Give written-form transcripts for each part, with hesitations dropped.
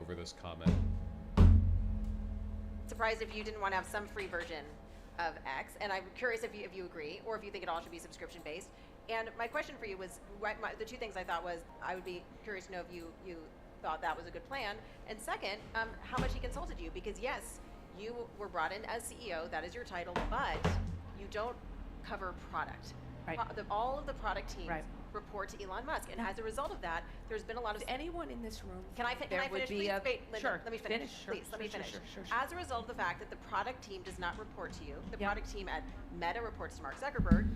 over this comment. Surprised if you didn't want to have some free version of X, and I'm curious if you agree, or if you think it all should be subscription based. And my question for you was, the two things I thought was, I would be curious to know if you thought that was a good plan, and second, how much he consulted you, because yes, you were brought in as CEO, that is your title, but you don't cover product. Right. All of the product teams Right. report to Elon Musk, and as a result of that, there's been a lot of. If anyone in this room, Can I finish, please? Wait, Linda, sure. let me finish, Sure, please. Let me sure, finish. sure. As a result of the fact that the product team does not report to you, the Yep. product team at Meta reports to Mark Zuckerberg.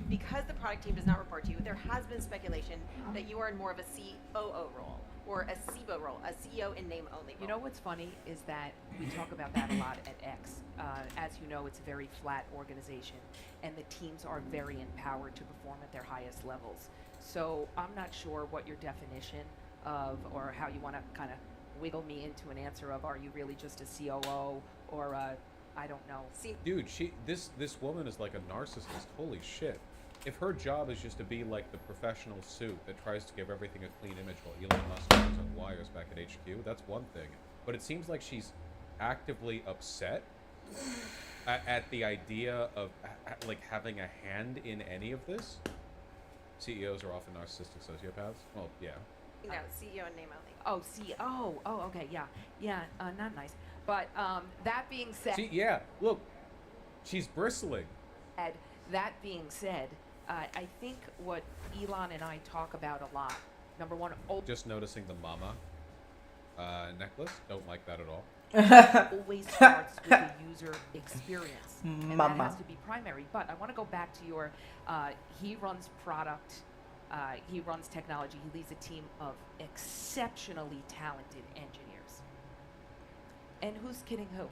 Because the product team does not report to you, there has been speculation that you are in more of a COO role or a CBO role, a CEO in name only role. You know what's funny is that we talk about that a lot at X. As you know, it's a very flat organization, and the teams are very empowered to perform at their highest levels. So I'm not sure what your definition of, or how you want to kind of wiggle me into an answer of, are you really just a COO or a, I don't know. Dude, this woman is like a narcissist. Holy shit. If her job is just to be like the professional suit that tries to give everything a clean image while Elon Musk goes on wires back at HQ, that's one thing. But it seems like she's actively upset at the idea of like having a hand in any of this. CEOs are often narcissistic sociopaths. Well, yeah. No, CEO in name only. Oh, okay, yeah, not nice. But that being said, See, yeah, look, she's bristling. that being said, I think what Elon and I talk about a lot. Number one, Just noticing the mama necklace. Don't like that at all. always starts with the user experience, and that Mama. has to be primary. But I want to go back to your. He runs product. He runs technology. He leads a team of exceptionally talented engineers. And who's kidding who?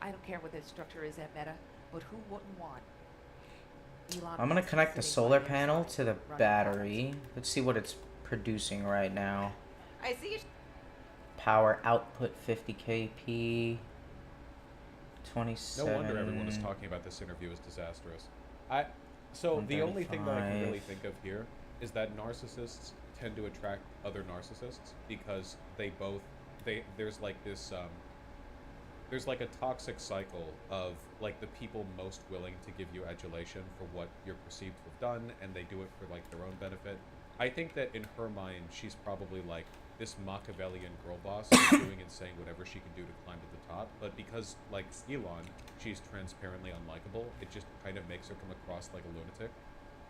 I don't care what the structure is at Meta, but who wouldn't want Elon I'm gonna Musk connect the sitting solar by your panel side to the running battery. Let's see what it's producing right now. I see you. Power output 50 kp. 27. No wonder everyone is talking about this interview as disastrous. So the only thing that I can really 135. think of here is that narcissists tend to attract other narcissists because there's like a toxic cycle of like the people most willing to give you adulation for what you're perceived to have done, and they do it for like their own benefit. I think that in her mind, she's probably like this Machiavellian girl boss who's doing and saying whatever she can do to climb to the top. But because, like Elon, she's transparently unlikable, it just kind of makes her come across like a lunatic,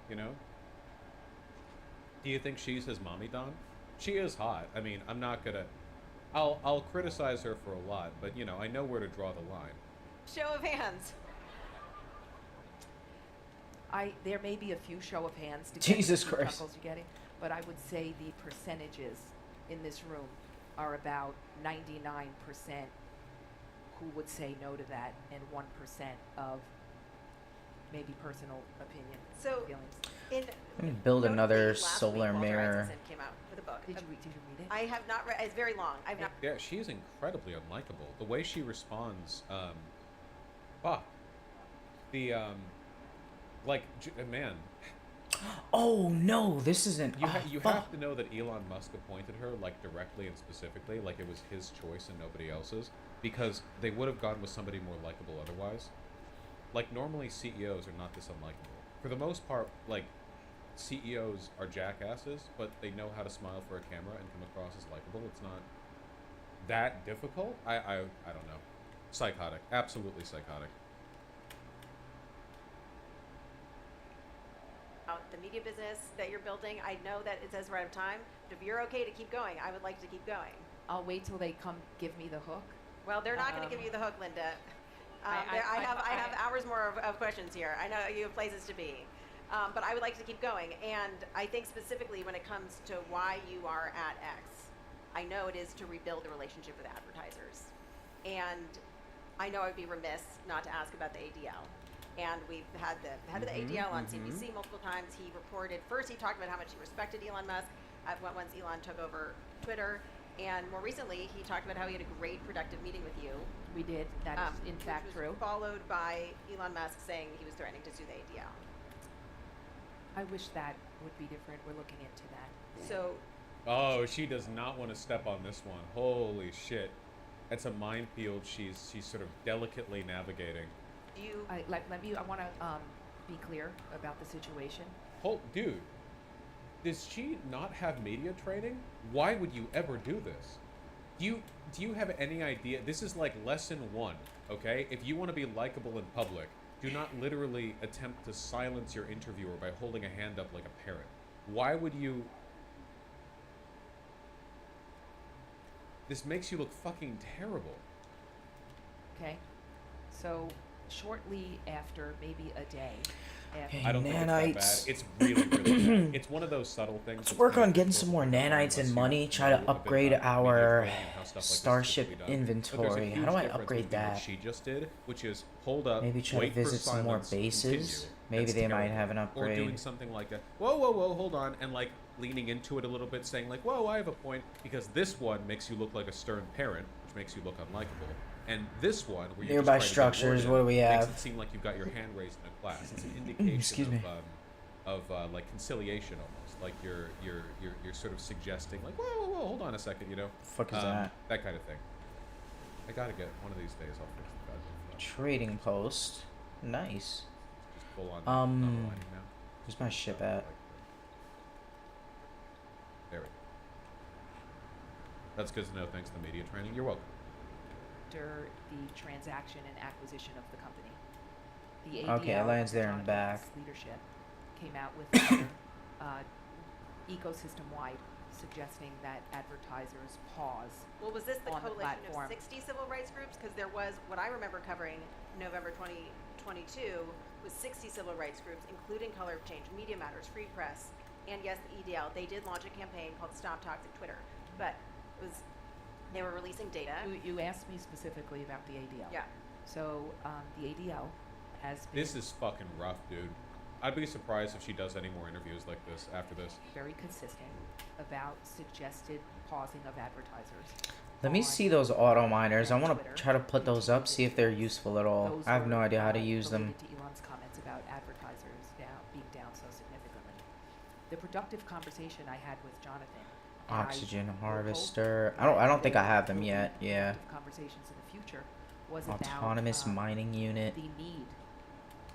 you know? Do you think she's his mommy don? She is hot. I mean, I'm not gonna... I'll criticize her for a lot, but, you know, I know where to draw the line. Show of hands. There may be a few show of hands to Jesus get the Christ. chuckles you're getting, but I would say the percentages in this room are about 99% who would say no to that, and 1% of maybe personal opinion. So, feelings. Let me build notably, another last solar week, Walter mirror. Isaacson came out with a book. Did you read it? I have not read. It's very long. I've not. Yeah, she's incredibly unlikable. The way she responds, man, Oh no, this isn't. you, oh, you fuck. have to know that Elon Musk appointed her, like, directly and specifically, like it was his choice and nobody else's, because they would have gone with somebody more likable otherwise. Like, normally CEOs are not this unlikable. For the most part, like, CEOs are jackasses, but they know how to smile for a camera and come across as likable. It's not that difficult. I don't know. Psychotic. Absolutely psychotic. The media business that you're building, I know that it says we're out of time, but if you're okay to keep going, I would like to keep going. I'll wait till they come give me the hook. Well, they're not going to give you the hook, Linda. I I have hours more of questions here. I know you have places to be. But I would like to keep going. And I think specifically when it comes to why you are at X, I know it is to rebuild the relationship with advertisers. And I know I'd be remiss not to ask about the ADL. And we've had the head of the ADL on CNBC multiple times. He reported, first he talked about how much he respected Elon Musk once Elon took over Twitter. And more recently, he talked about how he had a great productive meeting with you. We did. That is in fact which was true. Followed by Elon Musk saying he was threatening to sue the ADL. I wish that would be different. We're looking into that. So Oh, she does not want to step on this one. Holy shit. It's a minefield she's sort of delicately navigating. You I want to be clear about the situation. Dude, does she not have media training? Why would you ever do this? Do you have any idea? This is like lesson 1, okay? If you want to be likable in public, do not literally attempt to silence your interviewer by holding a hand up like a parrot. Why would you? This makes you look fucking terrible. Okay, so shortly after, maybe a day after, I don't think it's that bad. Nanites. It's really, really bad. It's one of those subtle things. Let's that's work kind on of getting difficult some more to ignore nanites and unless you money. Try know to a bit upgrade about media our training and how stuff like this is starship typically done. But there's a inventory. How huge do I difference upgrade between what that? she just did, which is hold up, Maybe try to wait for visit some more silence, bases. continue. Maybe That's they might terrible. have an Or doing upgrade. something like a whoa, hold on, and like leaning into it a little bit, saying like, whoa, I have a point, because this one makes you look like a stern parent, which makes you look unlikable. And this one, where you're Nearby just trying to get structures, word in, what do we makes have? it seem like you've got your hand raised in a class. It's an indication Excuse me. of like conciliation almost, like you're sort of suggesting like, whoa, hold on a second, you know? Fuck is that? That kind of thing. I gotta get one of these days. I'll fix the goddamn phone. Trading post. Nice. Just full on. Um, lining now. Where's my ship at? There we go. That's good to know. Thanks to the media training. You're welcome. after the transaction and acquisition of the company. The Okay, ADL, it lands there and Jonathan's back. leadership, came out with a letter, ecosystem-wide, suggesting that advertisers pause. Well, was this the on the coalition platform. of 60 civil rights groups? Because there was, what I remember covering November 2022 was 60 civil rights groups, including Color of Change, Media Matters, Free Press, and yes, the EDL. They did launch a campaign called Stop Toxic Twitter, but it was, they were releasing data. You asked me specifically about the ADL. Yeah. So the ADL has been This is fucking rough, dude. I'd be surprised if she does any more interviews like this after this. very consistent about suggested pausing of advertisers. Let me on see those auto miners. I want to Twitter try to put those up, see if they're useful at all. Those I have no were, idea how to use them. related to Elon's comments about advertisers being down so significantly. The productive conversation I had with Jonathan. and I Oxygen will hope harvester. that I don't think I there have them will be yet. Yeah. productive conversations in the future was Autonomous about mining unit. the need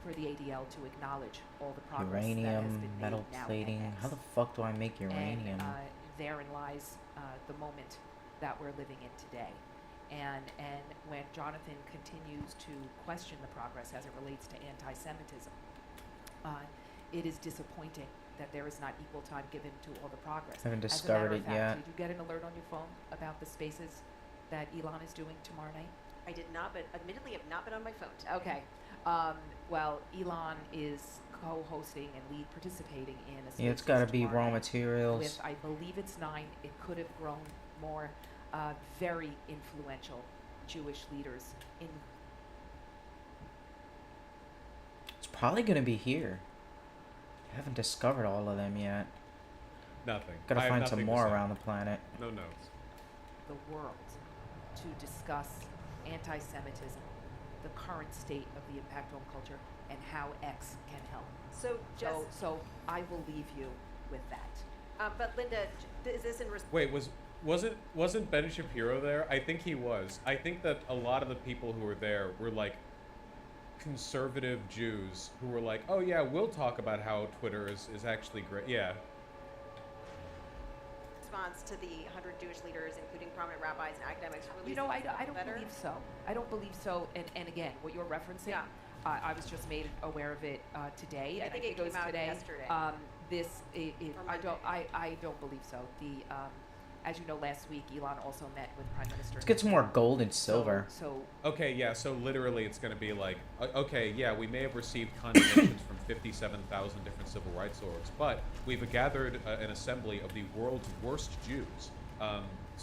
for the ADL to acknowledge all the progress that has Uranium, been metal made now at plating. X. How the fuck do I make uranium? And therein lies the moment that we're living in today. And when Jonathan continues to question the progress as it relates to anti-Semitism, it is disappointing that there is not equal time given to all the progress. Haven't As a discovered matter of it fact, yet. Did you get an alert on your phone about the spaces that Elon is doing tomorrow night? I did not, but admittedly have not been on my phone today. Okay. Well, Elon is co-hosting and lead participating in a Yeah, it's Spaces got to be tomorrow raw night materials. with, I believe it's 9. It could have grown more. Very influential Jewish leaders in. It's probably gonna be here. I haven't discovered all of them yet. Nothing. Gotta I have find nothing some to more say. around the planet. No notes. the world to discuss anti-Semitism, the current state of the impact on culture, and how X can help. So just, So I will leave you with that. but Linda, is this in response? Wait, wasn't Ben Shapiro there? I think he was. I think that a lot of the people who were there were like conservative Jews who were like, oh yeah, we'll talk about how Twitter is actually great. Yeah. Response to the 100 Jewish leaders, including prominent rabbis and academics, You releasing know, I something don't better? believe so. I don't believe so. And again, what you're referencing, Yeah. I was just made aware of it today. I And think it it was came out today. yesterday. I Or don't. Monday. I don't believe so. As you know, last week Elon also met with Prime Minister. Let's get some more Netanyahu. gold and silver. So Okay, yeah, so literally it's going to be like, okay, yeah, we may have received condemnations from 57,000 different civil rights orgs, but we've gathered an assembly of the world's worst Jews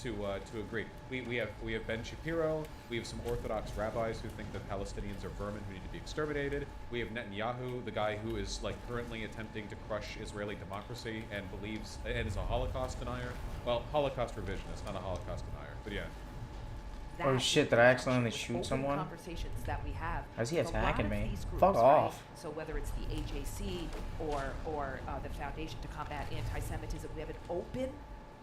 to agree. We have Ben Shapiro, we have some Orthodox rabbis who think that Palestinians are vermin who need to be exterminated. We have Netanyahu, the guy who is like currently attempting to crush Israeli democracy and believes and is a Holocaust denier. Well, Holocaust revisionist, not a Holocaust denier, but yeah. Oh, that shit, is did I in accidentally conjunction shoot with someone? open conversations that we have. How's he with a lot attacking of me? these groups, Fuck right? off. So whether it's the AJC or the Foundation to Combat Anti-Semitism, we have an open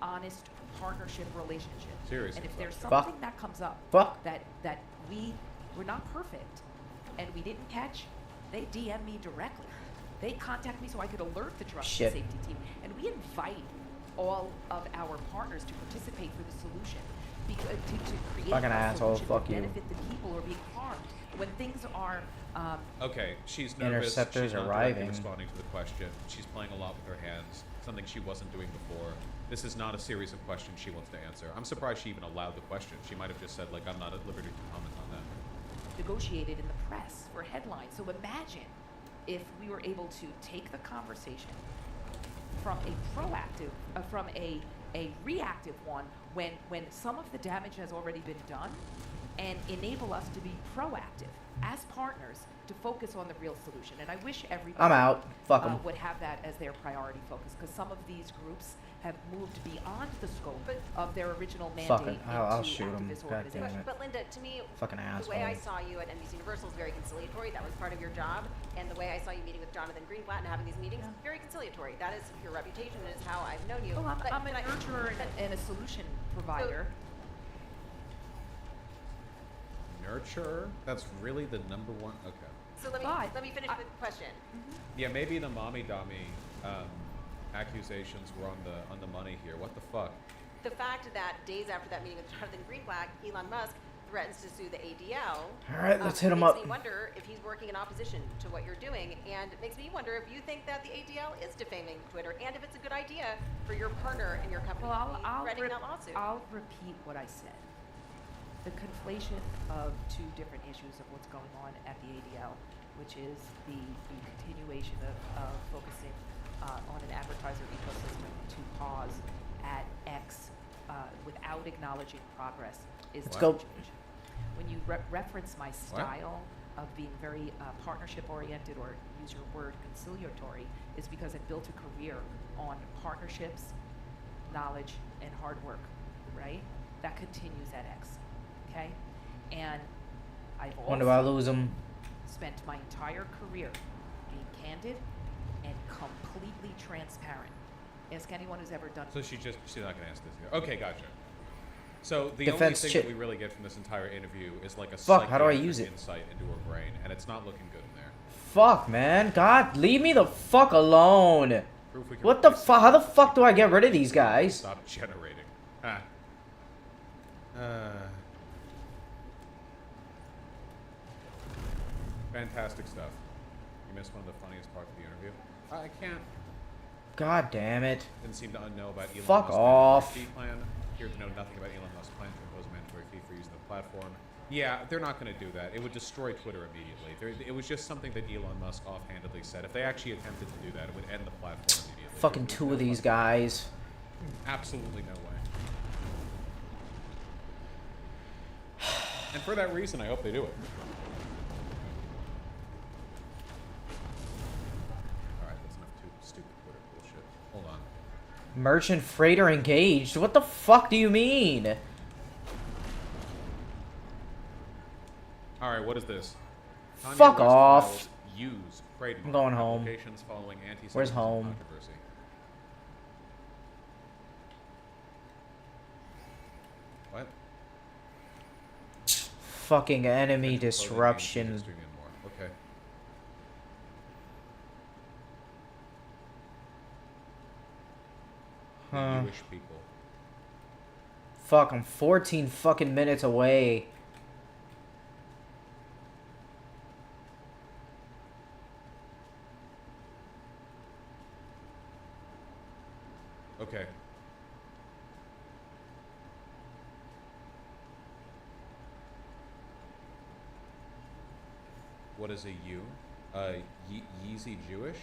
honest partnership relationship. Seriously, And if there's fuck. something that comes up Fuck. that we're not perfect and we didn't catch, they DM me directly. They contact me so I could alert the trust Shit. and safety team. And we invite all of our partners to participate for the solution. Because, to create Fucking a asshole, solution fuck to you. benefit the people who are being harmed. When things are Okay, she's nervous. Interceptors she's not arriving. directly responding to the question. She's playing a lot with her hands, something she wasn't doing before. This is not a series of questions she wants to answer. I'm surprised she even allowed the question. She might have just said, like, I'm not at liberty to comment on that. negotiated in the press for headlines. So imagine if we were able to take the conversation from a proactive, from a reactive one when some of the damage has already been done, and enable us to be proactive as partners to focus on the real solution. And I wish everybody I'm out. Fuck 'em. would have that as their priority focus, because some of these groups have moved beyond the scope But- of their original Fuck mandate it. I'll into shoot 'em. activist God damn organizations. it. But Linda, to me, Fucking the way I asshole. saw you at NBC Universal is very conciliatory. That was part of your job. And the way I saw you meeting with Jonathan Greenblatt and having these meetings, very conciliatory. That is your reputation and is how I've known you. Well, I'm a can I- nurturer and a solution provider. Nurture? That's really the number one. Okay. So let me finish I- the question. Yeah, maybe the mommy dummy accusations were on the money here. What the fuck? The fact that days after that meeting with Jonathan Greenblatt, Elon Musk threatens to sue the ADL. All right, let's hit 'em makes up. me wonder if he's working in opposition to what you're doing, and it makes me wonder if you think that the ADL is defaming Twitter, and if it's a good idea for your partner and your company Well, to be threatening that lawsuit. I'll repeat what I said. The conflation of two different issues of what's going on at the ADL, which is the continuation of focusing on an advertiser ecosystem to pause at X without acknowledging progress is Let's the go. situation. When you reference my style of being very partnership oriented, or use your word conciliatory, is because I built a career on partnerships, knowledge, and hard work, right? That continues at X, okay? And I've When do I also lose them? spent my entire career being candid and completely transparent. Ask anyone who's ever done So she's not gonna answer this here. Okay, gotcha. So the Defense only thing chip. that we really get from this entire interview is like a Fuck, how do I psychiatric use it? insight into her brain, and it's not looking good in there. Fuck, man. God, leave me the fuck alone. Proof we can What the replace fuck? How the fuck do I get rid of these guys? Stop generating. Ah. Fantastic stuff. You missed one of the funniest parts of the interview. I can't. God damn it. Didn't seem to know about Elon Fuck Musk's off. mandatory fee plan. Here to know nothing about Elon Musk's plan to impose a mandatory fee for using the platform. Yeah, they're not going to do that. It would destroy Twitter immediately. It was just something that Elon Musk offhandedly said. If they actually attempted to do that, it would end the platform immediately. Fucking two of these guys. Absolutely no way. And for that reason, I hope they do it. Alright, that's enough stupid Twitter bullshit. Hold on. Merchant freighter engaged. What the fuck do you mean? Alright, what is this? Kanye Fuck West off. files Use trademark I'm going home. applications following anti-Semitism Where's home? controversy. What? Fucking enemy Clothing games, disruption. industry and more. Okay. The Huh. Jewish people. Fuck, I'm 14 fucking minutes away. Okay. What is a U? Yeezy Jewish?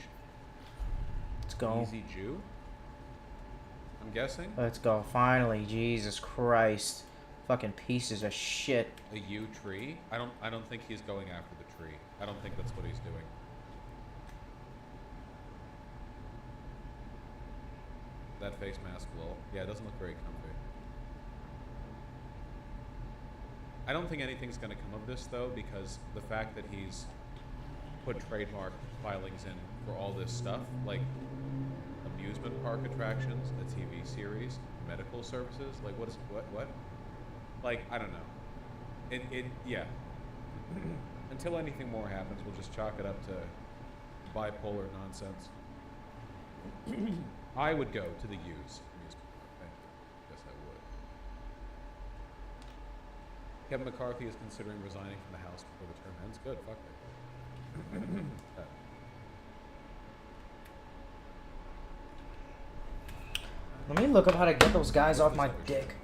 Let's go. Yeezy Jew? I'm guessing? Let's go. Finally, Jesus Christ. Fucking pieces of shit. A U tree? I don't think he's going after the tree. I don't think that's what he's doing. That face mask will. Yeah, it doesn't look very comfy. I don't think anything's going to come of this, though, because the fact that he's put trademark filings in for all this stuff, like amusement park attractions, a TV series, medical services. Like, what? Like, I don't know. Yeah. Until anything more happens, we'll just chalk it up to bipolar nonsense. I would go to the U's amusement park. Thank you. Yes, I would. Kevin McCarthy is considering resigning from the House before the term ends. Good. Fuck it. Let me look up how to get those guys What's off this my other shit? dick.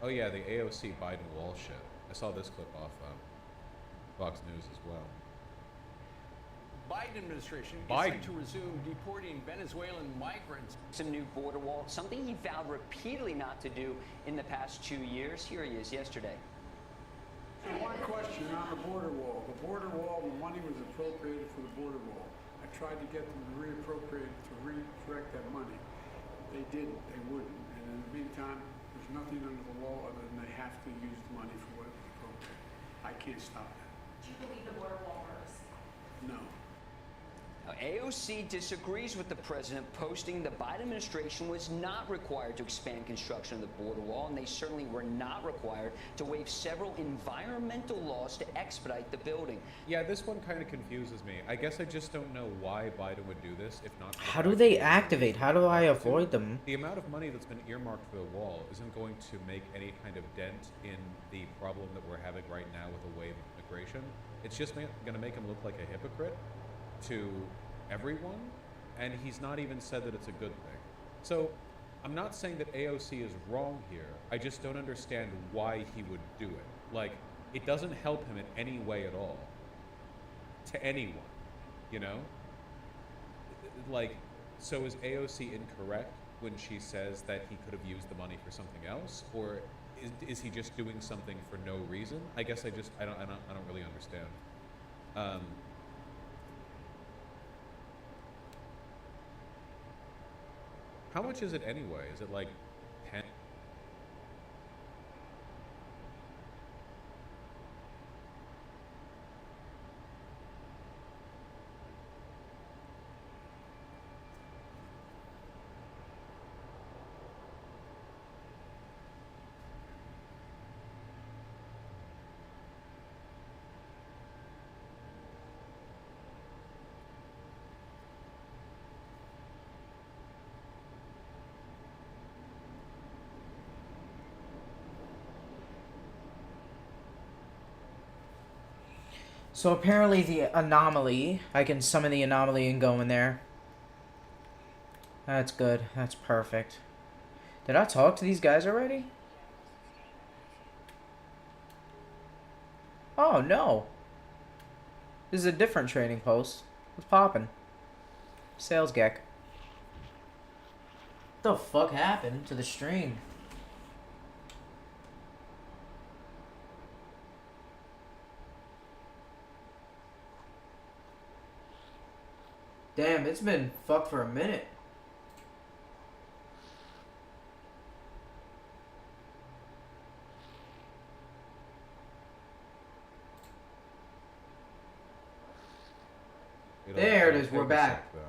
Oh yeah, the AOC Biden wall shit. I saw this clip off Fox News as well. Biden administration is Biden. set to resume deporting Venezuelan migrants. A new border wall, something he vowed repeatedly not to do in the past 2 years. Here he is yesterday. One question on the border wall. The border wall, the money was appropriated for the border wall. I tried to get them to reappropriate, to redirect that money. They didn't. They wouldn't. And in the meantime, there's nothing under the law other than they have to use the money for what it was appropriated. I can't stop that. Do you believe the border wall works? No. Now, AOC disagrees with the president, posting the Biden administration was not required to expand construction of the border wall, and they certainly were not required to waive several environmental laws to expedite the building. Yeah, this one kind of confuses me. I guess I just don't know why Biden would do this, if not. For the How do fact they that he activate? How do I has to. avoid them? The amount of money that's been earmarked for the wall isn't going to make any kind of dent in the problem that we're having right now with a wave of immigration. It's just going to make him look like a hypocrite to everyone, and he's not even said that it's a good thing. So I'm not saying that AOC is wrong here. I just don't understand why he would do it. Like, it doesn't help him in any way at all. To anyone, you know? Like, so is AOC incorrect when she says that he could have used the money for something else, or is he just doing something for no reason? I guess I don't really understand. How much is it anyway? Is it like 10? So apparently the anomaly, I can summon the anomaly and go in there. That's good. That's perfect. Did I talk to these guys already? Oh, no. This is a different trading post. What's poppin'? Sales Gek. What the fuck happened to the stream? Damn, it's been fucked for a minute. There it is, we're Take a back. sec, though.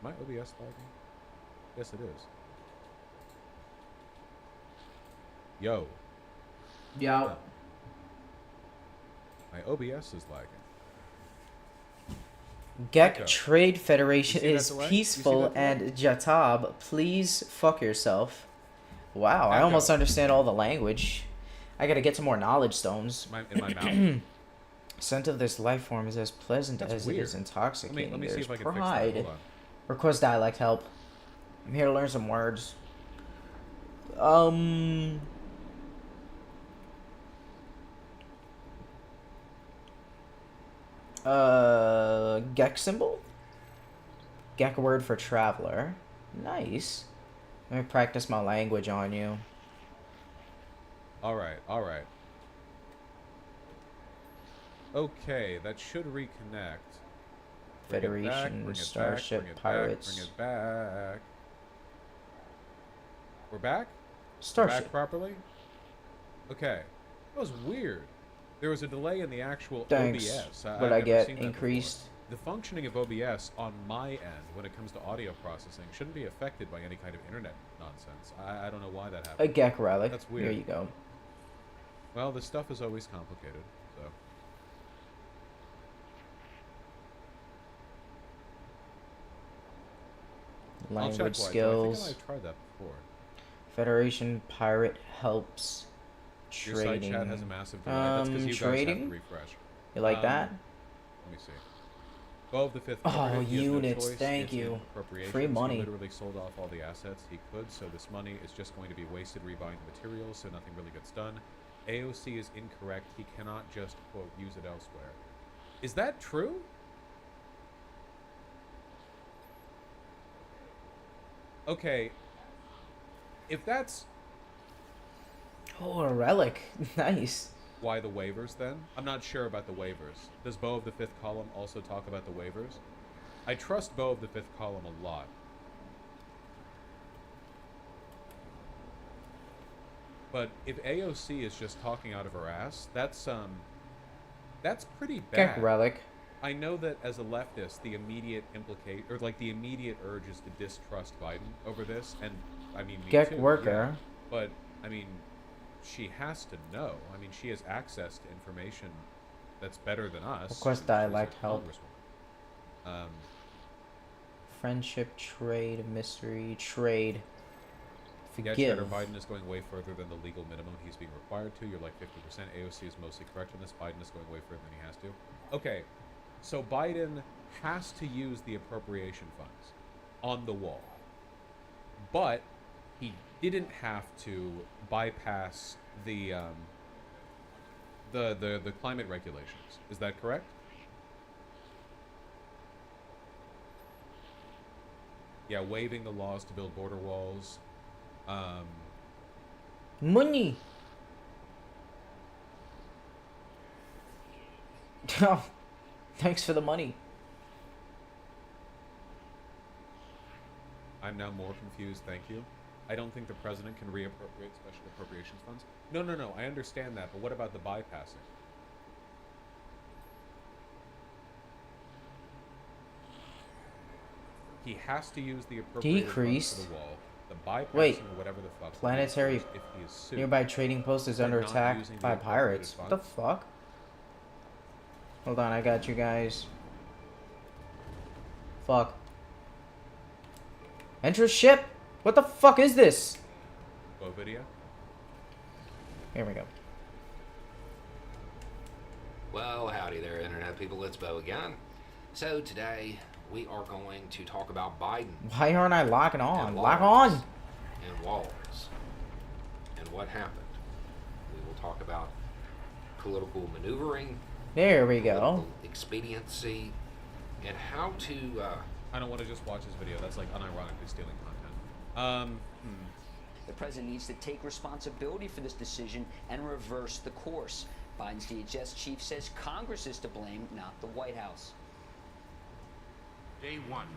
My OBS lagging? Yes, it is. Yo, Yo. my OBS is lagging. Gek Okay. Trade Federation You see that is delay? You see peaceful, that delay? and Jatab, please fuck yourself. Wow, I Echo. almost understand all the language. I gotta get some more knowledge stones. In my mouth. Scent of this life form is as pleasant That's as weird. it is intoxicating. Let me see There's if I can fix that. pride. Hold on. Request dialect help. I'm here to learn some words. Gek symbol? Gek word for traveler. Nice. Let me practice my language on you. All right, all right. Okay, that should reconnect. Bring it back, Federation, bring it back, Starship, bring it back, Pirates. Bring it back. We're back? We're Starship. back properly? Okay. That was weird. There was a delay in the actual Thanks. OBS. But I I've never get seen that before. increased. The functioning of OBS on my end, when it comes to audio processing, shouldn't be affected by any kind of internet nonsense. I don't know why that A happened. Gek relic. That's weird. There you go. Well, this stuff is always complicated, so. I'll check Language why, though. I skills. think I've tried that before. Federation pirate helps Your trading. site chat has a massive delay. That's because you guys have trading? to refresh. You like that? Let me see. Bow of the Fifth. Oh, covered it. He has no units, choice. thank It's in you. appropriations. Free money. He literally sold off all the assets he could, so this money is just going to be wasted rebuying the materials, so nothing really gets done. AOC is incorrect. He cannot just, quote, use it elsewhere. Is that true? Okay. If that's Oh, a relic. Nice. why the waivers, then? I'm not sure about the waivers. Does Bow of the Fifth Column also talk about the waivers? I trust Bow of the Fifth Column a lot. But if AOC is just talking out of her ass, that's pretty bad. Gek relic. I know that as a leftist, the immediate the immediate urge is to distrust Biden over this, and I mean, me Gek too, worker. yeah. But I mean, she has to know. I mean, she has access to information that's better than us. Of course, She's dialect a help. congresswoman. Friendship, trade, mystery, trade. Yeah, Forgive. Cheddar Biden is going way further than the legal minimum he's being required to. You're like 50%. AOC is mostly correct on this. Biden is going way further than he has to. Okay, so Biden has to use the appropriation funds on the wall, but he didn't have to bypass the climate regulations. Is that correct? Yeah, waiving the laws to build border walls. Money. Oh, thanks for the money. I'm now more confused, thank you. I don't think the president can reappropriate special appropriations funds. No, I understand that, but what about the bypassing? He has to use the appropriated funds Decreased. for the wall. The bypassing Wait. or whatever the fuck. Planetary if he is sued. Nearby trading post is They're under not attack using the by appropriated pirates. What the funds. fuck? Hold on, I got you guys. Fuck. Enter ship? What the fuck is this? Bow video? Here we go. Well, howdy there, Internet people. It's Bo again. So today we are going to talk about Biden Why aren't I locking on? and Lock laws on! and walls and what happened. We will talk about political maneuvering, There we go. political expediency, and how to. I don't want to just watch this video. That's like unironically stealing content. The president needs to take responsibility for this decision and reverse the course. Biden's DHS chief says Congress is to blame, not the White House. Day one,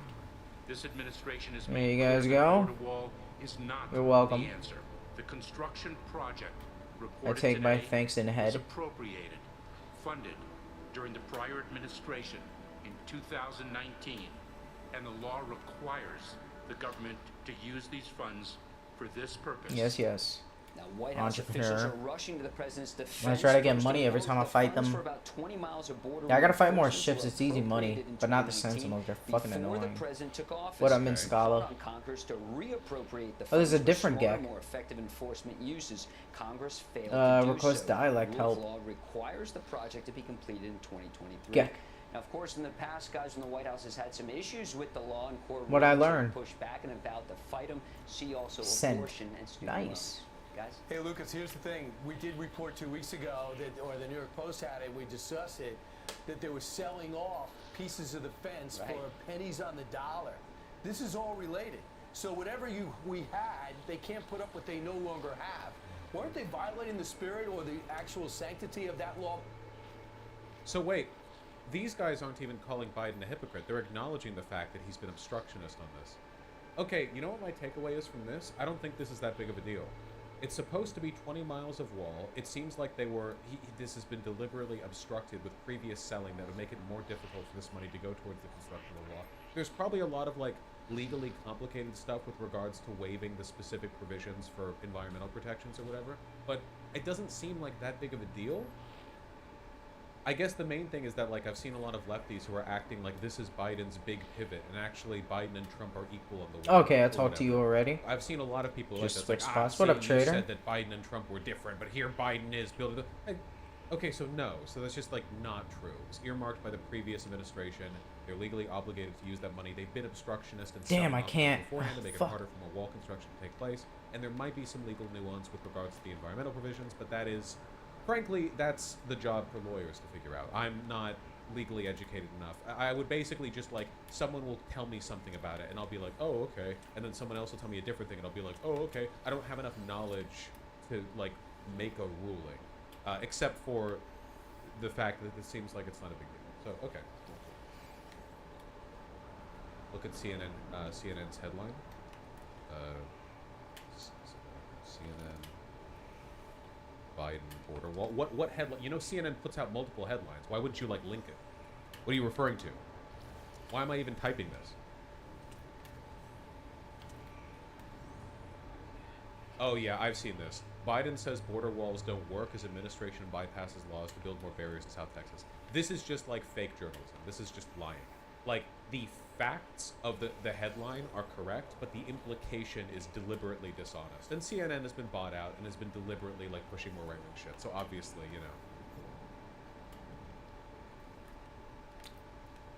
this administration is There made you clear guys that go. the border wall is not You're welcome. the answer. The construction project I reported take my today thanks in was head. appropriated, funded during the prior administration in 2019, and the law requires the government to use these funds for this purpose. Yes. Now, White House officials Entrepreneur. are rushing to the president's defense. I'm gonna try to get first money every announced time I the fight funds them. For about 20 miles of border Yeah, I gotta fight more reinforcements ships. were It's easy money, appropriated in but not the 2019 Sentinels. They're fucking before annoying. the president took office. What up, Okay. Scala? On Congress to reappropriate the Oh, there's funds a for different smarter, gag. more effective enforcement uses. Congress failed to do request so. dialect Rule of help. law requires the project to be completed in 2023. Gek. Now, of course, in the past, guys, when the White House has had some issues with the law and court What'd I rulings, they've learn? pushed back and about to fight them. See also Send. abortion and student Nice. loans. Guys? Hey, Lucas, here's the thing. We did report 2 weeks ago, that, or the New York Post had it, we discussed it, that they were selling off pieces of the fence Right. for pennies on the dollar. This is all related. So whatever we had, they can't put up what they no longer have. Weren't they violating the spirit or the actual sanctity of that law? So wait, these guys aren't even calling Biden a hypocrite. They're acknowledging the fact that he's been obstructionist on this. Okay, you know what my takeaway is from this? I don't think this is that big of a deal. It's supposed to be 20 miles of wall. It seems like they were. This has been deliberately obstructed with previous selling that would make it more difficult for this money to go towards the construction of the wall. There's probably a lot of like legally complicated stuff with regards to waiving the specific provisions for environmental protections or whatever, but it doesn't seem like that big of a deal. I guess the main thing is that, like, I've seen a lot of lefties who are acting like this is Biden's big pivot, and actually Biden and Trump are equal on the way. Okay, I talked to you already. I've seen a lot of people Just like switch that. Like, spots. What up, see, trader? You said that Biden and Trump were different, but here Biden is building. Okay, so no. So that's just, like, not true. It's earmarked by the previous administration. They're legally obligated to use that money. They've been obstructionist and Damn, I can't. beforehand to make it Fuck. harder for more wall construction to take place. And there might be some legal nuance with regards to the environmental provisions, but that is, frankly, that's the job for lawyers to figure out. I'm not legally educated enough. I would basically just, like, someone will tell me something about it, and I'll be like, oh, okay. And then someone else will tell me a different thing, and I'll be like, oh, okay. I don't have enough knowledge to, like, make a ruling, except for the fact that it seems like it's not a big deal. So, okay. Look at CNN's headline. CNN Biden border wall. What headline? You know, CNN puts out multiple headlines. Why wouldn't you, like, link it? What are you referring to? Why am I even typing this? Oh yeah, I've seen this. Biden says border walls don't work as administration bypasses laws to build more barriers to South Texas. This is just like fake journalism. This is just lying. Like, the facts of the headline are correct, but the implication is deliberately dishonest. And CNN has been bought out and has been deliberately, like, pushing more right-wing shit. So obviously,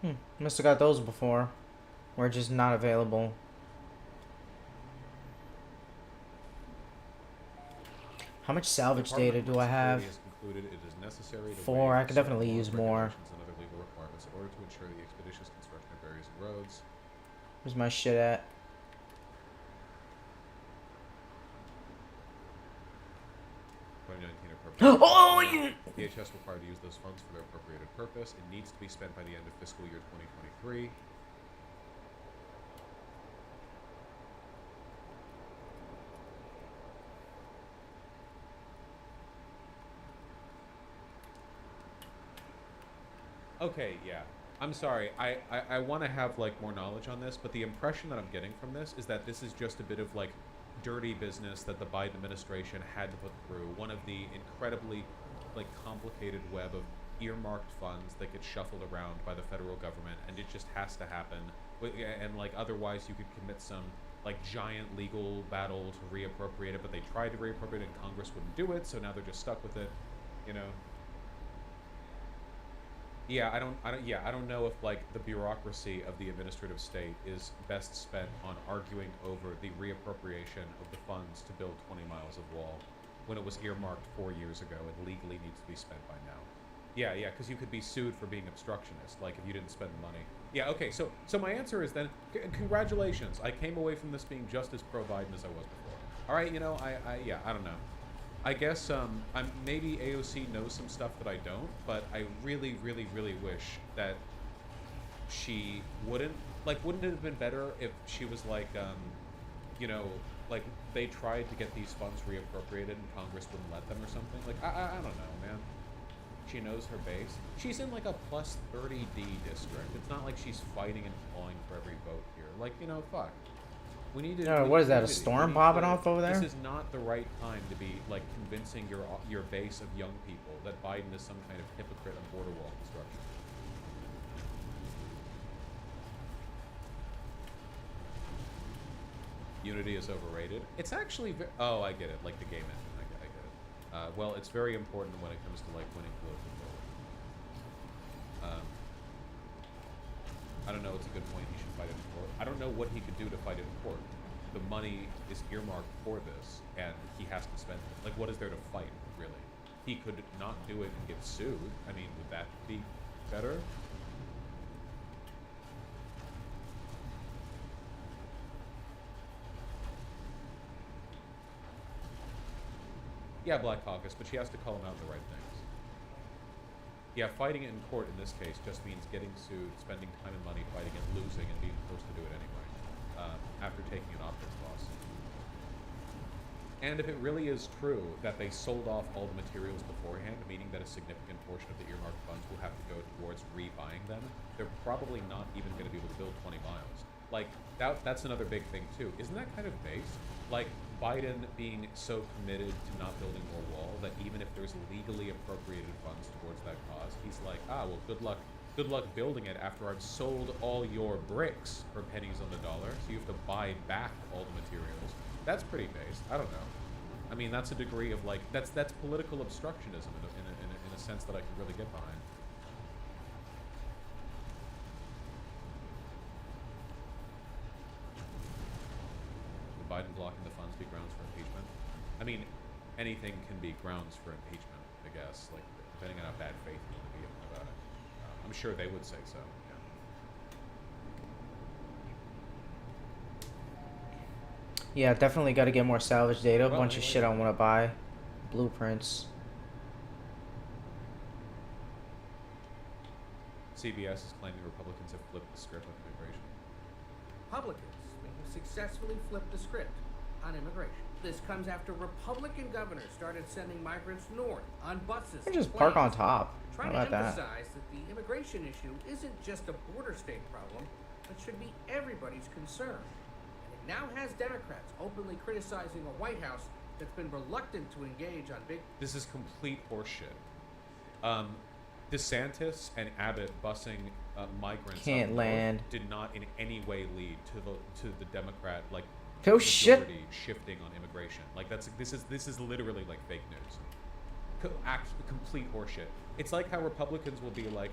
you know. Must have got those before. We're just not available. How much salvage data do I have? Has concluded it is necessary to 4. waive I could definitely certain use laws, more. regulations, and other legal requirements in order to ensure the expeditious construction of barriers and roads. Where's my shit at? Oh, you... DHS required to use those funds for their appropriated purpose. It needs to be spent by the end of fiscal year 2023. Okay, yeah. I'm sorry. I want to have, like, more knowledge on this, but the impression that I'm getting from this is that this is just a bit of, like, dirty business that the Biden administration had to put through. One of the incredibly, like, complicated web of earmarked funds that get shuffled around by the federal government, and it just has to happen. And, like, otherwise you could commit some, like, giant legal battle to reappropriate it, but they tried to reappropriate it and Congress wouldn't do it, so now they're just stuck with it, you know. Yeah, I don't know if, like, the bureaucracy of the administrative state is best spent on arguing over the reappropriation of the funds to build 20 miles of wall when it was earmarked 4 years ago and legally needs to be spent by now. Yeah, because you could be sued for being obstructionist, like, if you didn't spend the money. Yeah, okay, so my answer is then, congratulations. I came away from this being just as pro-Biden as I was before. All right, you know, I don't know. I guess maybe AOC knows some stuff that I don't, but I really, really, really wish that she wouldn't. Like, wouldn't it have been better if she was like, you know, like, they tried to get these funds reappropriated and Congress wouldn't let them or something? Like, I don't know, man. She knows her base. She's in, like, a plus 30D district. It's not like she's fighting and clawing for every vote here. Like, you know, fuck. We need to. What is that? A storm popping off over there? This is not the right time to be, like, convincing your base of young people that Biden is some kind of hypocrite on border wall construction. Unity is overrated. It's actually. Oh, I get it. Like the game engine. I get it. Well, it's very important when it comes to, like, winning political vote. I don't know. It's a good point. He should fight it in court. I don't know what he could do to fight it in court. The money is earmarked for this, and he has to spend it. Like, what is there to fight, really? He could not do it and get sued. I mean, would that be better? Yeah, Black Caucus, but she has to call him out the right things. Yeah, fighting it in court in this case just means getting sued, spending time and money fighting it, losing, and being forced to do it anyway, after taking an optics loss. And if it really is true that they sold off all the materials beforehand, meaning that a significant portion of the earmarked funds will have to go towards rebuying them, they're probably not even going to be able to build 20 miles. Like, that's another big thing, too. Isn't that kind of based? Like, Biden being so committed to not building more wall that even if there's legally appropriated funds towards that cause, he's like, well, good luck building it after I've sold all your bricks for pennies on the dollar, so you have to buy back all the materials. That's pretty based. I don't know. I mean, that's a degree of, like, that's political obstructionism in a sense that I can really get behind. Would Biden blocking the funds be grounds for impeachment? I mean, anything can be grounds for impeachment, I guess, like, depending on how bad faith you want to be about it. I'm sure they would say so. Yeah. Yeah, definitely got to get more salvage data. A Well, bunch of shit I want to buy. Blueprints. CBS is claiming Republicans have flipped the script on immigration. Republicans may have successfully flipped the script on immigration. This comes after Republican governors started sending migrants north on buses. Or just and park on planes, top. How trying to about that? emphasize that the immigration issue isn't just a border state problem, but should be everybody's concern. And it now has Democrats openly criticizing a White House that's been reluctant to engage on big. This is complete horseshit. DeSantis and Abbott busing migrants Can't up north land. did not in any way lead to the Democrat like Oh, shit. majority shifting on immigration. Like this is literally like fake news. Complete horseshit. It's like how Republicans will be like,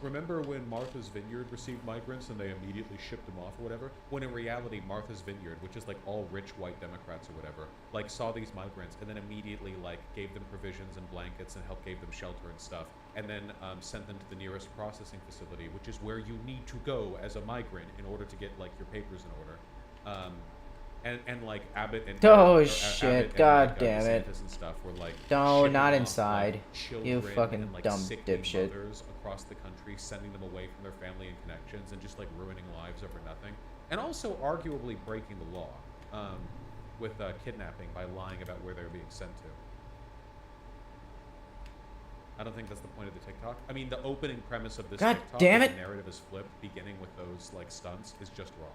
remember when Martha's Vineyard received migrants and they immediately shipped them off or whatever? When in reality, Martha's Vineyard, which is like all rich white Democrats or whatever, like saw these migrants and then immediately like gave them provisions and blankets and gave them shelter and stuff, and then sent them to the nearest processing facility, which is where you need to go as a migrant in order to get like your papers in order. And like Abbott and Shit, Abbott and, God like, damn it. DeSantis and stuff were like No, shipping not off, inside. like, children You fucking and, like, dumb sickly dipshit. mothers across the country, sending them away from their family and connections, and just like ruining lives over nothing, and also arguably breaking the law with kidnapping by lying about where they were being sent to. I don't think that's the point of the TikTok. I mean, the opening premise of this God TikTok, damn where it. the narrative is flipped, beginning with those like stunts, is just wrong.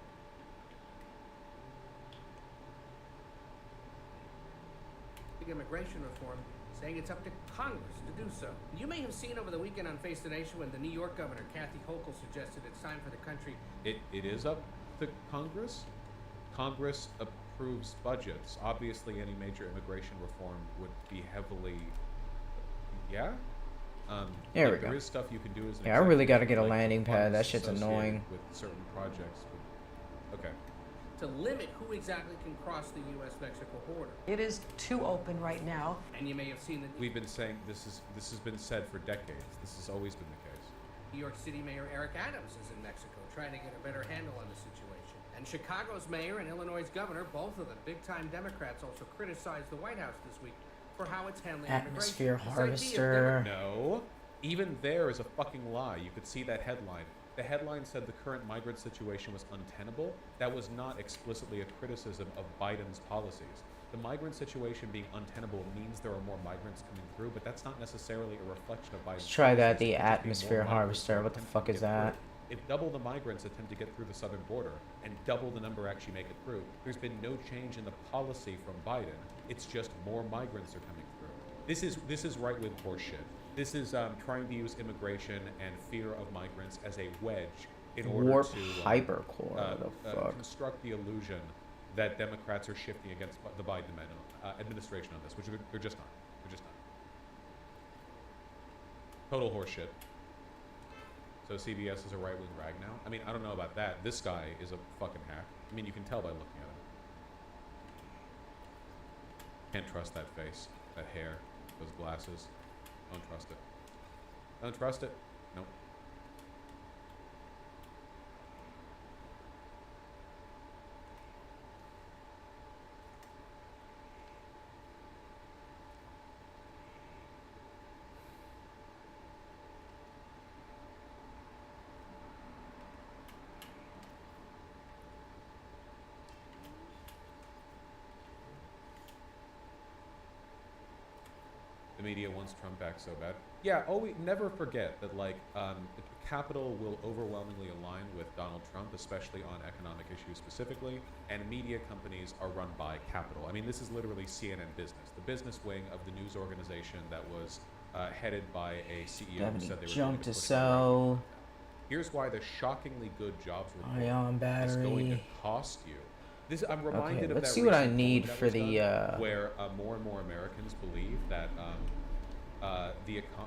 Immigration reform, saying it's up to Congress to do so. You may have seen over the weekend on Face the Nation when the New York governor, Kathy Hochul, suggested it's time for the country. It is up to Congress. Congress approves budgets. Obviously, any major immigration reform would be heavily, yeah. There like, we go. There is stuff you can do as an Yeah, I really executive, gotta get a like, landing pad. That funds shit's associated annoying. with certain projects. Okay. To limit who exactly can cross the U.S.-Mexico border. It is too open right now. And you may have seen that We've been saying this has been said for decades. This has always been the case. New York City Mayor Eric Adams is in Mexico trying to get a better handle on the situation. And Chicago's mayor and Illinois' governor, both of them big-time Democrats, also criticized the White House this week for how it's handling Atmosphere immigration. This idea harvester. of No, even there is a fucking lie. You could see that headline. The headline said the current migrant situation was untenable. That was not explicitly a criticism of Biden's policies. The migrant situation being untenable means there are more migrants coming through, but that's not necessarily a reflection of Biden's Let's try that, policies. the It could just be more atmosphere migrants harvester. that What the attempt fuck to is get that? through. If double the migrants attempt to get through the southern border and double the number actually make it through, there's been no change in the policy from Biden. It's just more migrants are coming through. This is right-wing horseshit. This is trying to use immigration and fear of migrants as a wedge in order Warp to hypercore. What the fuck? construct the illusion that Democrats are shifting against the Biden administration on this, which they're just not. They're just not. Total horseshit. So CBS is a right-wing rag now? I mean, I don't know about that. This guy is a fucking hack. I mean, you can tell by looking at him. Can't trust that face, that hair, those glasses. Don't trust it. Don't trust it. Nope. The media wants Trump back so bad. Yeah, always never forget that like capital will overwhelmingly align with Donald Trump, especially on economic issues specifically, and media companies are run by capital. I mean, this is literally CNN Business, the business wing of the news organization that was headed by a CEO who said they were going Jump to to push sell. Here's why the shockingly good jobs report Ion is going to battery. cost you. This I'm reminded Okay, of let's that see what I recent poll need that for was the, done, where more and more Americans believe that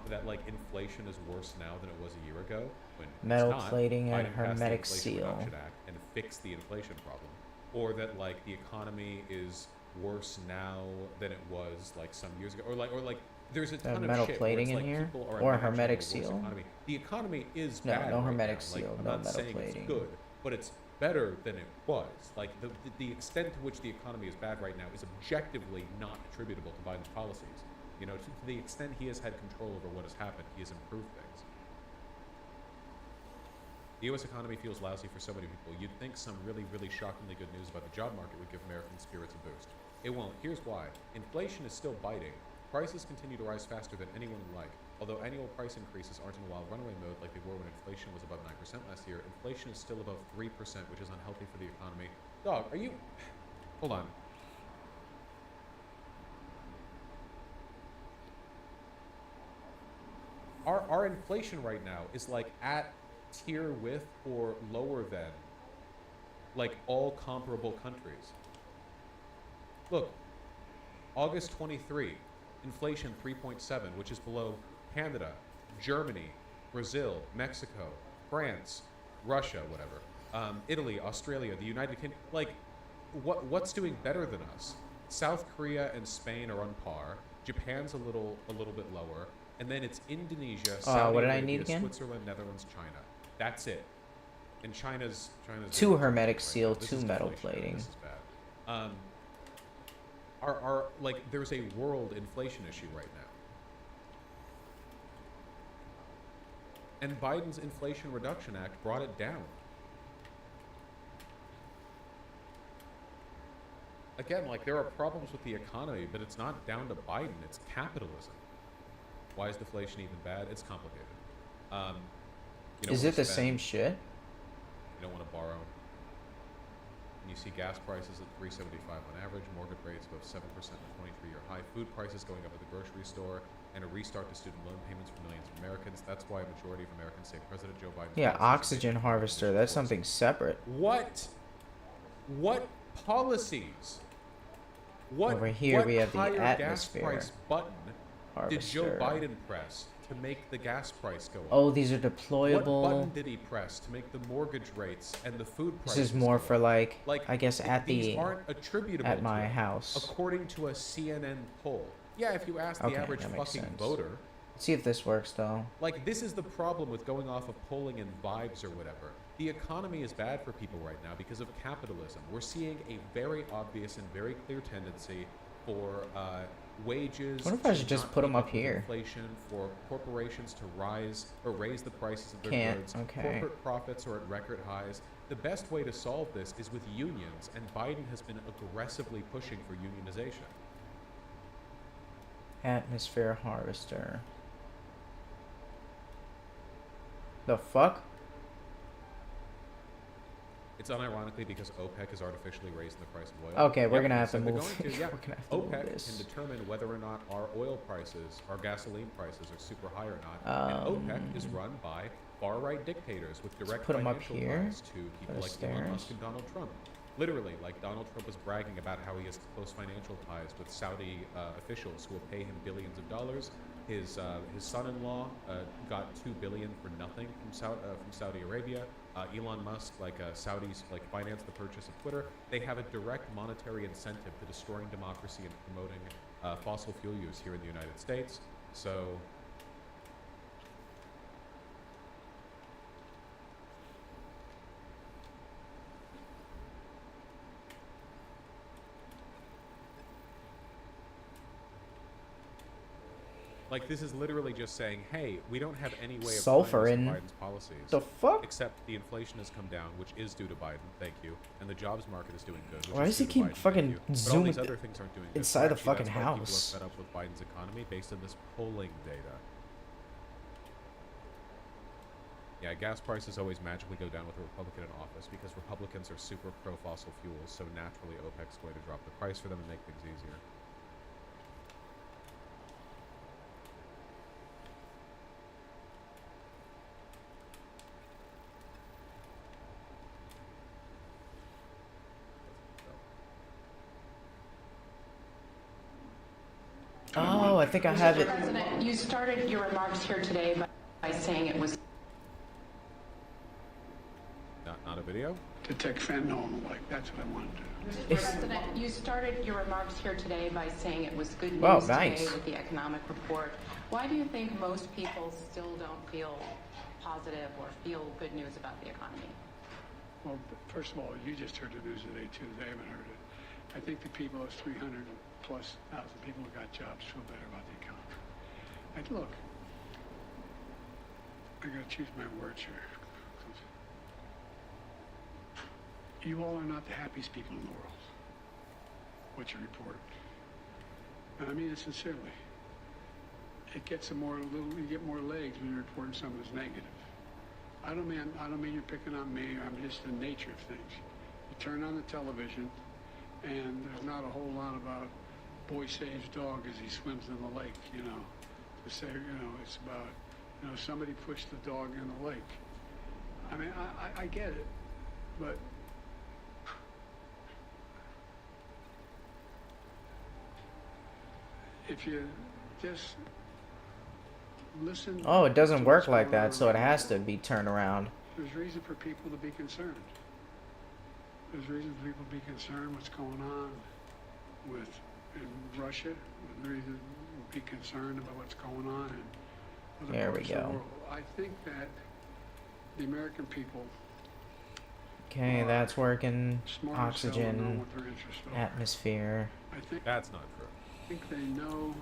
that like inflation is worse now than it was a year ago. When Metal it's not. plating and Biden passed the hermetic Inflation seal. Reduction Act and fixed the inflation problem, or that like the economy is worse now than it was like some years ago, or like there's a ton of metal shit plating where it's in like here? people are Or imagining hermetic a worse seal? Economy. The economy is No, bad no right hermetic now. seal, Like, I'm no not metal saying plating. it's good, but it's better than it was. Like the extent to which the economy is bad right now is objectively not attributable to Biden's policies. You know, to the extent he has had control over what has happened, he has improved things. The U.S. economy feels lousy for so many people. You'd think some really, really shockingly good news about the job market would give American spirits a boost. It won't. Here's why. Inflation is still biting. Prices continue to rise faster than anyone would like. Although annual price increases aren't in a wild runaway mode like they were when inflation was above 9% last year, inflation is still above 3%, which is unhealthy for the economy. Dog, are you... Hold on. Our inflation right now is like at tier with or lower than like all comparable countries. Look, August 23, inflation 3.7, which is below Canada, Germany, Brazil, Mexico, France, Russia, whatever, Italy, Australia, the United Kingdom. Like, what's doing better than us? South Korea and Spain are on par. Japan's a little bit lower, and then it's Indonesia, Saudi what did I Arabia, need again? Switzerland, Netherlands, China. That's it. And China's Two doing hermetic right seal, now. This two is metal deflationary. plating. This is bad. Our like there's a world inflation issue right now. And Biden's Inflation Reduction Act brought it down. Again, like there are problems with the economy, but it's not down to Biden, it's capitalism. Why is deflation even bad? It's complicated. You don't Is wanna it the spend, same shit? You don't want to borrow. And you see gas prices at $3.75 on average, mortgage rates above 7% at a 23-year high, food prices going up at the grocery store, and a restart to student loan payments for millions of Americans. That's why a majority of Americans say President Joe Biden. Yeah, oxygen harvester. That's something separate. What policies? What Over here we have the higher atmosphere gas price button did Joe harvester. Biden press to make the gas price go up? Oh, these are What deployable. button did he press to make the mortgage rates and the food This prices is more go for up? like, Like, I guess at these the aren't attributable at to my him, house. according to a CNN poll. Yeah, if you ask the Okay, average that makes fucking sense. voter, Let's see if this works though. like this is the problem with going off of polling and vibes or whatever. The economy is bad for people right now because of capitalism. We're seeing a very obvious and very clear tendency for wages. What if I to should just not put 'em keep up with here? Inflation, for corporations to rise or raise the prices of their Can't, goods. okay. Corporate profits are at record highs. The best way to solve this is with unions, and Biden has been aggressively pushing for unionization. Atmosphere harvester. The fuck? It's unironically because OPEC has artificially raised the price of oil. Okay, we're gonna have so to they're move. going to, yeah. We're gonna have to move OPEC this. can determine whether or not our oil prices, our gasoline prices, are super high or not. And OPEC is run by far-right dictators with direct put 'em up financial here ties to people for the like Elon stairs. Musk and Donald Trump. Literally, like Donald Trump was bragging about how he has close financial ties with Saudi officials who will pay him billions of dollars. His son-in-law got $2 billion for nothing from Saudi Arabia. Elon Musk, Saudis, financed the purchase of Twitter. They have a direct monetary incentive to destroying democracy and promoting fossil fuel use here in the United States. So. Like, this is literally just saying, hey, we don't have any way of Sulfur financing in Biden's policies. the fuck? Except the inflation has come down, which is due to Biden, thank you, and the jobs market is doing good. Which Why is does he due to keep Biden, fucking thank you. But all zooming these other things aren't doing good. inside the Actually, fucking that's why house? People are fed up with Biden's economy based on this polling data. Yeah, gas prices always magically go down with a Republican in office because Republicans are super pro-fossil fuels, so naturally OPEC's going to drop the price for them and make things easier. Oh, I think I have it. President, you started your remarks here today by saying it was Not a video? Detect fentanyl and the like. That's what I wanted to do. President, you started your remarks here today by saying it was good news Wow, today nice. with the economic report. Why do you think most people still don't feel positive or feel good news about the economy? Well, first of all, you just heard the news today too. They haven't heard it. I think the people, those 300 plus thousand people who got jobs, feel better about the economy. And look, I gotta choose my words here. You all are not the happiest people in the world. What you report, and I mean it sincerely. It gets you get more legs when you're reporting something that's negative. I don't mean you're picking on me. I'm just the nature of things. You turn on the television, and there's not a whole lot about boy saves dog as he swims in the lake. You know, to say it's about somebody pushed the dog in the lake. I mean, I get it, but. If you just listen. Oh, it doesn't to work what's like going on that, so it right has now, to be turned around. There's reason for people to be concerned. There's reason for people to be concerned what's going on in Russia. There's reason to be concerned about what's going on in other There we parts of the go. world. I think that the American people Okay, that's working. smart as hell and know Oxygen, what their interests are. atmosphere. I think That's not true. they know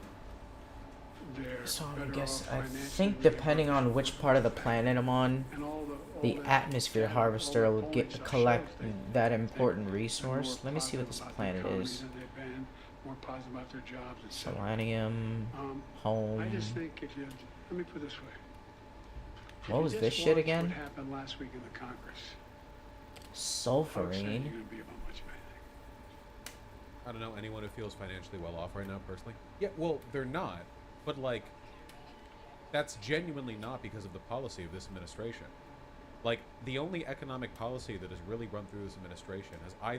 they're So I better guess off I financially think depending on which part of the planet I'm on, and all the that atmosphere data, harvester all will the polling get stuff collect shows they- that important they're resource. more Let me see what positive this about the planet economy is. than they've been, more positive about their jobs, etc. Selenium, home. I just think if you let me put it this way. If What you was just this shit watch again? What happened last week in the Congress? I would say Sulfurine. you're going to be about much of anything. I don't know anyone who feels financially well off right now, personally. Yeah, well, they're not. But, like, that's genuinely not because of the policy of this administration. Like, the only economic policy that has really run through this administration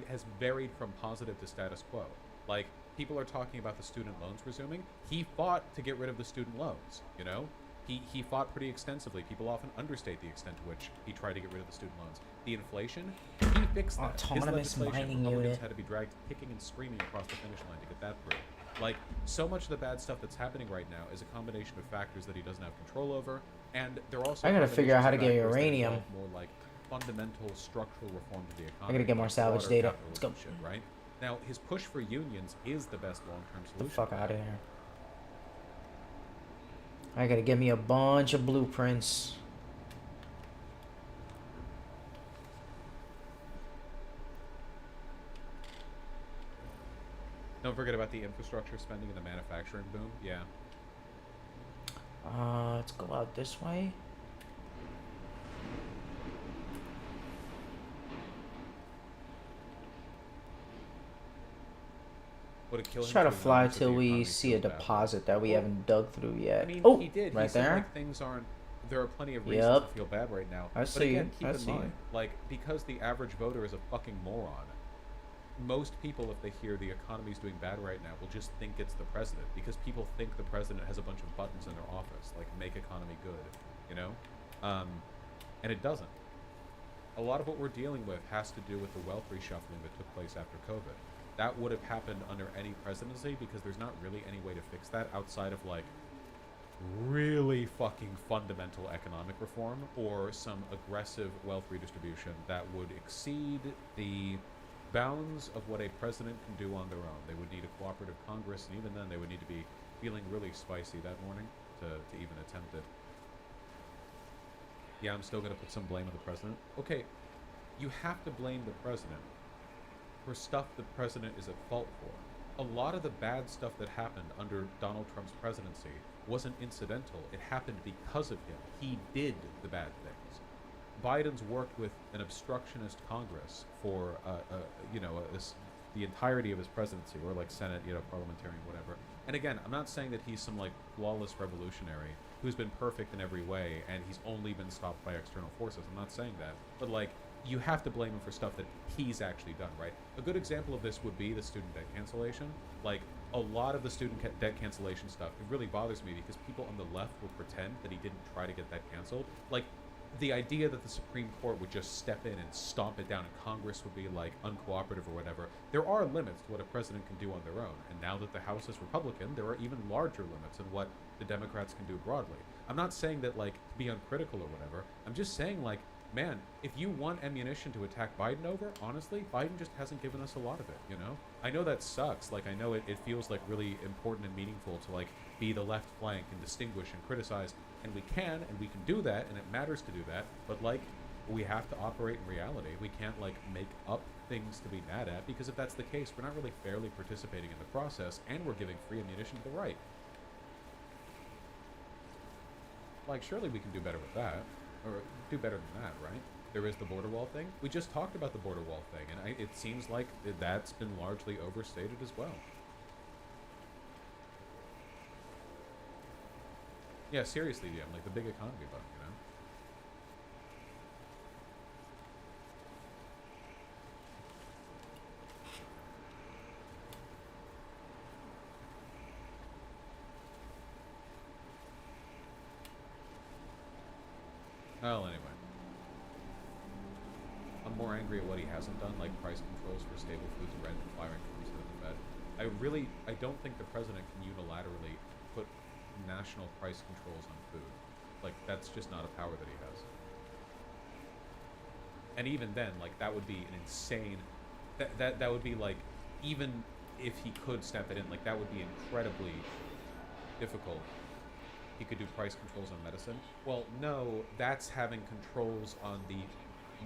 has varied from positive to status quo. Like, people are talking about the student loans resuming. He fought to get rid of the student loans, you know? He fought pretty extensively. People often understate the extent to which he tried to get rid of the student loans. The inflation, he fixed that. Autonomous His legislation, mining Republicans unit. had to be dragged kicking and screaming across the finish line to get that through. Like, so much of the bad stuff that's happening right now is a combination of factors that he doesn't have control over, and they're also. I gotta figure out how to combinations get of factors that uranium. involve more like fundamental structural reform to the economy. I gotta get more like salvage broader data. Let's go. capitalism shit, right? Now, his push for unions is the best long-term Get solution. the fuck out of here. I gotta get me a bunch of blueprints. Don't forget about the infrastructure spending and the manufacturing boom. Yeah. Let's go out this way. Would it kill Let's him try to to fly acknowledge that till the we economy see a feels bad? deposit that we Well, haven't dug through yet. I mean, Oh, he did. right He said, there. like, things aren't. There are plenty of reasons Yep. to feel bad right now. I But see again, you. keep I in see you. mind, like, because the average voter is a fucking moron. Most people, if they hear the economy's doing bad right now, will just think it's the president because people think the president has a bunch of buttons in their office, like make economy good, you know, and it doesn't. A lot of what we're dealing with has to do with the wealth reshuffling that took place after COVID. That would have happened under any presidency because there's not really any way to fix that outside of like really fucking fundamental economic reform or some aggressive wealth redistribution that would exceed the bounds of what a president can do on their own. They would need a cooperative Congress, and even then they would need to be feeling really spicy that morning to even attempt it. Yeah, I'm still going to put some blame on the president. Okay, you have to blame the president for stuff the president is at fault for. A lot of the bad stuff that happened under Donald Trump's presidency wasn't incidental. It happened because of him. He did the bad things. Biden's worked with an obstructionist Congress for, the entirety of his presidency, or like Senate, parliamentarian, whatever. And again, I'm not saying that he's some like flawless revolutionary who's been perfect in every way and he's only been stopped by external forces. I'm not saying that, but like, you have to blame him for stuff that he's actually done, right? A good example of this would be the student debt cancellation. Like, a lot of the student debt cancellation stuff, it really bothers me because people on the left will pretend that he didn't try to get that canceled. Like, the idea that the Supreme Court would just step in and stomp it down and Congress would be like uncooperative or whatever. There are limits to what a president can do on their own. And now that the House is Republican, there are even larger limits in what the Democrats can do broadly. I'm not saying that like to be uncritical or whatever. I'm just saying like, man, if you want ammunition to attack Biden over, honestly, Biden just hasn't given us a lot of it, you know? I know that sucks. Like, I know it feels like really important and meaningful to like be the left flank and distinguish and criticize. And we can do that, and it matters to do that, but like, we have to operate in reality. We can't like make up things to be mad at, because if that's the case, we're not really fairly participating in the process, and we're giving free ammunition to the right. Like, surely we can do better with that, or do better than that, right? There is the border wall thing. We just talked about the border wall thing, and it seems like that's been largely overstated as well. Yeah, seriously, DM, like the big economy bug, you know? Well, anyway. I'm more angry at what he hasn't done, like price controls for stable foods, rent, and firing crews in the Fed. I don't think the president can unilaterally put national price controls on food. Like, that's just not a power that he has. And even then, like, that would be an insane... That would be, like, even if he could snap that in, like, that would be incredibly difficult. He could do price controls on medicine. Well, no, that's having controls on the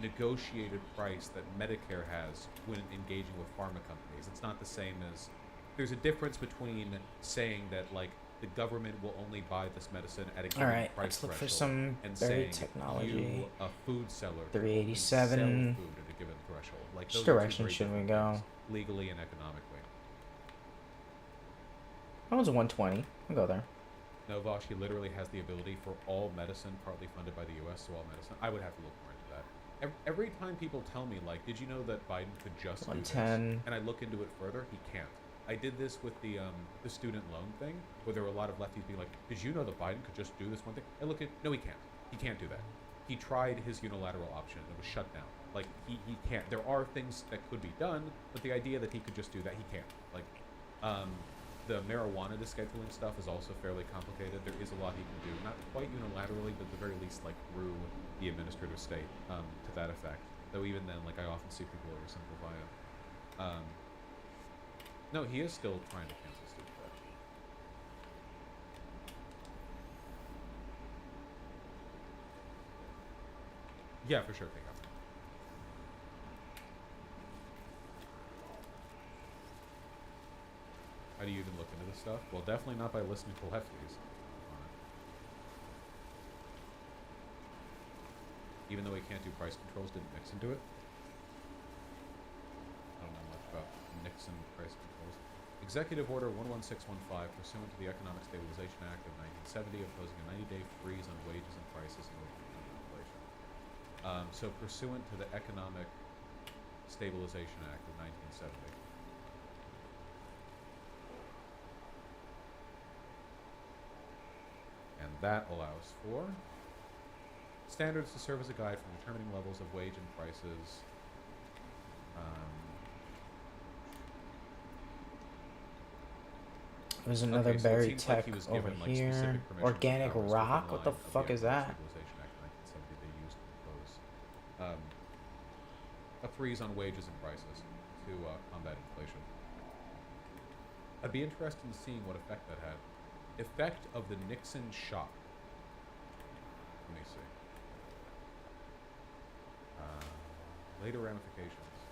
negotiated price that Medicare has when engaging with pharma companies. It's not the same as... There's a difference between saying that, like, the government will only buy this medicine at a given price let's look for threshold, some and buried saying technology. you, a food seller, can 387. sell food at a given threshold. Like, Which those are two direction very should we different go? things, legally and economically. That one's a 120. I'll go there. No, Vosh, he literally has the ability for all medicine, partly funded by the U.S., so all medicine. I would have to look more into that. Every time people tell me, like, did you know that Biden could just do this? 110. And I look into it further, he can't. I did this with the student loan thing, where there were a lot of lefties being like, did you know that Biden could just do this one thing? I look at, no, he can't. He can't do that. He tried his unilateral option, and it was shut down. Like, he can't. There are things that could be done, but the idea that he could just do that, he can't. Like, the marijuana descheduling stuff is also fairly complicated. There is a lot he can do. Not quite unilaterally, but at the very least, like, through the administrative state, to that effect. Though even then, like, I often see people oversimplify it. No, he is still trying to cancel student debt. Yeah, for sure, King. How do you even look into this stuff? Well, definitely not by listening to lefties. Even though he can't do price controls, didn't Nixon do it? I don't know much about Nixon price controls. Executive Order 11615, pursuant to the Economic Stabilization Act of 1970, imposing a 90-day freeze on wages and prices in order to contain inflation. So pursuant to the Economic Stabilization Act of 1970. And that allows for standards to serve as a guide for determining levels of wage and prices. There's another Okay, so it buried seems like tech he was over given, like, here. specific permission Organic powers rock? within What the line of fuck is that? Stabilization Act of 1970 they used to impose a freeze on wages and prices. to combat inflation. I'd be interested in seeing what effect that had. Effect of the Nixon shock. Let me see. Later ramifications.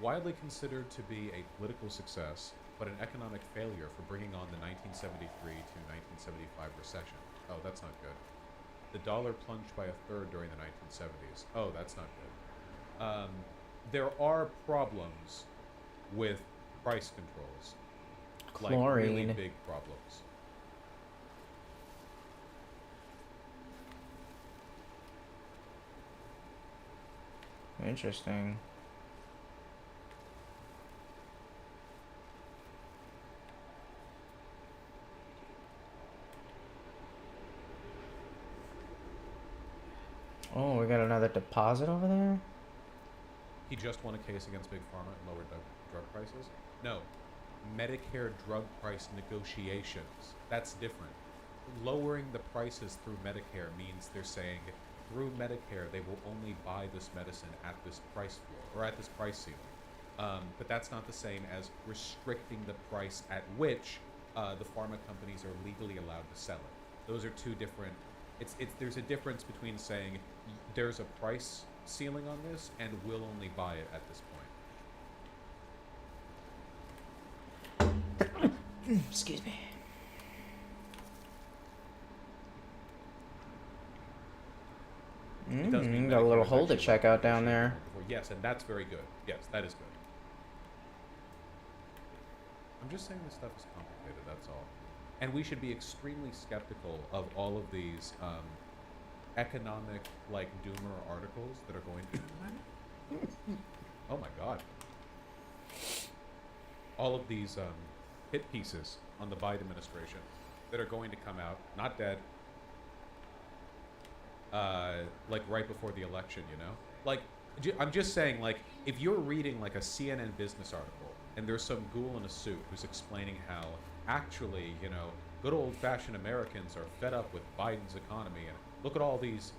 Widely considered to be a political success, but an economic failure for bringing on the 1973 to 1975 recession. Oh, that's not good. The dollar plunged by a third during the 1970s. Oh, that's not good. There are problems with price controls. Like really Chlorine. big problems. Interesting. Oh, we got another deposit over there? He just won a case against Big Pharma and lowered drug prices? No. Medicare drug price negotiations. That's different. Lowering the prices through Medicare means they're saying through Medicare they will only buy this medicine at this price floor or at this price ceiling. But that's not the same as restricting the price at which the pharma companies are legally allowed to sell it. Those are two different. There's a difference between saying there's a price ceiling on this and we'll only buy it at this point. Excuse me. It does mean Got a little Medicare is hole to actually check out down negotiating there. before. Yes, and that's very good. Yes, that is good. I'm just saying this stuff is complicated, that's all. And we should be extremely skeptical of all of these economic, like, doomer articles that are going to... Oh my god. All of these hit pieces on the Biden administration that are going to come out, not dead, like right before the election, you know? Like, I'm just saying, like, if you're reading like a CNN business article and there's some ghoul in a suit who's explaining how actually, you know, good old-fashioned Americans are fed up with Biden's economy and look at all these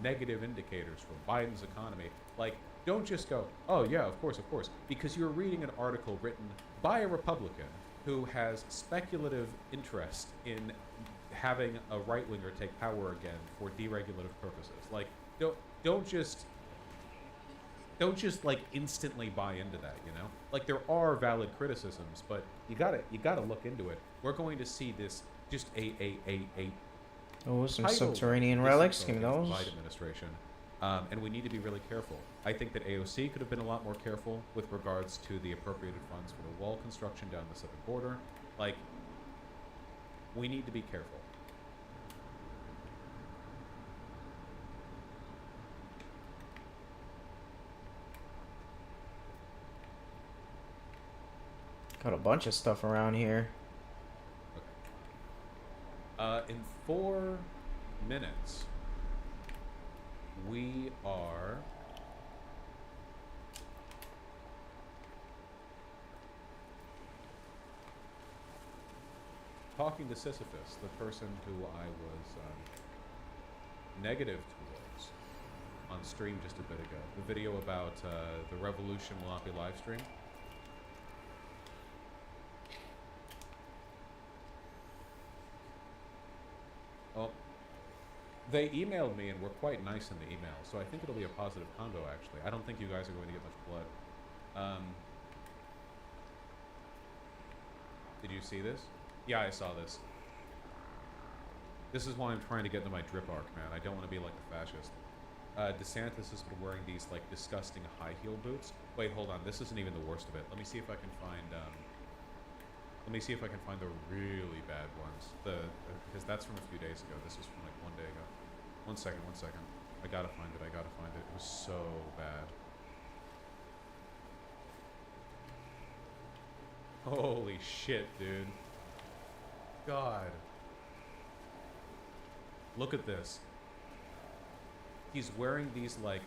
negative indicators for Biden's economy, like, don't just go, oh yeah, of course, because you're reading an article written by a Republican who has speculative interest in having a right-winger take power again for deregulative purposes. Like, don't just like instantly buy into that, you know? Like, there are valid criticisms, but you gotta look into it. We're going to see this just a Oh, some tidal subterranean relics. disinfo Give me against the those. Biden administration. And we need to be really careful. I think that AOC could have been a lot more careful with regards to the appropriated funds for the wall construction down the southern border. Like, we need to be careful. Got a bunch of stuff around here. In 4 minutes, we are talking to Sisyphus, the person who I was negative towards on stream just a bit ago. The video about the revolution will not be live streamed. Well, they emailed me and were quite nice in the email, so I think it'll be a positive convo, actually. I don't think you guys are going to get much blood. Did you see this? Yeah, I saw this. This is why I'm trying to get into my drip arc, man. I don't want to be like a fascist. DeSantis has been wearing these, like, disgusting high heel boots. Wait, hold on. This isn't even the worst of it. Let me see if I can find, the really bad ones. Because that's from a few days ago. This was from, like, 1 day ago. One second. I gotta find it. It was so bad. Holy shit, dude. God. Look at this. He's wearing these, like,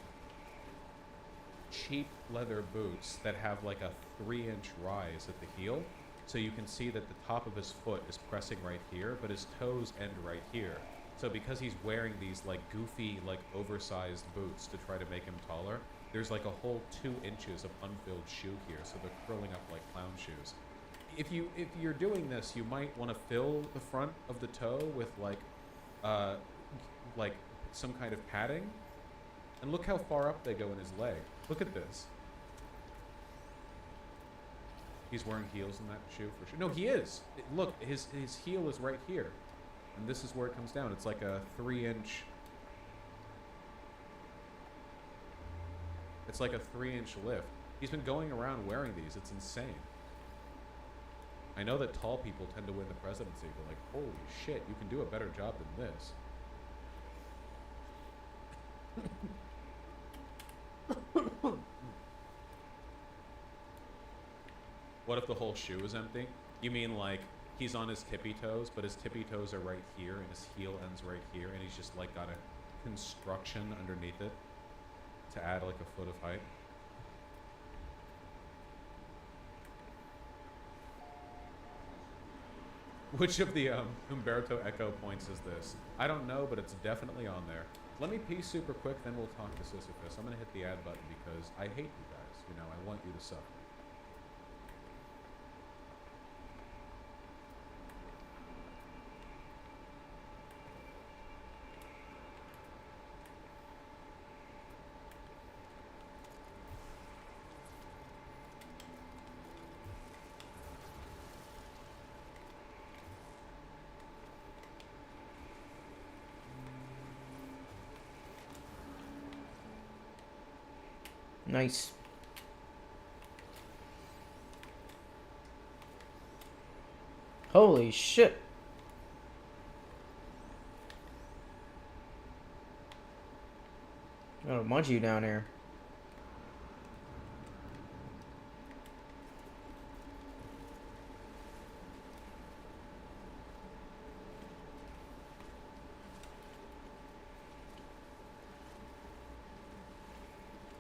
cheap leather boots that have, like, a 3-inch rise at the heel. So you can see that the top of his foot is pressing right here, but his toes end right here. So because he's wearing these, like, goofy, like, oversized boots to try to make him taller, there's like a whole 2 inches of unfilled shoe here, so they're curling up like clown shoes. If you're doing this, you might want to fill the front of the toe with like some kind of padding. And look how far up they go in his leg. Look at this. He's wearing heels in that shoe for sure. No, he is. Look, his heel is right here. And this is where it comes down. It's like a 3-inch... It's like a 3-inch lift. He's been going around wearing these. It's insane. I know that tall people tend to win the presidency, but like, holy shit, you can do a better job than this. What if the whole shoe is empty? You mean like he's on his tippy toes, but his tippy toes are right here and his heel ends right here, and he's just like got a construction underneath it to add like a foot of height? Which of the Umberto Eco points is this? I don't know, but it's definitely on there. Let me pee super quick, then we'll talk to Sisyphus. I'm gonna hit the ad button because I hate you guys. You know, I want you to suffer. Nice. Holy shit. Got a bunch of you down here.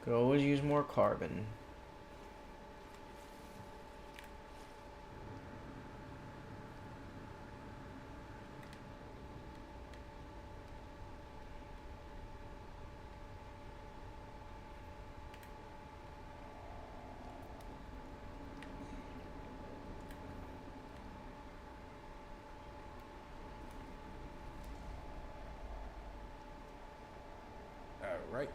Could always use more carbon. All right.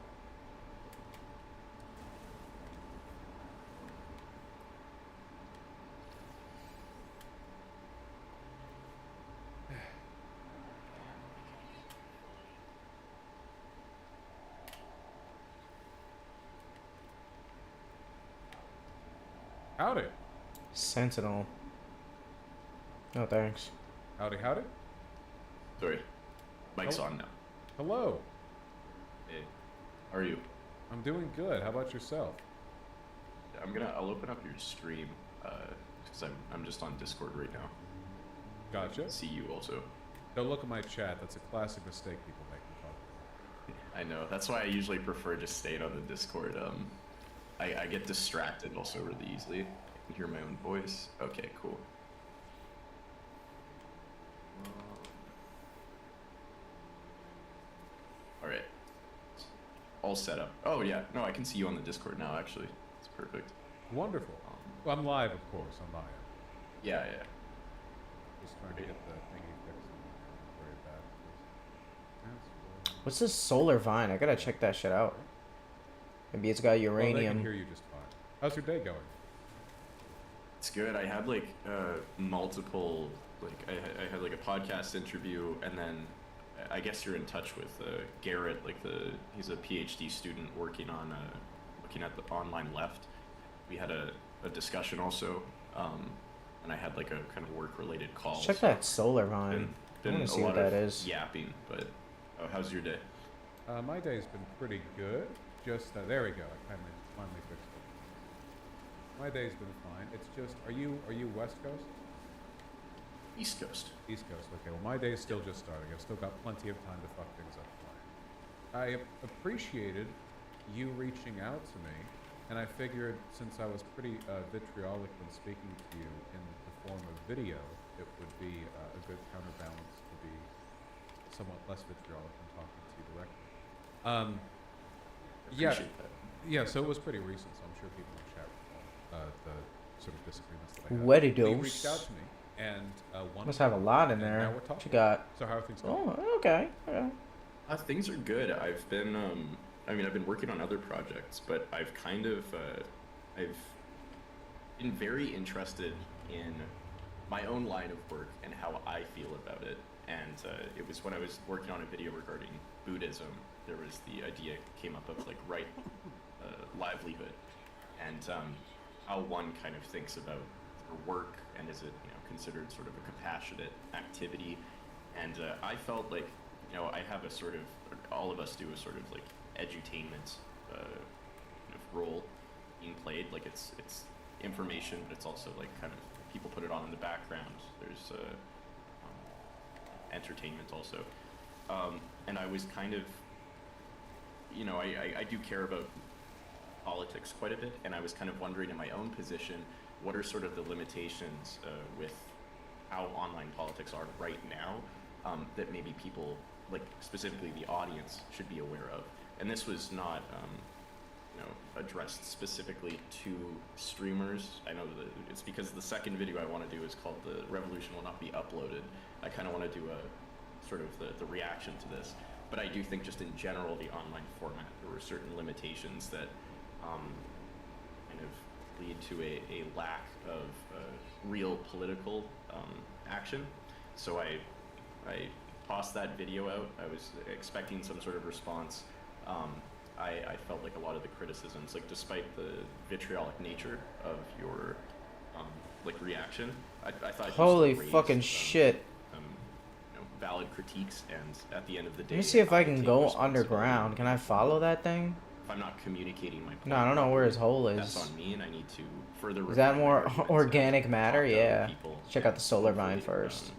Howdy. Sentinel. No thanks. Howdy, howdy. Sorry. Mic's Oh. on now. Hello. Hey. How are you? I'm doing good. How about yourself? I'll open up your stream, because I'm just on Discord right now. Gotcha. See you also. Don't look at my chat. That's a classic mistake people make in public. I know. That's why I usually prefer just staying on the Discord. I get distracted also really easily. I can hear my own voice. Okay, cool. All right. All set up. Oh yeah. No, I can see you on the Discord now. Actually, it's perfect. Wonderful. Well, I'm live, of course, on my end. Yeah, yeah. Just trying to get the thingy fixed. Very bad. What's this solar vine? I gotta check that shit out. Maybe it's got Well, they uranium. can hear you just fine. How's your day going? It's good. I had like multiple, like I had like a podcast interview, and then I guess you're in touch with Garrett, like he's a PhD student working on looking at the online left. We had a discussion also, and I had like a kind of work-related call. Check that solar vine. I wanna see what that is. Yapping, but how's your day? My day's been pretty good. Just there we go. I finally fixed it. My day's been fine. It's just, are you West Coast? East Coast. East Coast. Okay. Well, my day's still just starting. I've still got plenty of time to fuck things up. I appreciated you reaching out to me, and I figured since I was pretty vitriolic when speaking to you in the form of video, it would be a good counterbalance to be somewhat less vitriolic when talking to you directly. Yeah, Appreciate that. Yeah, so it was pretty recent, so I'm sure people in chat recall the sort of disagreements that I had. What it They is. reached out to me, and one Must of have a them- lot in and there. Now we're What talking. you got? So how are things going? Oh, okay. Okay. Things are good. I've been, I mean, I've been working on other projects, but I've kind of, I've been very interested in my own line of work and how I feel about it. And it was when I was working on a video regarding Buddhism, there was the idea came up of like right livelihood and how one kind of thinks about their work and is it considered sort of a compassionate activity. And I felt like I have a sort of, all of us do a sort of like edutainment kind of role being played. Like it's information, but it's also like kind of people put it on in the background. There's entertainment also. And I was kind of, I do care about politics quite a bit, and I was kind of wondering in my own position, what are sort of the limitations with how online politics are right now that maybe people, like specifically the audience, should be aware of. And this was not, addressed specifically to streamers. I know that it's because the second video I want to do is called "The Revolution Will Not Be Uploaded." I kind of want to do a sort of the reaction to this, but I do think just in general the online format there were certain limitations that kind of lead to a lack of real political action. So I tossed that video out. I was expecting some sort of response. I felt like a lot of the criticisms, like despite the vitriolic nature of your like reaction, I thought Holy you still fucking raised, shit. Valid critiques, and at the end of the day, Let me see if I can take go responsibility. underground. Can I follow that thing? If I'm not communicating my point, No, I don't know where his hole that's is. on me, and I need to further. Is that refine my more arguments and organic matter? talk to other Yeah. people, Check out the solar hopefully, vine first.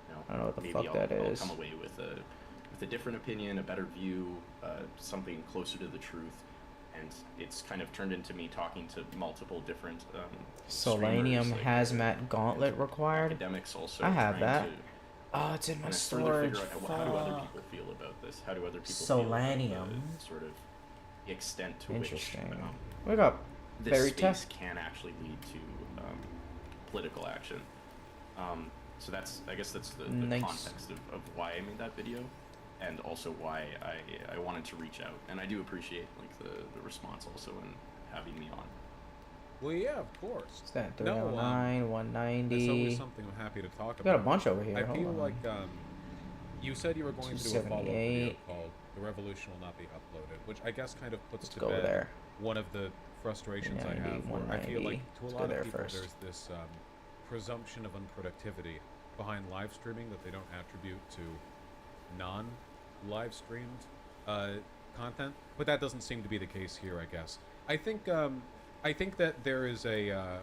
I don't know what the maybe fuck that I'll is. come away with a different opinion, a better view, something closer to the truth. And it's kind of turned into me talking to multiple different Selenium streamers, like, hazmat gauntlet required. academics also. I have trying that. to Oh, it's in my kinda further storage. figure out how do other Fuck. people feel about this? How do other people Selenium. feel about the sort of the extent to which Interesting. We got this Fairy space Test. can actually lead to political action. So that's, I guess that's the Nice. context of why I made that video, and also why I wanted to reach out. And I do appreciate like the response also in having me on. Well, yeah, of course. What's that? No, 309, It's 190. always something I'm happy to talk We about. got a bunch over here. I Hold feel on. like you said you were going to do a follow-up video 278. called "The Revolution Will Not Be Uploaded," which I guess kind of puts Let's to go bed there. one of the frustrations I 90, have. Where I feel 190. like to a Let's go lot there of people, first. there's this presumption of unproductivity behind live streaming that they don't attribute to non-live streamed content, but that doesn't seem to be the case here. I guess I think that there is a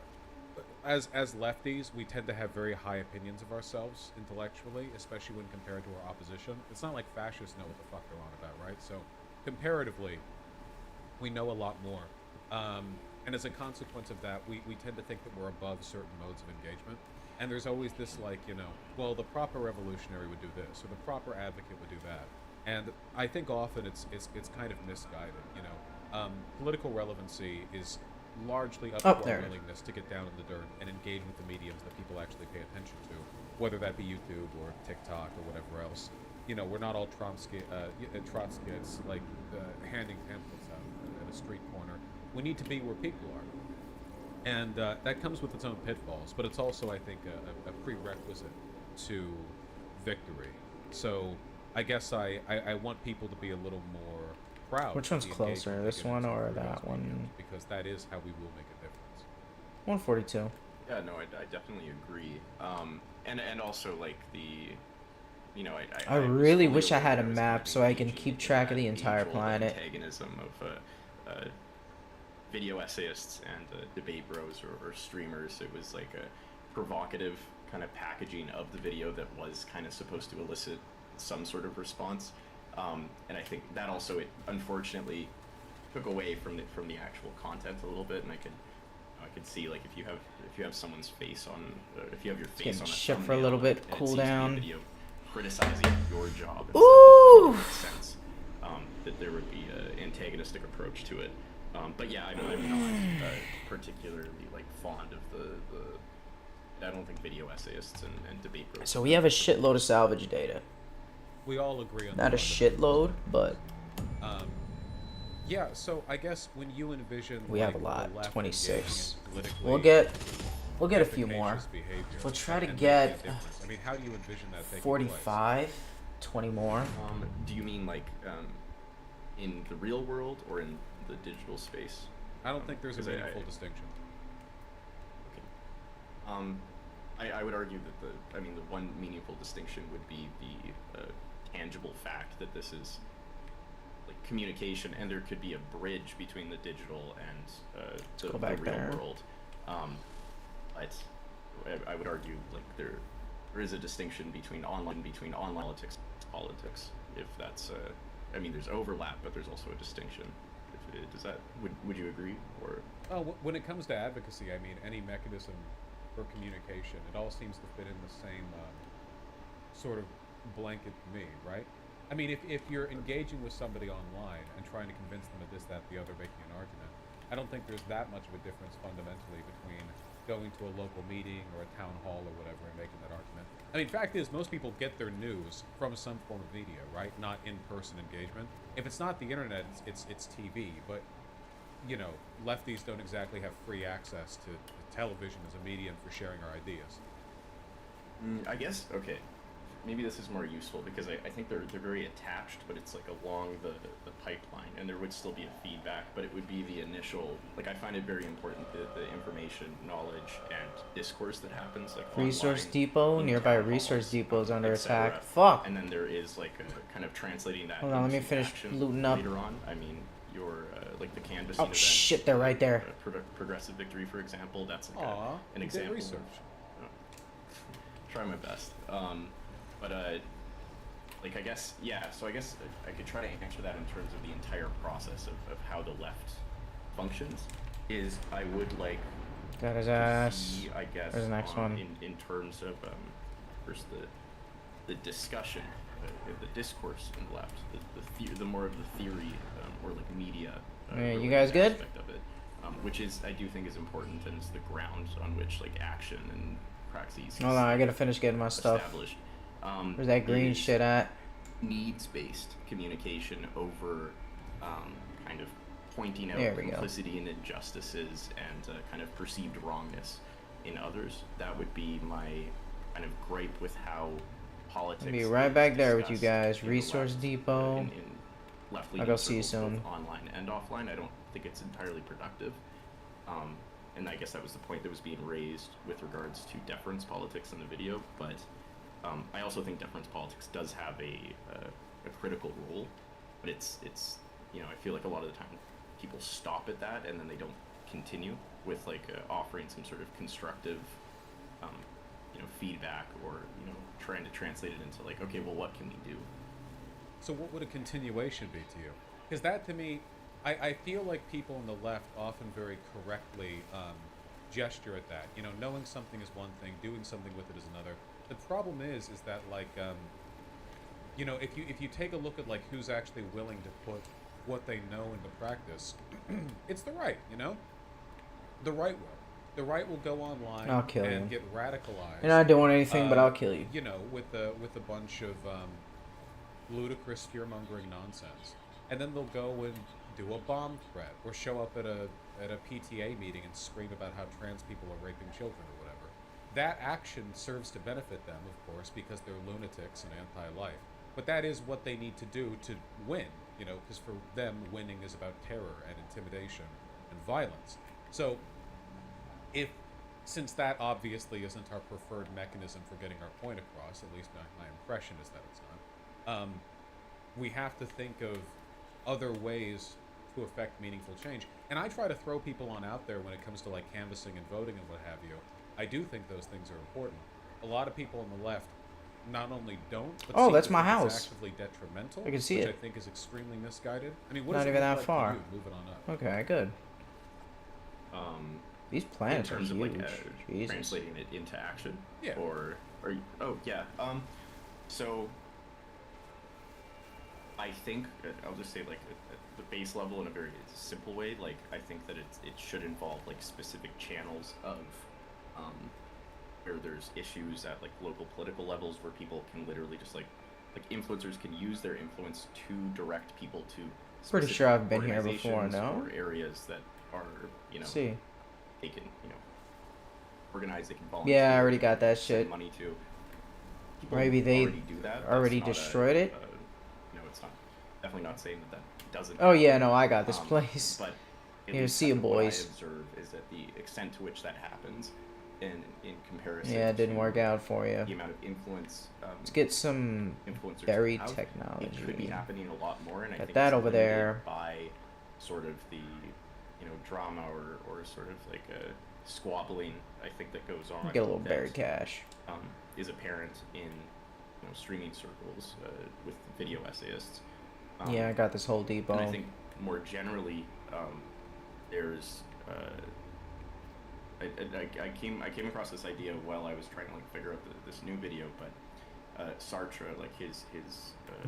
as lefties, we tend to have very high opinions of ourselves intellectually, especially when compared to our opposition. It's not like fascists know what the fuck they're on about, right? So comparatively, we know a lot more. And as a consequence of that, we tend to think that we're above certain modes of engagement. And there's always this like, well, the proper revolutionary would do this, or the proper advocate would do that. And I think often it's kind of misguided, Political relevancy is largely up to our there. willingness to get down in the dirt and engage with the mediums that people actually pay attention to, whether that be YouTube or TikTok or whatever else. We're not all Trotskyists, like handing pamphlets out at a street corner. We need to be where people are. And that comes with its own pitfalls, but it's also, I think, a prerequisite to victory. So I guess I want people to be a little more proud. Which of one's the closer, engagement this they get one into or through that those one? mediums, because that is how we will make a difference. 142. Yeah, no, I definitely agree. And also like the, I was really fully wish I aware had a that I was map kind of so I can engaging keep in track of that the entire age-old planet. antagonism of video essayists and debate bros or streamers. It was like a provocative kind of packaging of the video that was kind of supposed to elicit some sort of response. And I think that also, it unfortunately took away from the actual content a little bit. And I could see, like, if you have someone's face on, if you have your face getting on a shit for a little thumbnail bit, and it cool seems to be a down. video criticizing your job, Ooh! makes sense that there would be an antagonistic approach to it. But yeah, I'm not particularly like fond of the. I don't think video essayists and debate. So we have a shitload of salvage data. We all agree on Not a the shitload, but yeah. So I guess when you envision we have a the lot. left 26. engaging in We'll get a few more. efficacious behavior We'll try to and make get a difference. I mean, how do you envision that taking 45, 20 more. Do you mean like in the real world or in the digital space? I don't think there's a 'cause meaningful distinction. I would argue that the one meaningful distinction would be the tangible fact that this is like communication, and there could be a bridge between the digital and the back real there. world. I would argue like there is a distinction between online politics. If that's there's overlap, but there's also a distinction. Would you agree? Or When it comes to advocacy, I mean, any mechanism for communication, it all seems to fit in the same sort of blanket to me, right? I mean, if you're engaging with somebody online and trying to convince them of this, that, the other, making an argument, I don't think there's that much of a difference fundamentally between going to a local meeting or a town hall or whatever and making that argument. I mean, fact is, most people get their news from some form of media, right? Not in-person engagement. If it's not the internet, it's TV. But you know, lefties don't exactly have free access to television as a medium for sharing our ideas. I guess maybe this is more useful because I think they're very attached, but it's like along the pipeline, and there would still be a feedback, but it would be the initial. Like I find it very important the information, knowledge, and discourse that happens like Resource online, Depot, in nearby town Resource halls, Depot is under et cetera. attack. Fuck. And then there is like a kind of translating that. Hold on, let me into finish action looting up. later on. I mean, your like the canvas. Oh shit, they're right there. Progressive Victory, for example. That's like Aw, an you did example. research. Try my best. Like I guess, yeah, so I guess I could try to answer that in terms of the entire process of how the left functions. Is I would like Got his to ass. see, I guess, There's the next one. in terms of first the discussion, the discourse in the left, the more of the theory or like media. Hey, you related guys good? aspect of it, which is I do think is important and is the ground on which like action and praxis. Hold on, I gotta finish getting my stuff. Established. Where's that green is shit at? Needs-based communication over kind of pointing out There we go. complicity and injustices and kind of perceived wrongness in others. That would be my kind of gripe with how politics. I'll be right back is there with you discussed guys. in the Resource left, Depot. in left-leaning I'll go see you circles, soon. both online and offline. I don't think it's entirely productive. And I guess that was the point that was being raised with regards to deference politics in the video, but I also think deference politics does have a critical role, but it's I feel like a lot of the time people stop at that and then they don't continue with like offering some sort of constructive feedback or trying to translate it into like, okay, well, what can we do? So what would a continuation be to you? Because that to me, I feel like people on the left often very correctly gesture at that. Knowing something is one thing, doing something with it is another. The problem is that like, if you take a look at like who's actually willing to put what they know into practice, it's the right. The right will. The right will go online I'll kill and you. get radicalized. You're not doing anything, but I'll kill you. With a bunch of ludicrous fear-mongering nonsense, and then they'll go and do a bomb threat or show up at a PTA meeting and scream about how trans people are raping children or whatever. That action serves to benefit them, of course, because they're lunatics and anti-life. But that is what they need to do to win, because for them, winning is about terror and intimidation and violence. So, since that obviously isn't our preferred mechanism for getting our point across, at least my impression is that it's not, we have to think of other ways to affect meaningful change. And I try to throw people on out there when it comes to like canvassing and voting and what have you. I do think those things are important. A lot of people on the left not only don't, but Oh, seem that's to my think house. it's actively detrimental. I can see which it. I think is extremely misguided. I mean, what Not does it even look that like far. to you moving on up? Okay, good. These planets in terms are of huge. like Jesus. translating it into action. Yeah. So I think I'll just say like at the base level in a very simple way. Like I think that it should involve like specific channels of where there's issues at like local political levels where people can literally just like influencers can use their influence to direct people to. Pretty sure I've been here before. organizations No. Or areas that are See. they can organize. They can volunteer. Yeah, I already got that send shit. money to. People Maybe they already do that. already That's not destroyed it. It's not definitely not saying that doesn't. Oh yeah, no, I got this place. But at Here, least see you, kind of what boys. I observe is that the extent to which that happens, in comparison. Yeah, it didn't to work out for you. The amount of influence. Let's get some influencers berry have, technology. It could be happening a lot more, and I Got think that it's over limited there. by sort of the drama or sort of like a squabbling. I think that goes on. Get a little that, berry cash. Is apparent in streaming circles with video essayists. Yeah, I got this whole depot. And I think more generally, there's. I came across this idea while I was trying to like figure out this new video, but Sartre, like his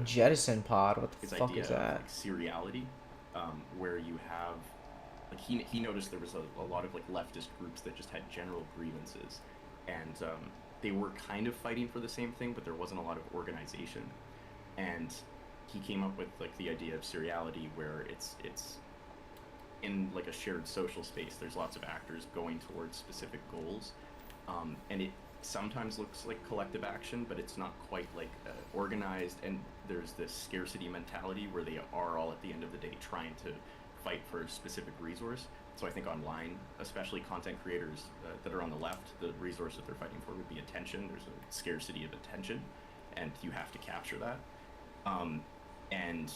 Jettison pod. What the his fuck idea is of that? like seriality, where you have like he noticed there was a lot of like leftist groups that just had general grievances, and they were kind of fighting for the same thing, but there wasn't a lot of organization, and he came up with like the idea of seriality, where it's in like a shared social space. There's lots of actors going towards specific goals, and it sometimes looks like collective action, but it's not quite like organized, and there's this scarcity mentality where they are all at the end of the day trying to fight for a specific resource. So I think online, especially content creators that are on the left, the resource that they're fighting for would be attention. There's a scarcity of attention, and you have to capture that. And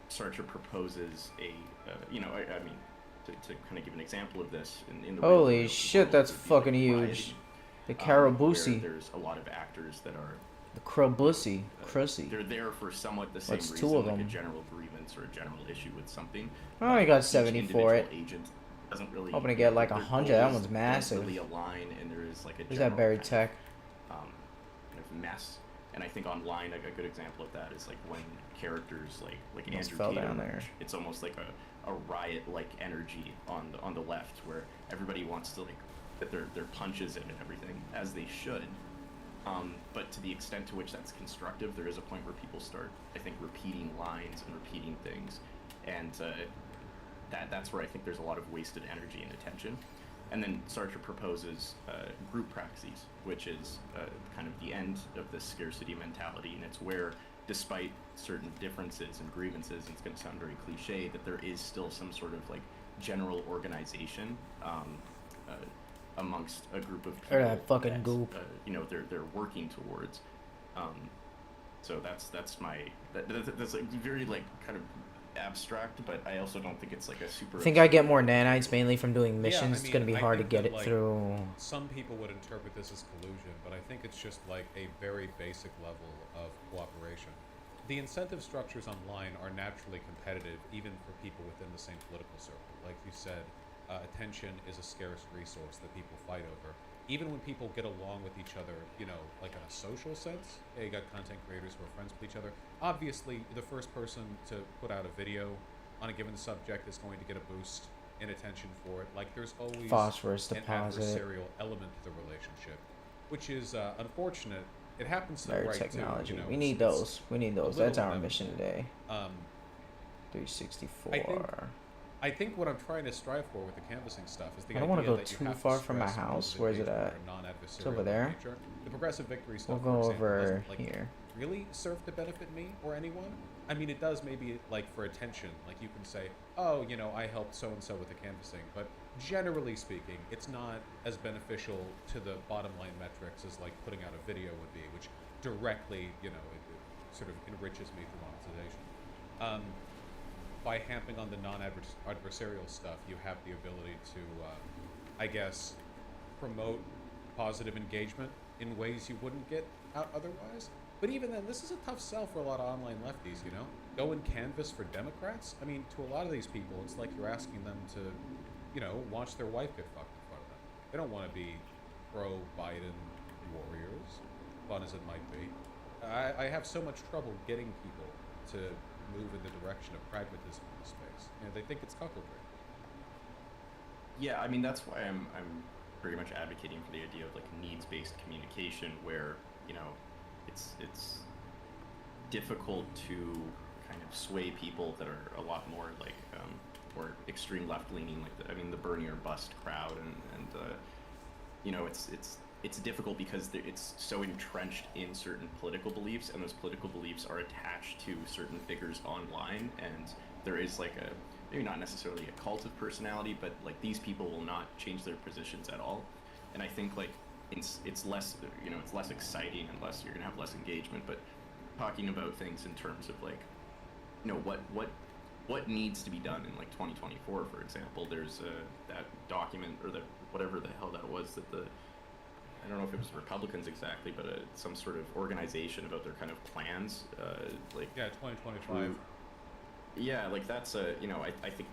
Sartre proposes a, I mean, to kind of give an example of this in the real Holy world, shit, that's would be, fucking like, huge. rioting, The where Carabusi. there's a lot of actors that are The Crabusi. Crussy. they're there for somewhat the same That's reason, two of like them. a general grievance or a general issue with something. I only got Each 70 for it. individual agent doesn't really. Hoping to get like their 100. That goals one's don't massive. Really align, and there is like a Where's general that buried kind tech? of, kind of mess. And I think online a good example of that is like when characters like Almost Andrew fell Tate down emerge, there. it's almost like a riot-like energy on the left, where everybody wants to like get their punches in and everything, as they should. But to the extent to which that's constructive, there is a point where people start, I think, repeating lines and repeating things, and that's where I think there's a lot of wasted energy and attention. And then Sartre proposes group praxis, which is kind of the end of this scarcity mentality, and it's where, despite certain differences and grievances, and it's going to sound very cliche, that there is still some sort of like general organization amongst a group of people Or that fucking goop. they're working towards. So that's my that's like very like kind of abstract, but I also don't think it's like a super. I think I get more nanites mainly from doing missions. It's gonna be I hard to think get that, it like, through. Some people would interpret this as collusion, but I think it's just like a very basic level of cooperation. The incentive structures online are naturally competitive, even for people within the same political circle. Like you said, attention is a scarce resource that people fight over. Even when people get along with each other, like in a social sense, you got content creators who are friends with each other. Obviously, the first person to put out a video on a given subject is going to get a boost in attention for it. Like, there's always Phosphorus an deposit. adversarial element to the relationship, which is unfortunate. It happens to the Very right technology. too. We need it's those. We need a those. That's little our mission inevitable. today. 364. I think what I'm trying to strive for with the canvassing stuff is the I don't idea want to go that you too have to far from my stress house. modes of Where is it engagement at? that are non-adversarial It's over in there. nature. The progressive victory We'll stuff, go for example, over doesn't, like, here. really serve to benefit me or anyone. I mean, it does maybe like for attention. Like you can say, oh, I helped so and so with the canvassing, but generally speaking, it's not as beneficial to the bottom line metrics as like putting out a video would be, which directly, it sort of enriches me through monetization. By hamping on the non-adversarial stuff, you have the ability to, I guess, promote positive engagement in ways you wouldn't get out otherwise. But even then, this is a tough sell for a lot of online lefties, Go and canvass for Democrats? I mean, to a lot of these people, it's like you're asking them to, watch their wife get fucked in front of them. They don't want to be pro-Biden warriors, fun as it might be. I have so much trouble getting people to move in the direction of pragmatism in this space. You know, they think it's cuckoldry. Yeah, I mean that's why I'm pretty much advocating for the idea of like needs-based communication, where it's difficult to kind of sway people that are a lot more like or extreme left-leaning, like the Bernie or bust crowd, and it's difficult because it's so entrenched in certain political beliefs, and those political beliefs are attached to certain figures online, and there is like maybe not necessarily a cult of personality, but like these people will not change their positions at all. And I think like it's less it's less exciting unless you're gonna have less engagement. But talking about things in terms of like what needs to be done in like 2024, for example, there's that document or whatever the hell that was that I don't know if it was Republicans exactly, but some sort of organization about their kind of plans, like 2025. Yeah, like that's I think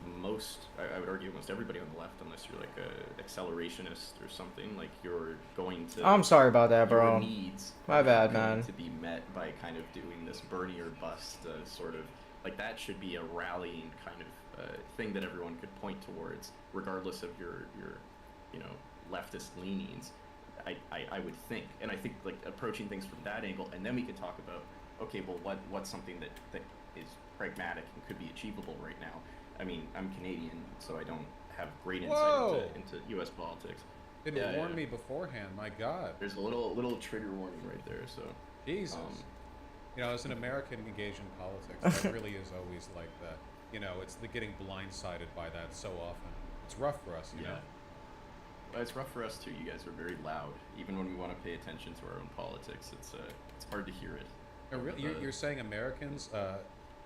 I would argue almost everybody on the left, unless you're like a accelerationist or something, like you're going to. I'm sorry about that, bro. Your needs My bad, are man. going to be met by kind of doing this Bernie or bust sort of, like that should be a rallying kind of thing that everyone could point towards, regardless of your leftist leanings. I would think, and I think like approaching things from that angle, and then we could talk about, okay, well, what's something that is pragmatic and could be achievable right now. I mean, I'm Canadian, so I don't have great insight into U.S. politics. Didn't warn me beforehand. My God. There's a little trigger warning right there. So Jesus. As an American engaged in politics, that really is always like that. It's the getting blindsided by that so often. It's rough for us, you know. Well, it's rough for us too. You guys are very loud. Even when we want to pay attention to our own politics, it's hard to hear it. You're saying Americans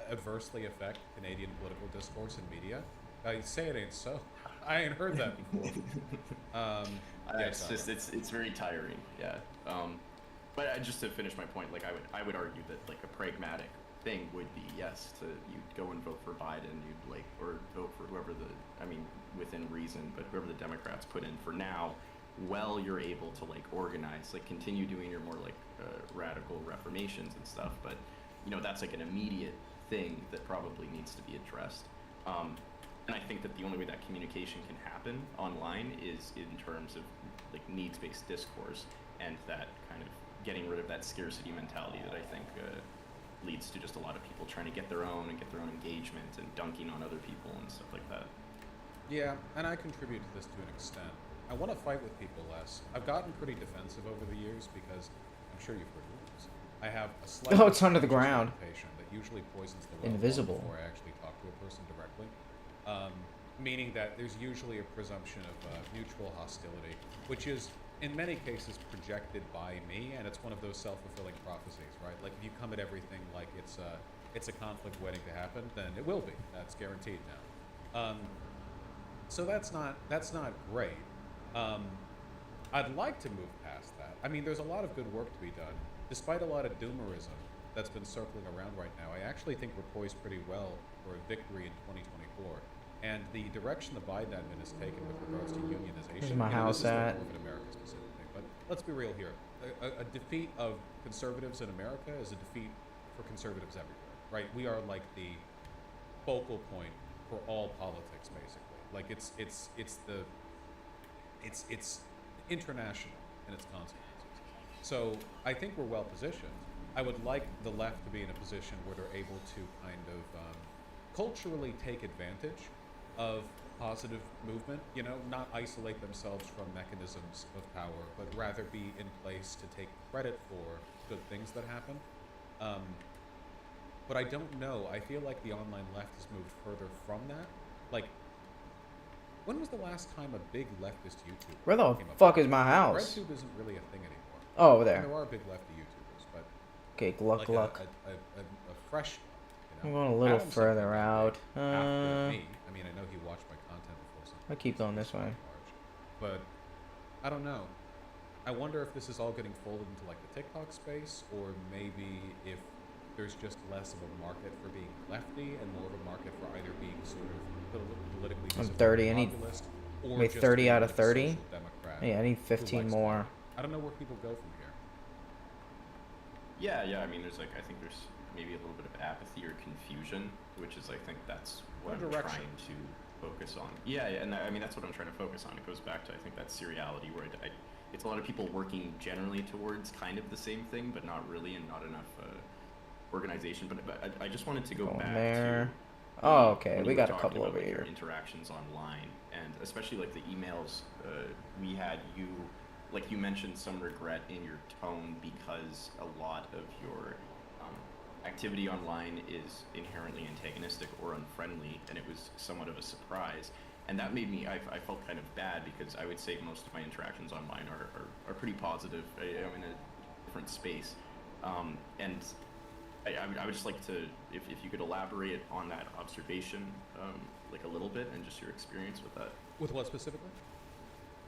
adversely affect Canadian political discourse and media? You say it ain't so. I ain't heard that before. It's very tiring. Yeah. But just to finish my point, like I would argue that like a pragmatic thing would be yes, you'd go and vote for Biden, or vote for whoever within reason, but whoever the Democrats put in for now, while you're able to like organize, like continue doing your more like radical reformations and stuff. But that's like an immediate thing that probably needs to be addressed. And I think that the only way that communication can happen online is in terms of like needs-based discourse, and that kind of getting rid of that scarcity mentality that I think leads to just a lot of people trying to get their own engagement and dunking on other people and stuff like that. Yeah, and I contribute to this to an extent. I want to fight with people less. I've gotten pretty defensive over the years because I'm sure you've heard rumors. I have a slight it's under the ground. Patient that usually poisons the well Invisible. before I actually talk to a person directly. Meaning that there's usually a presumption of mutual hostility, which is in many cases projected by me, and it's one of those self-fulfilling prophecies, right? Like if you come at everything like it's a conflict waiting to happen, then it will be. That's guaranteed now. So that's not great. I'd like to move past that. I mean, there's a lot of good work to be done, despite a lot of doomerism that's been circling around right now. I actually think we're poised pretty well for a victory in 2024. And the direction the Biden admin has taken with regards to unionization. Where's my house this is at? more of an America specific thing, but let's be real here. A defeat of conservatives in America is a defeat for conservatives everywhere, right? We are like the focal point for all politics, basically. Like it's international in its consequences. So I think we're well positioned. I would like the left to be in a position where they're able to kind of culturally take advantage of positive movement, not isolate themselves from mechanisms of power, but rather be in place to take credit for good things that happen. But I don't know. I feel like the online left has moved further from that. Like, when was the last time a big leftist YouTuber Where the came up fuck with is my it? house? RedTube isn't really a thing anymore. Oh, over there. And there are big lefty YouTubers, but Okay, Gluck like Gluck. a fresh. I'm going a little Adam further Sandler out. after me. I mean, I know he watched my content before. I keep going this way. But I don't know. I wonder if this is all getting folded into like the TikTok space, or maybe if there's just less of a market for being lefty and more of a market for either being sort of politically I'm disciplined 30. I need populist, or wait, just 30 being out of like a 30. social democrat Yeah, I need who 15 likes more. to- I don't know where people go from here. Yeah, I mean, there's I think there's maybe a little bit of apathy or confusion, which is I think that's what I'm direction. trying to focus on. Yeah, and I mean that's what I'm trying to focus on. It goes back to I think that seriality where it's a lot of people working generally towards kind of the same thing, but not really, and not enough organization. But I just wanted to go Going back there. to. Oh, okay. when We you were got a talking couple about, over like, your here. interactions online, and especially like the emails we had. Like you mentioned some regret in your tone because a lot of your activity online is inherently antagonistic or unfriendly, and it was somewhat of a surprise. And that made me, I felt kind of bad because I would say most of my interactions online are pretty positive. I'm in a different space. And I would just like to, if you could elaborate on that observation, like a little bit, and just your experience with that. With what specifically?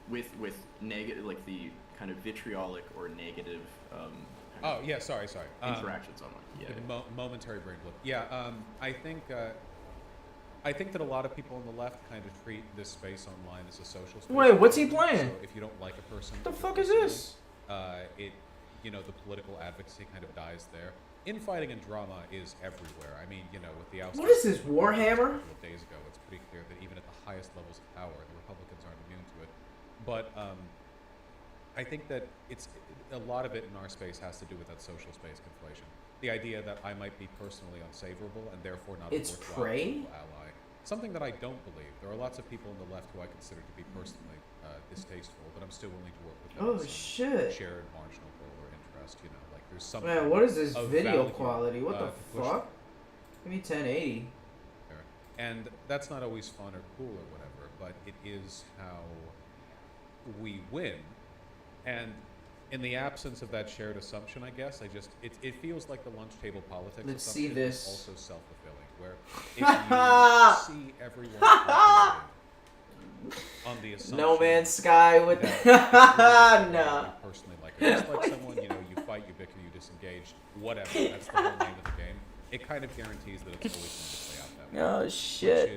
With negative, like the kind of vitriolic or negative. Oh yeah, sorry. Interactions online. Yeah. Momentary brain blip. Yeah, I think that a lot of people on the left kind of treat this space online as a social space. Wait, what's he playing? So if you don't like a person, What the fuck is this? The political advocacy kind of dies there. Infighting and drama is everywhere. I mean, with the ousting. What is this, Warhammer? A couple of days ago, it's pretty clear that even at the highest levels of power, the Republicans aren't immune to it. But I think that a lot of it in our space has to do with that social space conflation. The idea that I might be personally unsavourable and therefore not It's a worthwhile prey? political ally. Something that I don't believe. There are lots of people on the left who I consider to be personally distasteful, but I'm still willing to work with them. Oh, on some shit. Shared marginal goal or interest. Like there's something. Man, what is this of video value, quality? What the to push fuck? Give me 1080. there. And that's not always fun or cool or whatever, but it is how we win. And in the absence of that shared assumption, I guess, it feels like the lunch table politics Let's see assumption this. is also self-fulfilling, where if you see everyone operating on the assumption No Man's Sky with that no. you personally like it, just like someone, you fight, you bicker, you disengage, whatever, that's the whole name of the game. It kind of guarantees that it's always going to play out that way. Oh shit.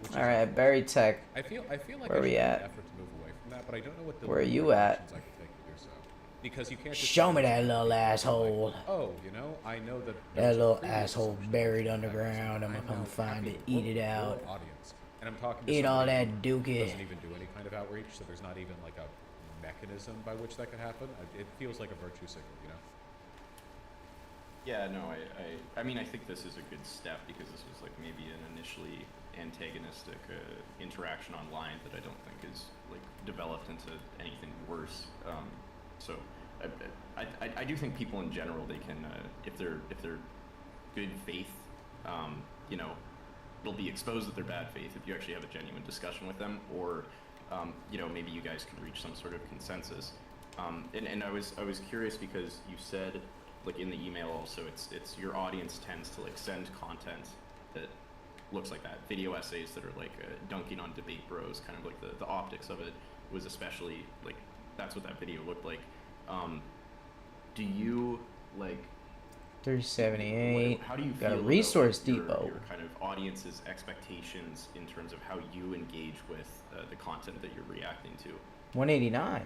Which is Alright, Barry Tech. I feel like Where I we should at? make an effort to move away from that, but I don't know what the Where are you at? actions I could take to do so. Because you can't just Show me say that little like, asshole. oh, I know that That there's a little previous asshole assumption buried that underground. I'm I'm gonna come now find happy it, to eat it work out. for audience. And I'm talking to Eat all somebody that who dookie. doesn't even do any kind of outreach, so there's not even like a mechanism by which that could happen. It feels like a virtue signal, Yeah, no, I mean, I think this is a good step because this was like maybe an initially antagonistic interaction online that I don't think is like developed into anything worse. So I do think people in general, they can, if they're good faith, they'll be exposed at their bad faith if you actually have a genuine discussion with them, or maybe you guys can reach some sort of consensus. And I was curious because you said, like in the email also, it's your audience tends to like send content that looks like that, video essays that are like dunking on debate bros, kind of like the optics of it was especially like that's what that video looked like. Do you like 378. how do you Got feel a resource about your depot. kind of audience's expectations in terms of how you engage with the content that you're reacting to? 189.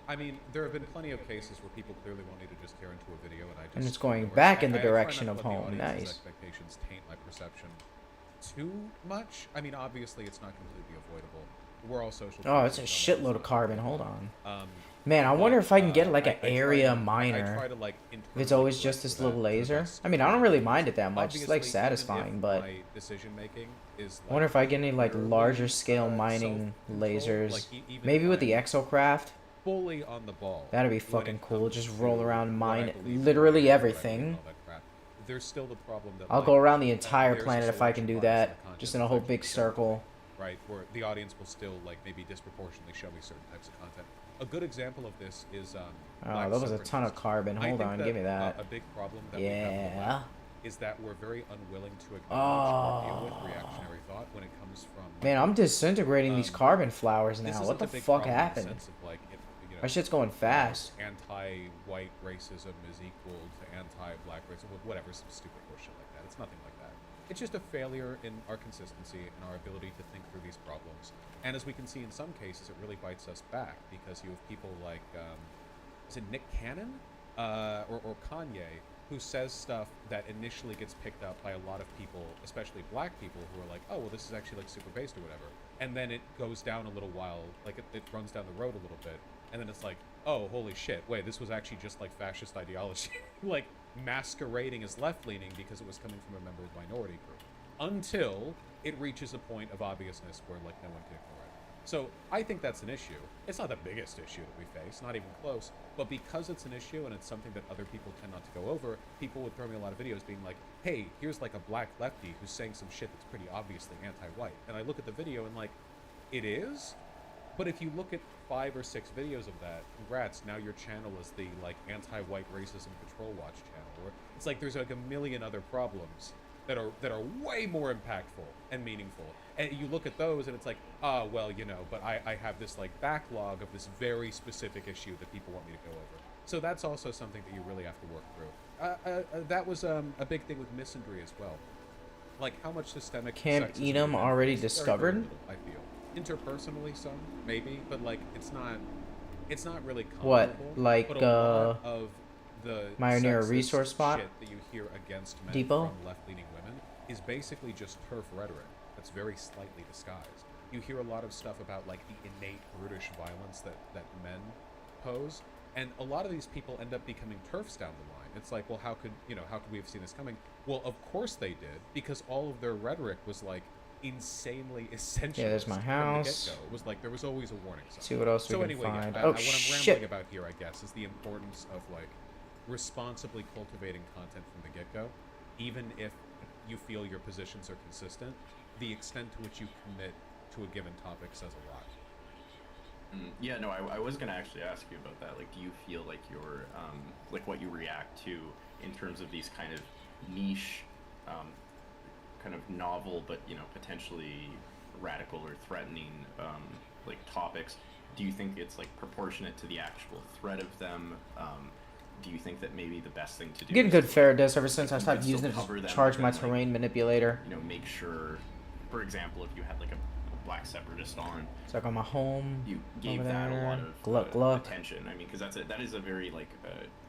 I mean, there have been plenty of cases where people clearly want me to just tear into a video, and I just. And it's going ignore it. back in the I try direction not of to let the home. audience's Nice. Expectations taint my perception too much. I mean, obviously, it's not completely avoidable. We're all social. Oh, it's a creatures, shitload of carbon. Hold on. Man, I but, wonder if I can get like an I try area to- I minor. try to, like, If it's internally always correct just for this that little to the laser. best I mean, I don't really mind it that much. It's Obviously, like even satisfying, if but my decision making is I wonder if I get any like purely, larger scale mining lasers. Maybe with the Exocraft. fully on the ball. That'd be when fucking it cool. comes Just to roll around, what I mine believe in literally and what I believe everything. and all that crap. There's still the problem that I'll like, go around the entire there's a planet if I can do selection bias in that. the content Just in a whole that I big can show, circle. right? Where the audience will still like maybe disproportionately show me certain types of content. A good example of this is Oh, Black that was a Separatist. ton of carbon. I Hold think on, that, give me that. a big problem that we have on the Yeah. left is that we're very unwilling to acknowledge or deal with reactionary thought when it comes from. Man, I'm disintegrating these carbon flowers This now. isn't What the a big fuck problem in the happened? sense of, like, if, My shit's going fast. Anti-white racism is equal to anti-black racism, whatever, some stupid bullshit like that. It's nothing like that. It's just a failure in our consistency and our ability to think through these problems. And as we can see in some cases, it really bites us back because you have people like, is it Nick Cannon? or Kanye, who says stuff that initially gets picked up by a lot of people, especially black people, who are like, oh, well, this is actually like super based or whatever. And then it goes down a little while, like it runs down the road a little bit. And then it's like, oh, holy shit, wait, this was actually just like fascist ideology, like masquerading as left-leaning because it was coming from a member of a minority group. Until it reaches a point of obviousness where like no one can ignore it. So I think that's an issue. It's not the biggest issue that we face, not even close, but because it's an issue and it's something that other people tend not to go over, people would throw me a lot of videos being like, hey, here's like a black lefty who's saying some shit that's pretty obviously anti-white. And I look at the video and like, it is? But if you look at 5 or 6 videos of that, congrats, now your channel is the like anti-white racism patrol watch channel. Or it's like there's like a million other problems that are way more impactful and meaningful. And you look at those and it's like, ah, well, you know, but I have this like backlog of this very specific issue that people want me to go over. So that's also something that you really have to work through. That was a big thing with misandry as well. Like how much systemic Camp sexism Edom already is very, discovered? very little, I feel. Interpersonally, some maybe, but like it's not really comparable. What, like, but a lot of the Pioneer sexist Resource Spot? shit that you hear against men Depot? from left-leaning women is basically just turf rhetoric that's very slightly disguised. You hear a lot of stuff about like the innate brutish violence that men pose, and a lot of these people end up becoming turfs down the line. It's like, well, how could we have seen this coming? Well, of course they did, because all of their rhetoric was like insanely essential. Yeah, there's my from the house. get-go. It was like there was always a warning sign. See what else we So can anyway, find. yeah, Oh, what I'm shit. rambling about here, I guess, is the importance of like responsibly cultivating content from the get-go, even if you feel your positions are consistent. The extent to which you commit to a given topic says a lot. Yeah, no, I was gonna actually ask you about that. Like, do you feel like your like what you react to in terms of these kind of niche, kind of novel, but potentially radical or threatening like topics? Do you think it's like proportionate to the actual threat of them? Do you think that maybe the best thing to do? Getting is good to, fair dose ever since I you stopped can using it still cover to them, charge but my then, terrain manipulator. Make sure, for example, if you had like a black separatist on, So I got my home you gave over that there. a lot of Gluck, gluck. attention. I mean, because that is a very like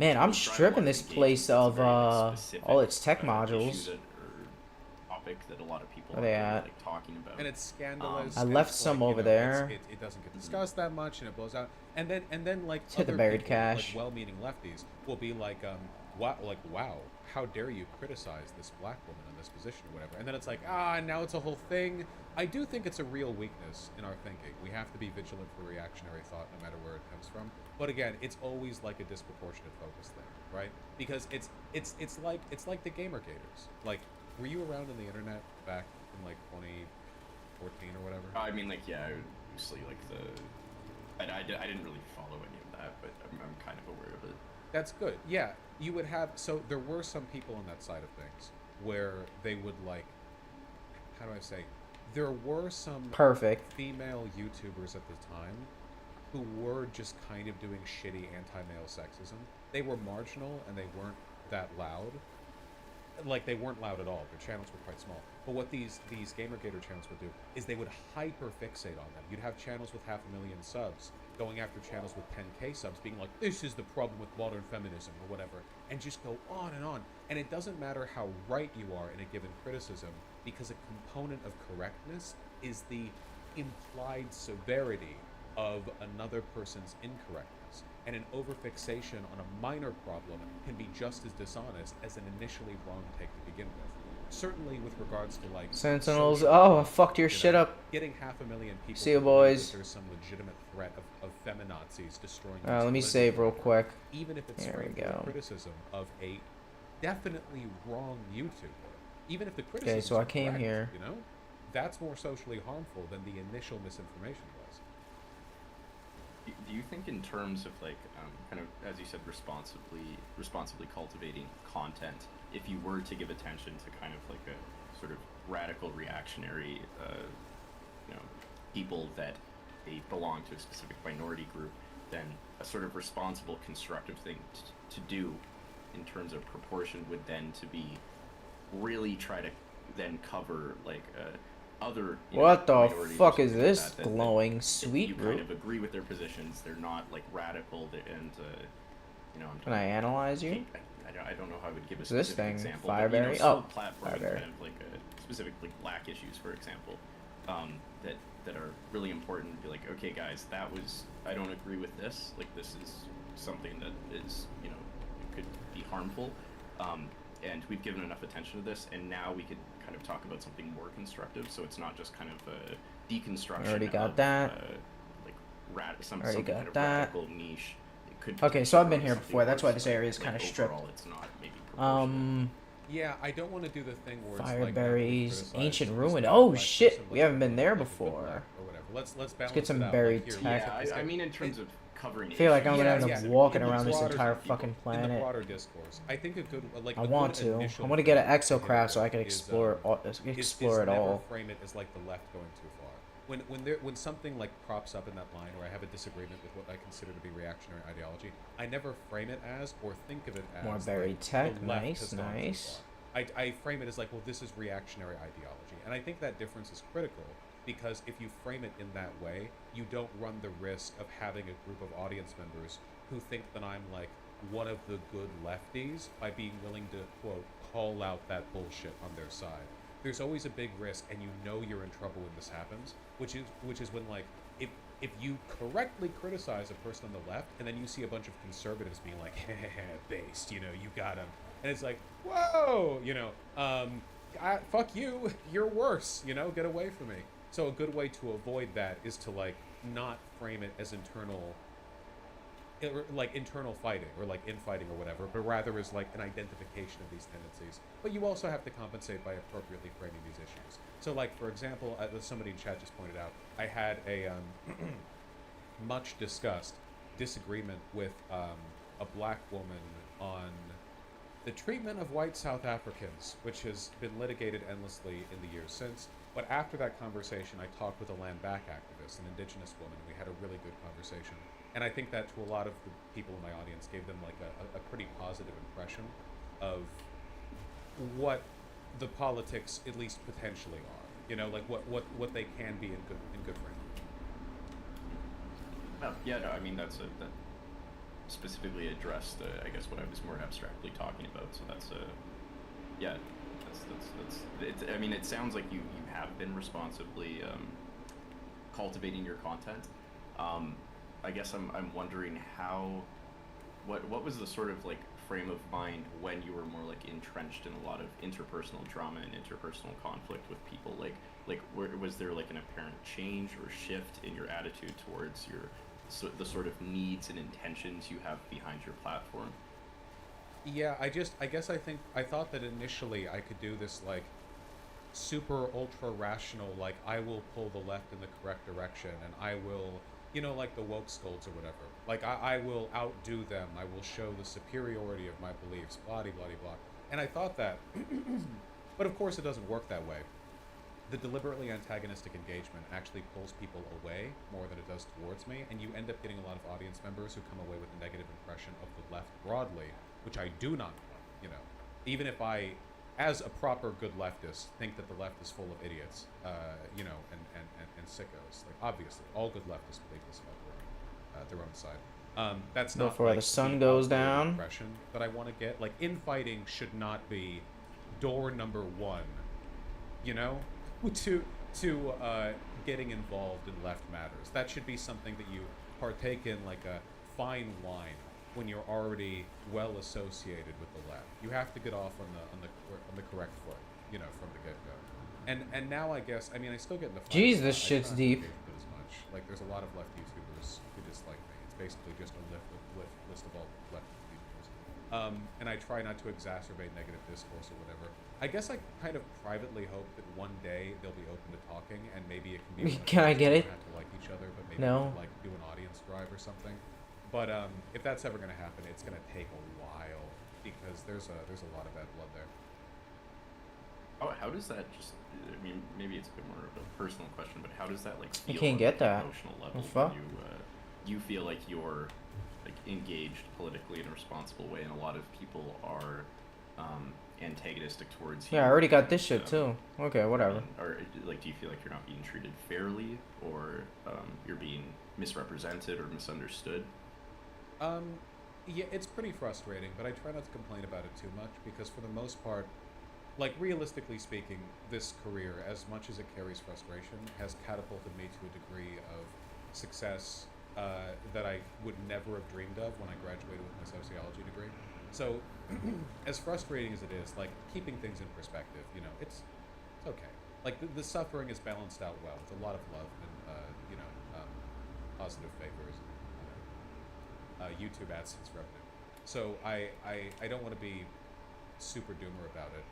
Man, I'm trying to stripping want this to engage place with. It's a of very, like, specific, all its tech issue modules. or topic that a lot of people Where are they really, at? like talking about. And it's scandalous. I and left it's some like, over it's- there. It doesn't get discussed that much, and it blows out. And then like Let's hit the other buried people, cache. like well-meaning lefties, will be like, wow, how dare you criticize this black woman in this position or whatever. And then it's like, now it's a whole thing. I do think it's a real weakness in our thinking. We have to be vigilant for reactionary thought, no matter where it comes from. But again, it's always like a disproportionate focus thing, right? Because it's like the Gamergators. Like, were you around on the internet back in like 2014 or whatever? I mean, like, yeah, obviously, like I didn't really follow any of that, but I'm kind of aware of it. That's good. Yeah, you would have. So there were some people on that side of things where they would like. How do I say? There were some Perfect. female YouTubers at the time who were just kind of doing shitty anti-male sexism. They were marginal and they weren't that loud. Like, they weren't loud at all. Their channels were quite small. But what these Gamergator channels would do is they would hyper-fixate on them. You'd have channels with 500,000 subs going after channels with 10K subs, being like, this is the problem with modern feminism or whatever, and just go on and on. And it doesn't matter how right you are in a given criticism, because a component of correctness is the implied severity of another person's incorrectness. And an overfixation on a minor problem can be just as dishonest as an initially wrong take to begin with. Certainly with regards to like Sentinels. social Oh, I fucked your you shit know, up. Getting 500,000 people See ya, to believe boys. that there's some legitimate threat of feminazis destroying Let me masculinity, save real quick. even if it's There we framed from a go. criticism of a definitely wrong YouTuber. Even if the criticism Okay, so I came here. you know, that's more socially harmful than the initial misinformation was. Do you think, in terms of like kind of, as you said, responsibly cultivating content, if you were to give attention to kind of like a sort of radical reactionary, people that they belong to a specific minority group, then a sort of responsible, constructive thing to do in terms of proportion would then to be really try to then cover like other What the minorities or fuck is something like this that glowing you sweet kind root? of agree with their positions, they're not like radical and you know, Can I analyze you? I don't know how I would give a Is this specific thing example. But, you know, Fireberry? still Oh, platforming Fireberry. kind of like specific like black issues, for example, that are really important. Be like, okay, guys, that was, I don't agree with this. Like, this is something that is, you know, it could be harmful. And we've given enough attention to this, and now we could kind of talk about something more constructive. So it's not just kind of a deconstruction. Already got of, that. Like Already some got kind of that. radical niche. It could Okay, so I've been potentially here something before. That's why worse, this but, area is like, kind of stripped. overall, it's not maybe proportionate. Yeah, I don't want to do the thing where it's like not to Fireberries, criticize ancient this ruin. black Oh person, shit, like, we haven't been there like a good before. black or whatever. Let's balance get some it out. buried Like, here, tech. Yeah, I mean, in terms of covering. I feel like I'm gonna end yeah, up walking in the around this broader- entire fucking in the planet. broader discourse, I think a good like I a want good to. initial I want to get an frame to exocraft so I it can is, explore explore it never all. frame it as like the left going too far. When something like props up in that line, or I have a disagreement with what I consider to be reactionary ideology, I never frame it as or think of it as More buried like, tech. the left Nice, has gone too nice. far. I frame it as like, well, this is reactionary ideology, and I think that difference is critical because if you frame it in that way, you don't run the risk of having a group of audience members who think that I'm like one of the good lefties by being willing to quote call out that bullshit on their side. There's always a big risk, and you know you're in trouble when this happens, which is when like if you correctly criticize a person on the left, and then you see a bunch of conservatives being like, based, you know, you got him, and it's like, whoa, you know, fuck you, you're worse, you know, get away from me. So a good way to avoid that is to like not frame it as internal fighting or like infighting or whatever, but rather as like an identification of these tendencies. But you also have to compensate by appropriately framing these issues. So like, for example, as somebody in chat just pointed out, I had a much discussed disagreement with a black woman on the treatment of white South Africans, which has been litigated endlessly in the years since. But after that conversation, I talked with a land back activist, an indigenous woman, and we had a really good conversation. And I think that to a lot of the people in my audience gave them like a pretty positive impression of what the politics at least potentially are. You know, like what they can be in good framing. Oh, yeah, no, I mean that specifically addressed, I guess, what I was more abstractly talking about. So that's yeah, that's I mean, it sounds like you have been responsibly cultivating your content. I guess I'm wondering what was the sort of like frame of mind when you were more like entrenched in a lot of interpersonal drama and interpersonal conflict with people? Like was there like an apparent change or shift in your attitude towards the sort of needs and intentions you have behind your platform? Yeah, I thought that initially I could do this like super ultra rational, like I will pull the left in the correct direction and I will, you know, like the woke scolds or whatever. Like I will outdo them. I will show the superiority of my beliefs, blah blah blah. And I thought that, but of course it doesn't work that way. The deliberately antagonistic engagement actually pulls people away more than it does towards me, and you end up getting a lot of audience members who come away with a negative impression of the left broadly, which I do not want, you know. Even if I, as a proper good leftist, think that the left is full of idiots, you know, and sickos. Like, obviously, all good leftists believe this about their own side. That's not Before like the sun goes down. impression that I want to get. Like, infighting should not be door number one, you know, to getting involved in left matters. That should be something that you partake in like a fine wine when you're already well associated with the left. You have to get off on the correct foot, you know, from the get-go. And now I guess, I mean, I still get in the fight. Jeez, this I shit's try not to deep. engage with it as much. Like, there's a lot of left YouTubers who dislike me. It's basically just a list of all left YouTubers. And I try not to exacerbate negative discourse or whatever. I guess I kind of privately hope that one day they'll be open to talking, and maybe it can be. Can I get it? Have to like each other, but maybe No. we could, like do an audience drive or something. But if that's ever going to happen, it's going to take a while because there's a lot of bad blood there. Oh, how does that just? I mean, maybe it's a bit more of a personal question, but how does that like I feel can't on get an that. emotional The level fuck? when you feel like you're like engaged politically in a responsible way, and a lot of people are antagonistic towards you? Yeah, I already got this shit too. Okay, whatever. Or like, do you feel like you're not being treated fairly, or you're being misrepresented or misunderstood? Yeah, it's pretty frustrating, but I try not to complain about it too much because for the most part, like realistically speaking, this career, as much as it carries frustration, has catapulted me to a degree of success that I would never have dreamed of when I graduated with my sociology degree. So, as frustrating as it is, like keeping things in perspective, you know, it's okay. Like the suffering is balanced out well with a lot of love and positive favors, YouTube AdSense revenue. So I don't want to be super doomer about it.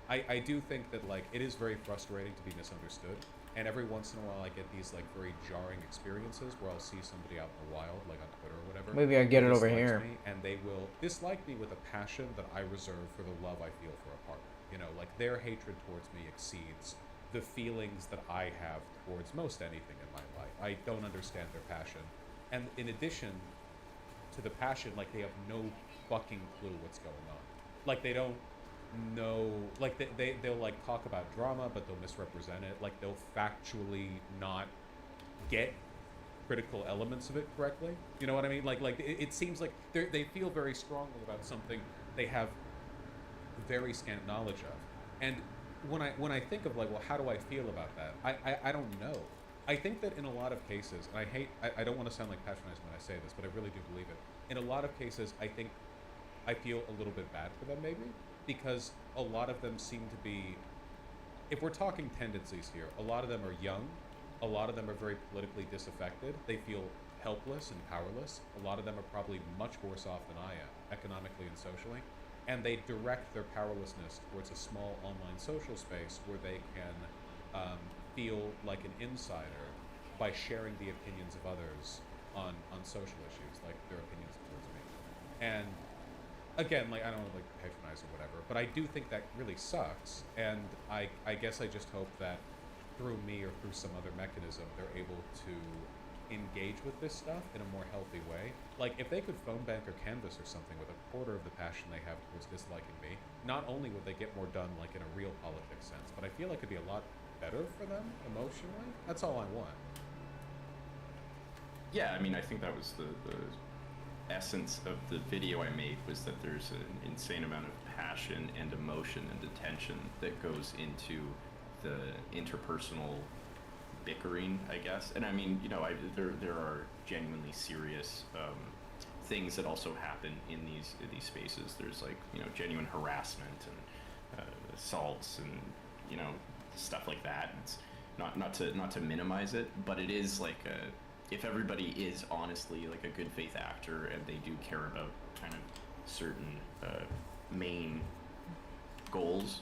I do think that like it is very frustrating to be misunderstood, and every once in a while I get these like very jarring experiences where I'll see somebody out in the wild, like on Twitter or whatever. Maybe I get who it over dislikes here. me, and they will dislike me with a passion that I reserve for the love I feel for a partner. You know, like their hatred towards me exceeds the feelings that I have towards most anything in my life. I don't understand their passion, and in addition to the passion, like they have no fucking clue what's going on. Like they don't know, like they'll like talk about drama, but they'll misrepresent it. Like they'll factually not get critical elements of it correctly. You know what I mean? Like it seems like they feel very strongly about something they have very scant knowledge of. And when I think of like, well, how do I feel about that? I don't know. I think that in a lot of cases, and I don't want to sound like patronizing when I say this, but I really do believe it. In a lot of cases, I think I feel a little bit bad for them maybe, because a lot of them seem to be, if we're talking tendencies here, a lot of them are young, a lot of them are very politically disaffected, they feel helpless and powerless, a lot of them are probably much worse off than I am, economically and socially, and they direct their powerlessness towards a small online social space where they can feel like an insider by sharing the opinions of others on social issues, like their opinions towards me. And again, like I don't want to like patronize or whatever, but I do think that really sucks, and I guess I just hope that through me or through some other mechanism they're able to engage with this stuff in a more healthy way. Like if they could phone bank or canvas or something with a quarter of the passion they have towards disliking me, not only would they get more done like in a real politics sense, but I feel like it'd be a lot better for them emotionally. That's all I want. Yeah, I mean, I think that was the essence of the video I made, was that there's an insane amount of passion and emotion and attention that goes into the interpersonal bickering, I guess. And I mean, you know, there are genuinely serious things that also happen in these spaces. There's like, you know, genuine harassment and assaults and, you know, stuff like that. It's not to minimize it, but it is like if everybody is honestly like a good faith actor and they do care about kind of certain main goals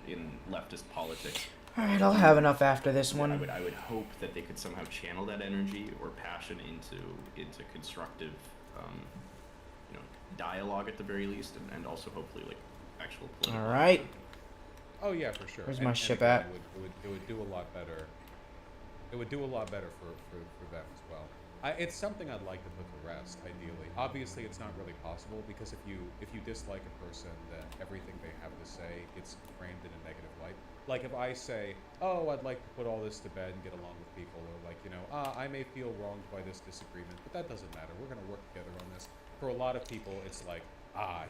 in leftist politics. All right, I'll have enough after this one. I would hope that they could somehow channel that energy or passion into constructive, you know, dialogue at the very least, and also hopefully like actual political. All right. Oh yeah, for sure. Where's And- my and ship again, at? It would do a lot better. It would do a lot better for them as well. It's something I'd like to put to rest, ideally. Obviously, it's not really possible because if you dislike a person, then everything they have to say gets framed in a negative light. Like if I say, "Oh, I'd like to put all this to bed and get along with people," or like, you know, I may feel wronged by this disagreement, but that doesn't matter. We're going to work together on this. For a lot of people, it's like,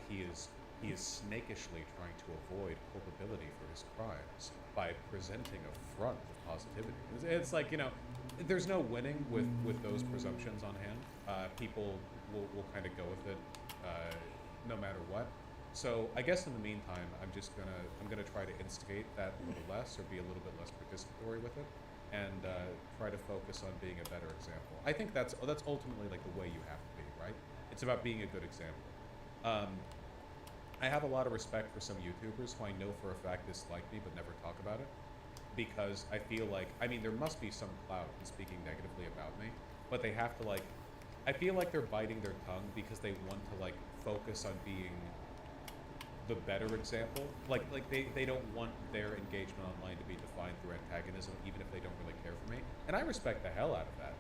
he is snakishly trying to avoid culpability for his crimes by presenting a front of positivity. It's like, you know, there's no winning with those presumptions on hand. People will kind of go with it no matter what. So I guess in the meantime, I'm gonna try to instigate that a little less, or be a little bit less participatory with it, and try to focus on being a better example. I think that's ultimately like the way you have to be, right? It's about being a good example. I have a lot of respect for some YouTubers who I know for a fact dislike me but never talk about it, because I feel like, I mean, there must be some clout in speaking negatively about me, but they have to like, I feel like they're biting their tongue because they want to like focus on being the better example. Like they don't want their engagement online to be defined through antagonism, even if they don't really care for me. And I respect the hell out of that.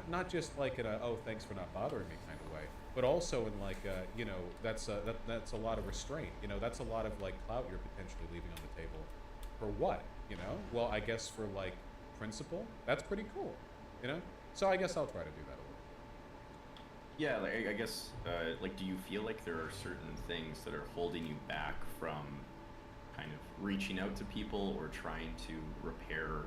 Not just like in a, oh, thanks for not bothering me kind of way, but also in like, you know, that's a lot of restraint. You know, that's a lot of like clout you're potentially leaving on the table. For what? You know? Well, I guess for like principle, that's pretty cool. You know? So I guess I'll try to do that a little. Yeah, like I guess, like, do you feel like there are certain things that are holding you back from kind of reaching out to people or trying to repair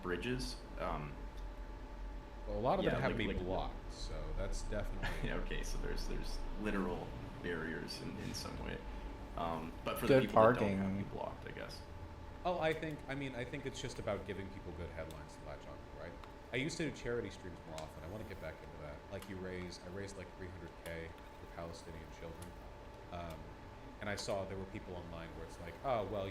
bridges? Well, a lot of yeah, them have like- me like- blocked, so that's definitely. Yeah, okay, so there's literal barriers in some way. But for Good the people that don't have parking. you blocked, I guess. Oh, I think it's just about giving people good headlines to latch on to, right? I used to do charity streams more often. I want to get back into that. Like I raised like 300K for Palestinian children. And I saw there were people online where it's like, oh, well,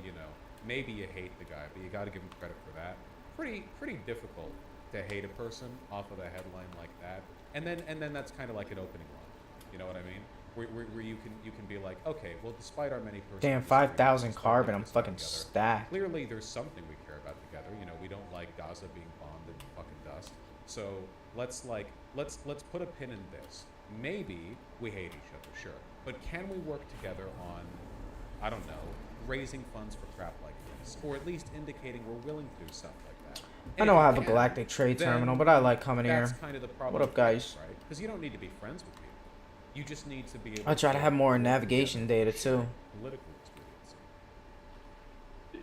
maybe you hate the guy, but you got to give him credit for that. Pretty difficult to hate a person off of a headline like that. And then that's kind of like an opening line. You know what I mean? Where you can be like, okay, well, despite our many personal Damn, disagreements, 5,000 let's carbon. get I'm this fucking together. stacked. Clearly, there's something we care about together. We don't like Gaza being bombed into fucking dust. So let's put a pin in this. Maybe we hate each other, sure, but can we work together on, I don't know, raising funds for crap like this, or at least indicating we're willing to do stuff like that? I And know if I we have a can, galactic trade then terminal, but I like coming here. That's kind of the problem. What up, guys? Right? Because you don't need to be friends with people. You just need to be able. I try to have more navigation data too. Political experience.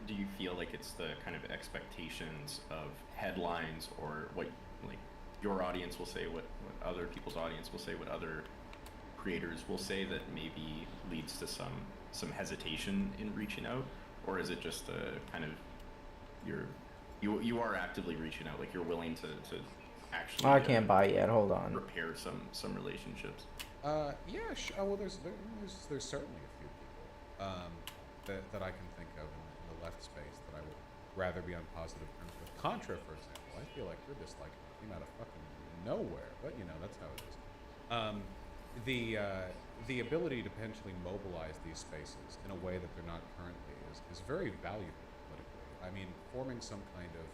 Do you feel like it's the kind of expectations of headlines or what, like, your audience will say, what other people's audience will say, what other creators will say that maybe leads to some hesitation in reaching out? Or is it just a kind of, you are actively reaching out, like you're willing to actually I can't buy yet. Hold on. repair some relationships? Yeah. Well, there's certainly a few people that I can think of in the left space that I would rather be on positive terms with. Contra, for example, I feel like you're just like came out of fucking nowhere, but that's how it is. The ability to potentially mobilize these spaces in a way that they're not currently is very valuable politically. I mean, forming some kind of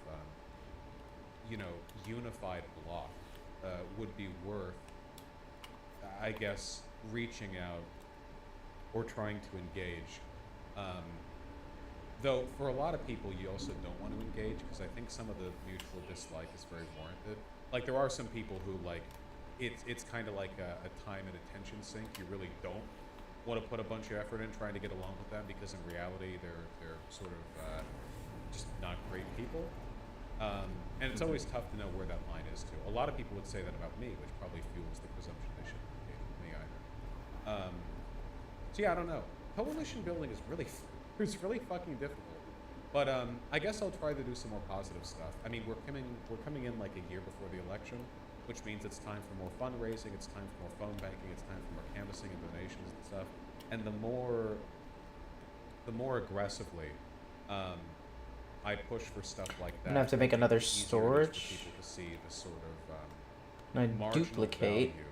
unified bloc would be worth, I guess, reaching out or trying to engage. Though for a lot of people, you also don't want to engage because I think some of the mutual dislike is very warranted. Like there are some people who it's kind of like a time and attention sink. You really don't want to put a bunch of effort in trying to get along with them because in reality they're sort of just not great people. And it's always tough to know where that line is too. A lot of people would say that about me, which probably fuels the presumption they shouldn't engage with me either. So yeah, I don't know. Coalition building is really fucking difficult. But I guess I'll try to do some more positive stuff. I mean, we're coming in like a year before the election, which means it's time for more fundraising, it's time for more phone banking, it's time for more canvassing and donations and stuff. And the more aggressively I push for stuff like that. I'm gonna have to make it'll another be easier storage. for people to see the sort of And I marginal duplicate value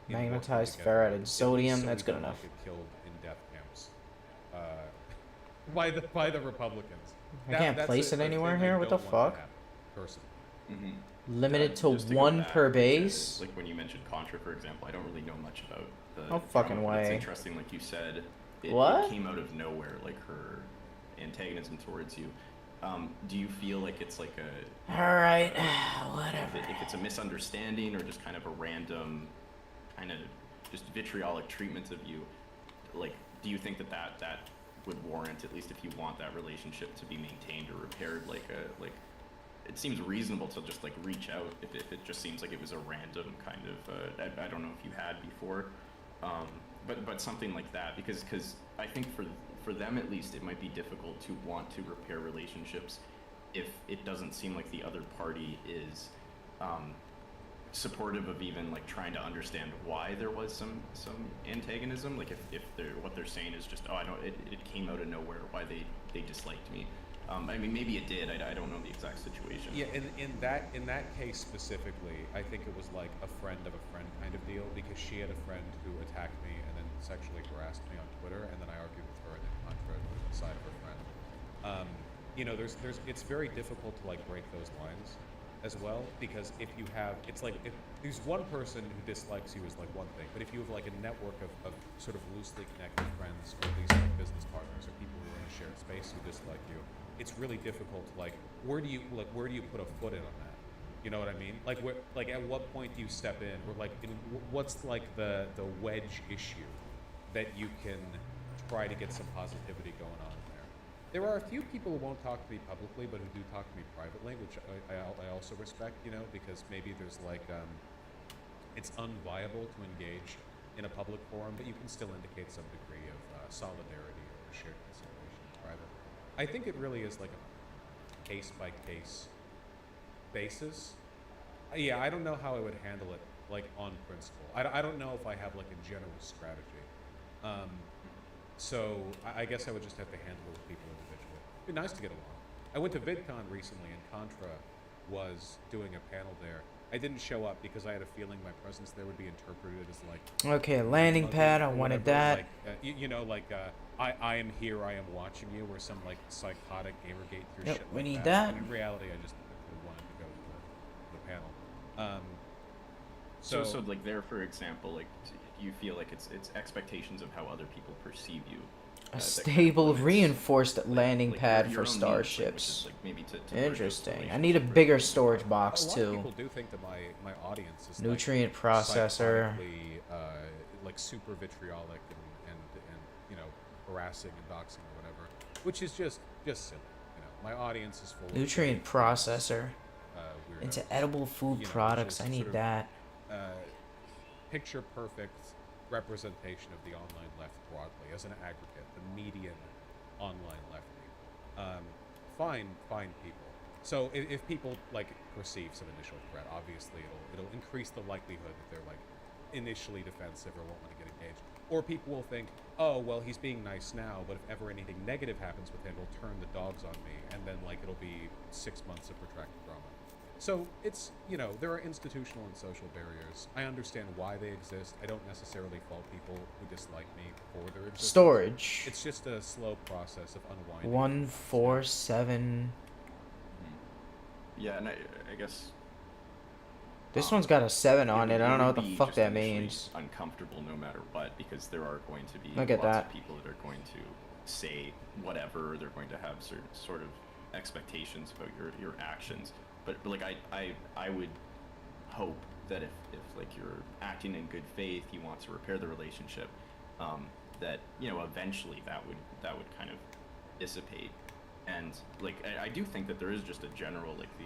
in what magnetized we get ferrite at and least sodium. so That's we good don't enough. Get killed in death camps by the Republicans. I can't That's place a it thing anywhere I here. What the don't want to fuck? happen, personally. Limited to Just go one back per to, base. like when you mentioned Contra, for example, I don't really know much about the No fucking drama, but it's way. interesting, like you said, it What? came out of nowhere, like her antagonism towards you. Do you feel like it's like a Alright, whatever. if it's a misunderstanding or just kind of a random kind of just vitriolic treatment of you, like do you think that would warrant, at least if you want that relationship to be maintained or repaired, like it seems reasonable to just like reach out if it just seems like it was a random kind of I don't know if you had before, but something like that, because I think for them at least it might be difficult to want to repair relationships if it doesn't seem like the other party is supportive of even like trying to understand why there was some antagonism, like if what they're saying is just, oh, I don't, it came out of nowhere why they disliked me. I mean, maybe it did. I don't know the exact situation. Yeah, in that case specifically, I think it was like a friend of a friend kind of deal, because she had a friend who attacked me and then sexually harassed me on Twitter, and then I argued with her and then Contra with the side of her friend. It's very difficult to like break those lines as well, because if you have, it's like if there's one person who dislikes you is like one thing, but if you have like a network of sort of loosely connected friends, or at least like business partners or people who are in a shared space who dislike you, it's really difficult to like where do you put a foot in on that? You know what I mean? Like, like at what point do you step in? Or like, what's like the wedge issue that you can try to get some positivity going on in there? There are a few people who won't talk to me publicly, but who do talk to me privately, which I also respect. You know, because maybe there's like it's unviable to engage in a public forum, but you can still indicate some degree of solidarity or shared consideration in private. I think it really is like a case by case basis. Yeah, I don't know how I would handle it like on principle. I don't know if I have like a general strategy. So I guess I would just have to handle it with people individually. It'd be nice to get along. I went to VidCon recently and Contra was doing a panel there. I didn't show up because I had a feeling my presence there would be interpreted as like... Okay, landing pad, I wanted that. Like, you know, like, I am here, I am watching you, or some, like, psychotic Gamergate through Yep, shit we like need that. that. And in reality, I just wanted to go to the panel. So like there, for example, like, do you feel like it's expectations of how other people perceive you? A that stable limits, reinforced landing like pad your for own needs, starships. like maybe to Interesting. I need a bigger storage box A lot of too. people do think that my audience is Nutrient like, processor. psychotically, like super vitriolic and you know, harassing and doxing or whatever, which is just silly. You know, my audience is full Nutrient of processor. weirdos, Into edible food you know, products. just I need sort of, that. Picture perfect representation of the online left broadly as an aggregate, the median online lefty. Fine people. So if people like perceive some initial threat, obviously it'll increase the likelihood that they're like initially defensive or won't want to get engaged. Or people will think, oh well, he's being nice now, but if ever anything negative happens with him, he'll turn the dogs on me, and then like it'll be 6 months of protracted drama. So it's, you know, there are institutional and social barriers. I understand why they exist. I don't necessarily fault people who dislike me for their existence. Storage. It's just a slow process of unwinding. 147. Yeah, and I guess This one's got a 7 on it. I don't know what the would be fuck just that initially means. Uncomfortable no matter what, because there are going to be Look at lots that. of people that are going to say whatever. They're going to have certain sort of expectations about your actions. But like I would hope that if like you're acting in good faith, you want to repair the relationship, that, you know, eventually that would kind of dissipate. And like I do think that there is just a general, like, the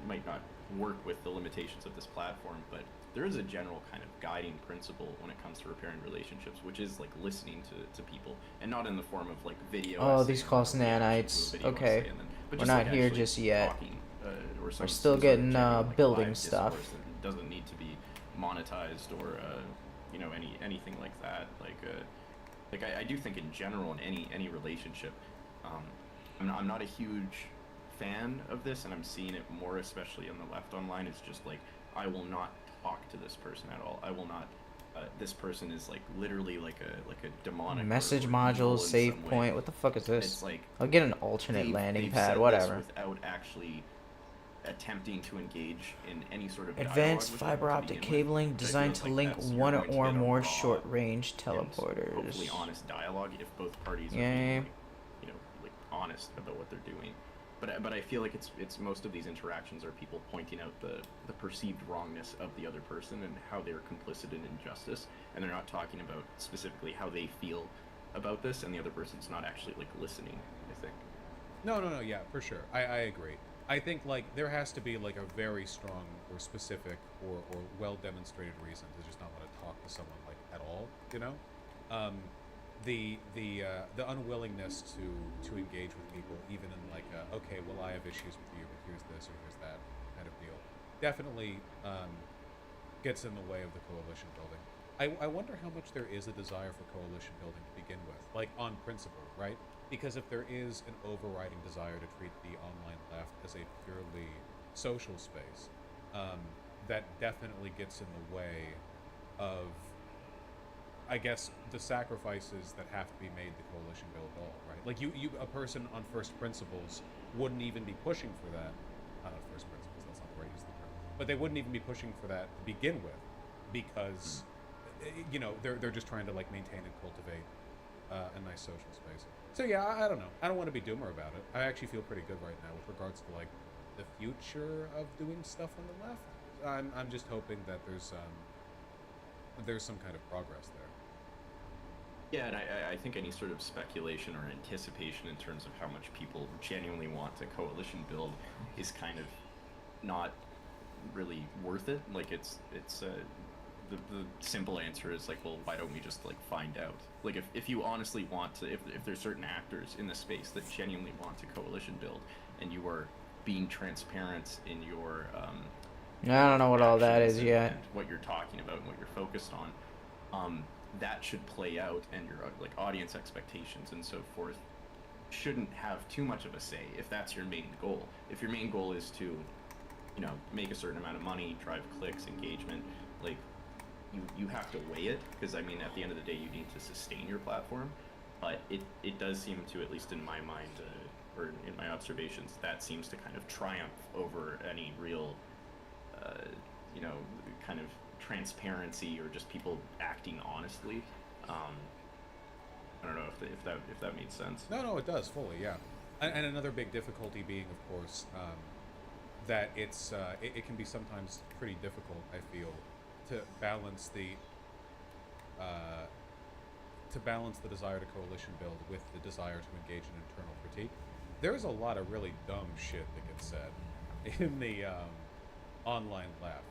might not work with the limitations of this platform, but there is a general kind of guiding principle when it comes to repairing relationships, which is like listening to people, and not in the form of like video. Oh, essay these or cost reaction to a nanites. video Okay. essay, and then- but We're just, not like, here actually just yet. talking, or We're some still sort of getting genuine, like, building live stuff. discourse that doesn't need to be monetized or you know, anything like that. Like I do think in general in any relationship, I'm not a huge fan of this, and I'm seeing it more especially on the left online. It's just like, I will not talk to this person at all. I will not. This person is like literally like a demonic Message or modules, evil in save some way. point. What the fuck is this? It's like I'll get an alternate landing they've pad, said whatever. this without actually attempting to engage in any sort of Advanced dialogue with fiber them to optic begin with, cabling which I designed feel to like link that's- you're one going to or get a more raw short-range and teleporters. hopefully honest dialogue if both parties are Yeah. being, like, you know, like honest about what they're doing. But I feel like it's most of these interactions are people pointing out the perceived wrongness of the other person and how they're complicit in injustice, and they're not talking about specifically how they feel about this, and the other person's not actually like listening, I think. No, yeah, for sure. I agree. I think like there has to be like a very strong or specific or well demonstrated reason to just not want to talk to someone like at all, you know? The unwillingness to engage with people, even in like okay, well, I have issues with you, but here's this or here's that kind of deal, definitely gets in the way of the coalition building. I wonder how much there is a desire for coalition building to begin with, like on principle, right? Because if there is an overriding desire to treat the online left as a purely social space, that definitely gets in the way of, I guess, the sacrifices that have to be made to coalition build at all, right? Like a person on first principles wouldn't even be pushing for that. Not on first principles, that's not the right use of the term. But they wouldn't even be pushing for that to begin with, because, you know, they're just trying to like maintain and cultivate a nice social space. So yeah, I don't know. I don't want to be doomer about it. I actually feel pretty good right now with regards to like the future of doing stuff on the left. I'm just hoping that there's some kind of progress there. Yeah, and I think any sort of speculation or anticipation in terms of how much people genuinely want a coalition build is kind of not really worth it. Like it's the simple answer is like, well, why don't we just like find out? Like if you honestly want to, if there's certain actors in the space that genuinely want a coalition build, and you are being transparent in your I don't know what all that actions is yet. and what you're talking about and what you're focused on, that should play out, and your like audience expectations and so forth shouldn't have too much of a say if that's your main goal. If your main goal is to, you know, make a certain amount of money, drive clicks, engagement, like you have to weigh it, because I mean at the end of the day you need to sustain your platform. But it does seem to, at least in my mind or in my observations, that seems to kind of triumph over any real you know, kind of transparency or just people acting honestly. I don't know if that made sense. No, it does fully, yeah. And another big difficulty being, of course, that it can be sometimes pretty difficult, I feel, to balance the desire to coalition build with the desire to engage in internal critique. There's a lot of really dumb shit that gets said in the online left,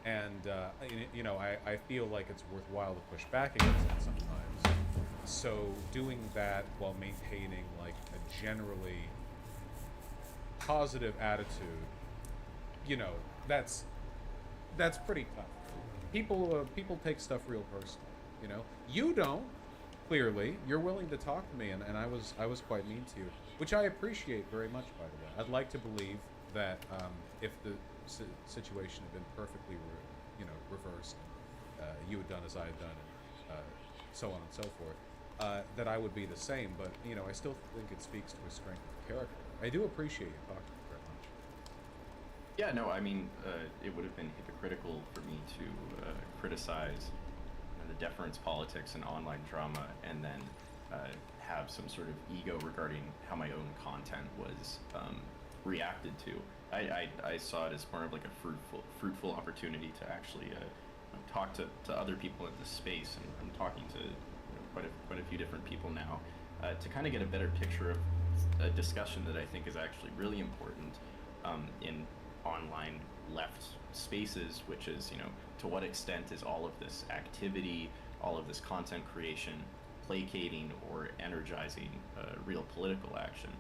and you know, I feel like it's worthwhile to push back against it sometimes. So doing that while maintaining like a generally positive attitude, you know, that's pretty tough. People take stuff real personally, you know. You don't. Clearly, you're willing to talk to me, and I was quite mean to you, which I appreciate very much, by the way. I'd like to believe that if the situation had been perfectly, reversed, you had done as I had done, and so on and so forth, that I would be the same. But you know, I still think it speaks to a strength of character. I do appreciate you talking to me very much. Yeah, no, I mean, it would have been hypocritical for me to criticize the deference politics and online drama, and then have some sort of ego regarding how my own content was reacted to. I saw it as more of like a fruitful opportunity to actually talk to other people in this space, and I'm talking to quite a few different people now to kind of get a better picture of a discussion that I think is actually really important in online left spaces, which is, you know, to what extent is all of this activity, all of this content creation placating or energizing real political action?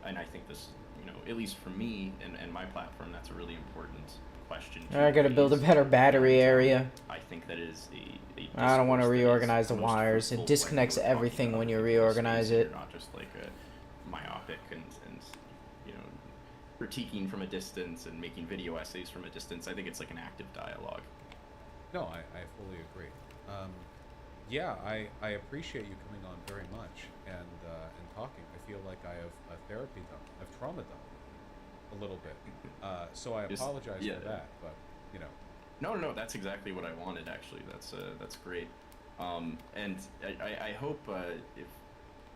And I think this, you know, at least for me and my platform, that's a really important question. I gotta build a better battery area. I think that is I don't want to discourse that is reorganize the most wires. fruitful It disconnects when we're talking everything about when you a reorganize space, it. You're not just like a myopic and you know, critiquing from a distance and making video essays from a distance. I think it's like an active dialogue. No, I fully agree. Yeah, I appreciate you coming on very much and talking. I feel like I have a therapy done. I've trauma done a little bit. So I apologize for that, but you know. No, that's exactly what I wanted. Actually, that's great. And I hope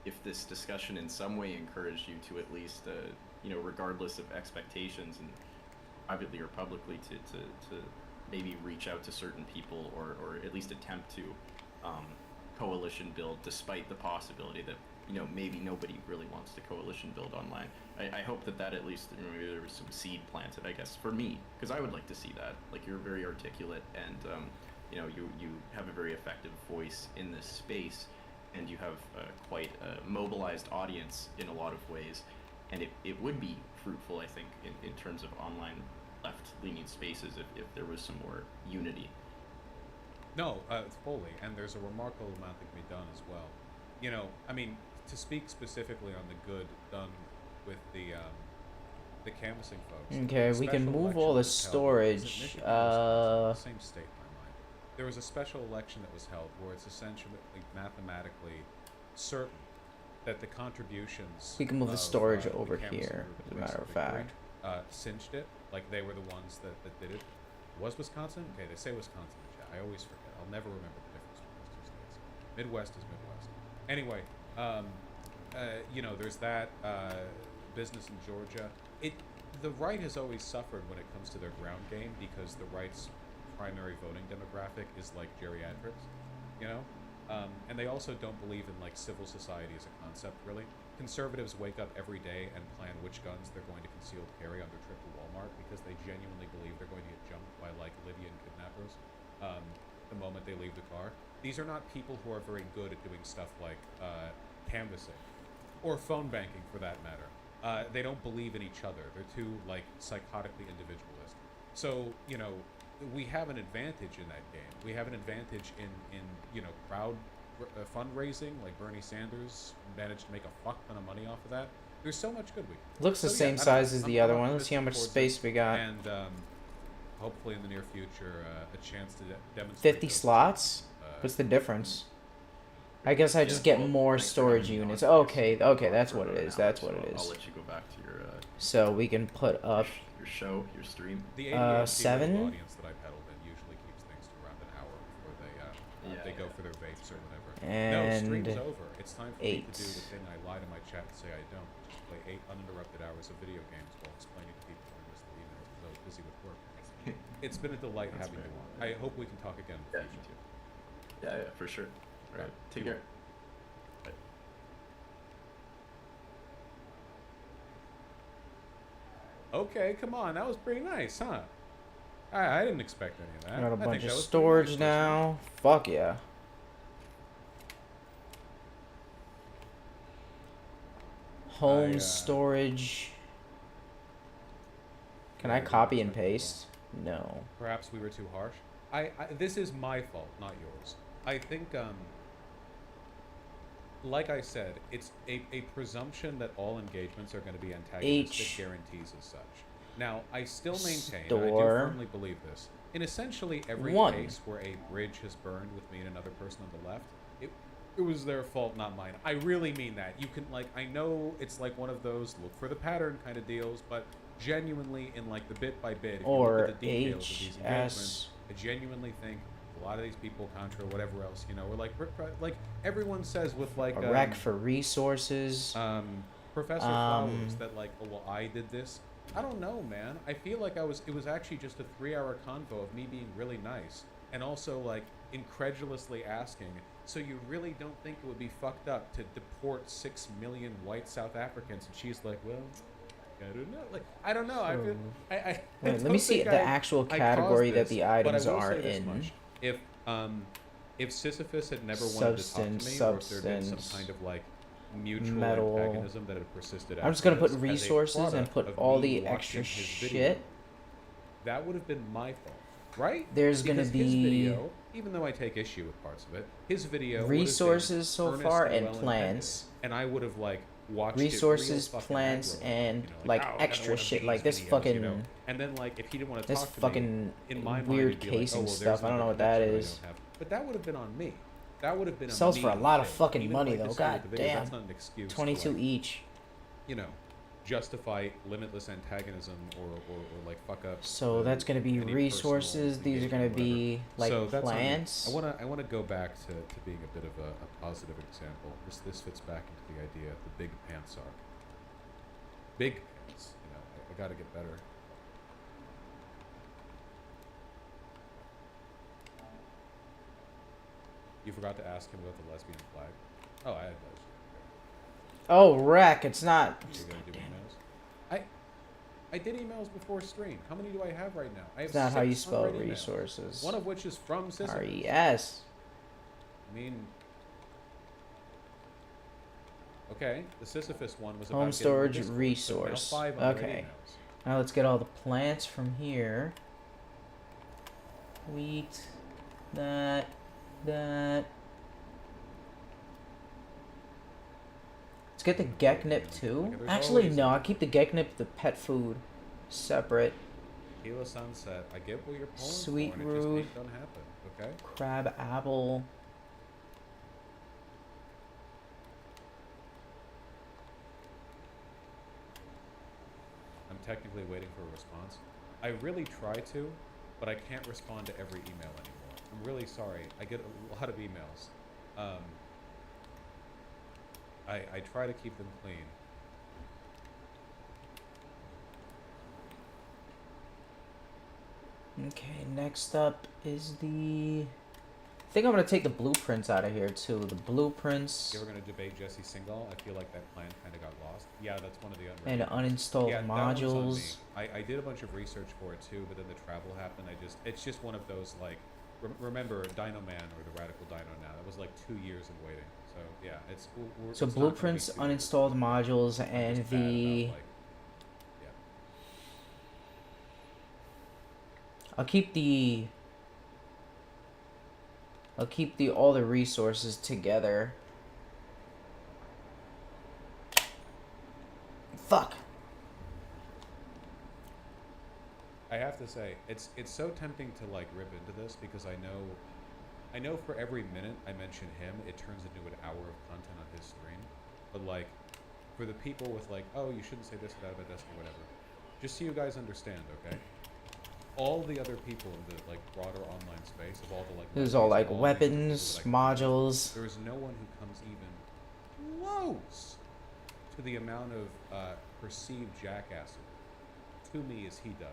if this discussion in some way encouraged you to at least you know, regardless of expectations and privately or publicly, to maybe reach out to certain people or at least attempt to coalition build, despite the possibility that, you know, maybe nobody really wants to coalition build online. I hope that at least, you know, maybe there was some seed planted, I guess, for me, because I would like to see that. Like, you're very articulate, and you know, you have a very effective voice in this space, and you have quite a mobilized audience in a lot of ways, and it would be fruitful, I think, in terms of online left-leaning spaces if there was some more unity. No, fully, and there's a remarkable amount that can be done as well. You know, I mean, to speak specifically on the good done with the canvassing folks. Okay, we can move all the storage. Same state in my mind. There was a special election that was held where it's essentially mathematically certain that the contributions. We can move the of, storage the over canvassing here, group as a of matter of Victory, fact. Cinched it. Like, they were the ones that did it. Was Wisconsin? Okay, they say Wisconsin in chat. I always forget. I'll never remember the difference between those two states. Midwest is Midwest. Anyway, you know, there's that business in Georgia. the right has always suffered when it comes to their ground game because the right's primary voting demographic is like geriatrics, you know? And they also don't believe in like civil society as a concept, really. Conservatives wake up every day and plan which guns they're going to concealed carry on their trip to Walmart because they genuinely believe they're going to get jumped by like Libyan kidnappers the moment they leave the car. These are not people who are very good at doing stuff like canvassing or phone banking for that matter. They don't believe in each other. They're too like psychotically individualist. So, you know, we have an advantage in that game. We have an advantage in you know, crowd fundraising, like Bernie Sanders managed to make a fuck ton of money off of that. There's so much good we can. Looks the So, same yeah, size as I'm the other one. optimistic Let's see how much towards space it, we got. and hopefully in the near future, a chance to demonstrate 50 those, slots? What's the difference? I guess I just get more storage units. Okay, okay, that's what it is. That's what it I'll is. let you go back to your So we can put up your show, your stream. The ADHD 7. audience that I pedaled in usually keeps things to around an hour before they go for their vapes or whatever. No, stream's And over. It's time for me 8. to do the thing I lie to my chat and say I don't. Just play 8 uninterrupted hours of video games while explaining to people I missed the email because I was busy with work. It's been a delight having you on. I hope we can talk again in the future. Yeah, for sure. All right, take care. Bye. Okay, come on. That was pretty nice, huh? I didn't expect any of that. got a I think bunch that of was pretty storage nice, now. Fuck yeah. Home storage. Can I copy and paste? No. Perhaps we were too harsh. This is my fault, not yours. I think, like I said, it's a presumption that all engagements are going to be antagonistic guarantees as such. Now, I still maintain, and I do firmly believe this, in essentially every case where a bridge has burned with me and another person on the left, it was their fault, not mine. I really mean that. You can, like, I know it's like one of those look for the pattern kind of deals, but genuinely in like the bit by bit, if you look at the details of these engagements, I genuinely think a lot of these people, Contra, whatever else, you know, or like everyone says with like a rack for resources. Professor Flowers that like, oh well, I did this. I don't know, man. I feel like it was actually just a 3-hour convo of me being really nice and also like incredulously asking, so you really don't think it would be fucked up to deport 6 million white South Africans? And she's like, well, I don't know. Like, I don't know. I feel, I Wait, let me see the actual category that the items are in. If Sisyphus had never wanted to talk to me, or if there had been some kind of like mutual antagonism that had persisted, I'm just gonna put resources and put all the extra shit. That would have been my fault, right? There's gonna Because be his video, even though I take issue with parts of it, his video resources so far and plants, and I would have like watched resources, plants, and like extra shit like this fucking. You know? And then like if he didn't want to this talk to fucking me, in my weird mind, be casing like, oh, well, stuff. I don't know what that is. But that would have been on me. That would have been sells a for a me lot of thing. fucking Even money if I though. disagree God with the video, damn. that's not an excuse to, 22 like, each. You know, justify limitless antagonism or like fuck up. So that's gonna be resources. These are gonna be like so plants. I wanna go back to being a bit of a positive example. This fits back into the idea of the big pants arc. Big pants, you know. I gotta get better. You forgot to ask him about the lesbian flag. Oh, I had those. Oh, wreck! It's not. You're gonna do emails? I did emails before stream. How many do I have right now? I have It's not how you 6 spell unread emails, resources. one of which is from Sisyphus. R-E-S. I mean, okay, the Sisyphus one was Home about storage getting the resource. So now 5 unread Okay. emails. Now let's get all the plants from here. Wheat. That. Let's get the Geknip too. there's Actually, always no. I'll keep the Geknip, the pet food, separate. Tequila Sunset. I get what you're pulling Sweet for, and it root. just don't happen. Okay. Crab apple. I'm technically waiting for a response. I really try to, but I can't respond to every email anymore. I'm really sorry. I get a lot of emails. I try to keep them clean. Okay, next up is the... I think I'm gonna take the blueprints out of here too. The blueprints You ever gonna debate Jesse Singal? I feel like that plan kind of got lost. Yeah, that's one of the and uninstalled yeah, that one's on me. modules. I did a bunch of research for it too, but then the travel happened. It's just one of those like, remember Dino Man or the Radical Dino Now? That was like 2 years in waiting. So yeah, it's So it's not gonna be blueprints, too- uninstalled modules, I'm and just bad about, the... like, yeah. I'll keep the all the resources together. Fuck. I have to say, it's so tempting to like rip into this because I know for every minute I mention him, it turns into an hour of content on his stream. But like, for the people with like, oh, you shouldn't say this or that about Destiny, whatever. Just so you guys understand, okay? All the other people in the like broader online space of all the like. This is all like all the weapons, people, like, modules. there is no one who comes even close to the amount of perceived jackass to me as he does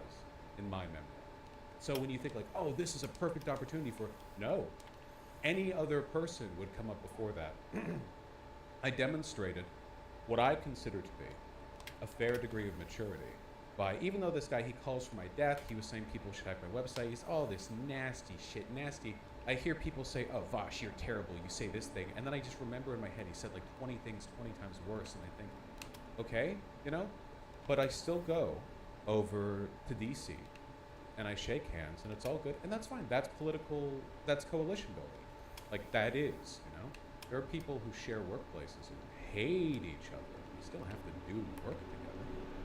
in my memory. So when you think like, oh, this is a perfect opportunity for no, any other person would come up before that. I demonstrated what I consider to be a fair degree of maturity by, even though this guy, he calls for my death, he was saying people should hack my website, he's all this nasty shit, nasty. I hear people say, oh, Vosh, you're terrible, you say this thing, and then I just remember in my head, he said like 20 things 20 times worse, and I think, okay, you know? But I still go over to DC, and I shake hands, and it's all good, and that's fine. That's political, that's coalition building. Like, that is, you know? There are people who share workplaces who hate each other. You still have to do work together.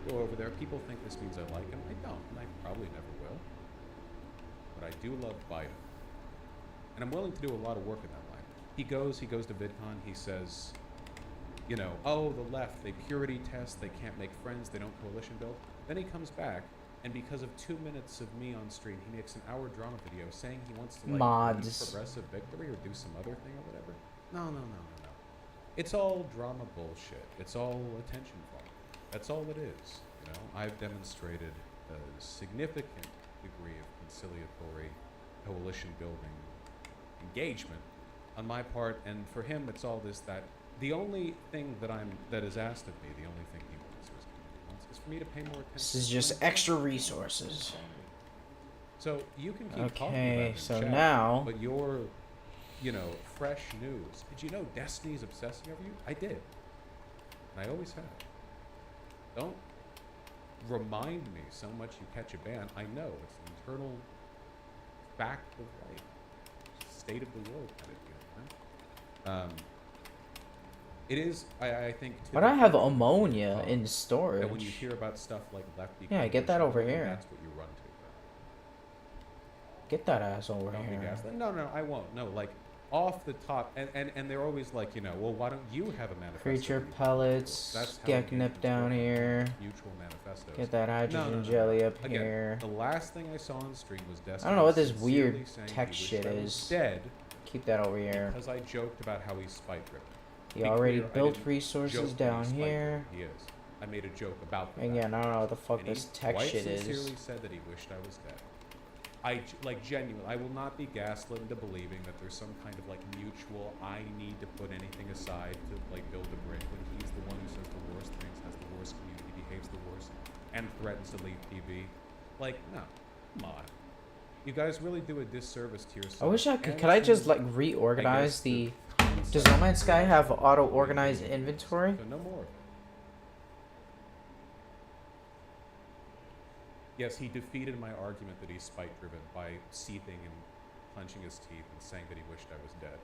Go over there. People think this means I like him. I don't, and I probably never will. But I do love Biden. And I'm willing to do a lot of work in that line. He goes to VidCon, he says, you know, oh, the left, they purity test, they can't make friends, they don't coalition build. Then he comes back, and because of 2 minutes of me on stream, he makes an hour drama video saying he wants to like Mods. do progressive victory or do some other thing or whatever. No. It's all drama bullshit. It's all attention farming. That's all it is. You know, I've demonstrated a significant degree of conciliatory coalition building engagement on my part, and for him, it's all this that. The only thing that is asked of me, the only thing he wants is for me to pay more attention. This is just extra resources. So you can keep talking about Okay, it in so chat, now... but you're, you know, fresh news. Did you know Destiny's obsessing over you? I did. And I always have. Don't remind me so much you catch a ban. I know. It's an internal fact of life. State of the world kind of deal, right? It is, I think... But I have ammonia in storage. That when you hear about stuff like lefty... Yeah, get that over coalition, here. That's what you run to. Get that ass over Don't be here. gaslit. No, I won't. No, like, off the top, and they're always like, you know, well, why don't you have a manifesto? Creature that you pellets. That's how Get engagements nip down work, here. Mutual manifestos. Get that hydrogen No. jelly up Again, here. the last thing I saw on stream was Destiny. I don't know what this sincerely weird saying text he shit wished I was is. Dead. Keep that over here. Because I joked about how he's spite driven. You Be already clear, I built didn't resources joke that down he's here. spite-driven. He is. I made a joke about that. Again, I don't know what the fuck And this he text quite shit is. sincerely said that he wished I was dead. Like, genuinely, I will not be gaslit into believing that there's some kind of, like, mutual, I need to put anything aside to, like, build a bridge when he's the one who says the worst things, has the worst community, behaves the worst, and threatens to leave TV. Like, no. Come on. You guys really do a disservice to yourself. I wish I could. and Could I to, just like I reorganize guess, the? concept Does No Man's of Sky have the auto organized inventory? So no more. Yes, he defeated my argument that he's spite-driven by seething and clenching his teeth and saying that he wished I was dead.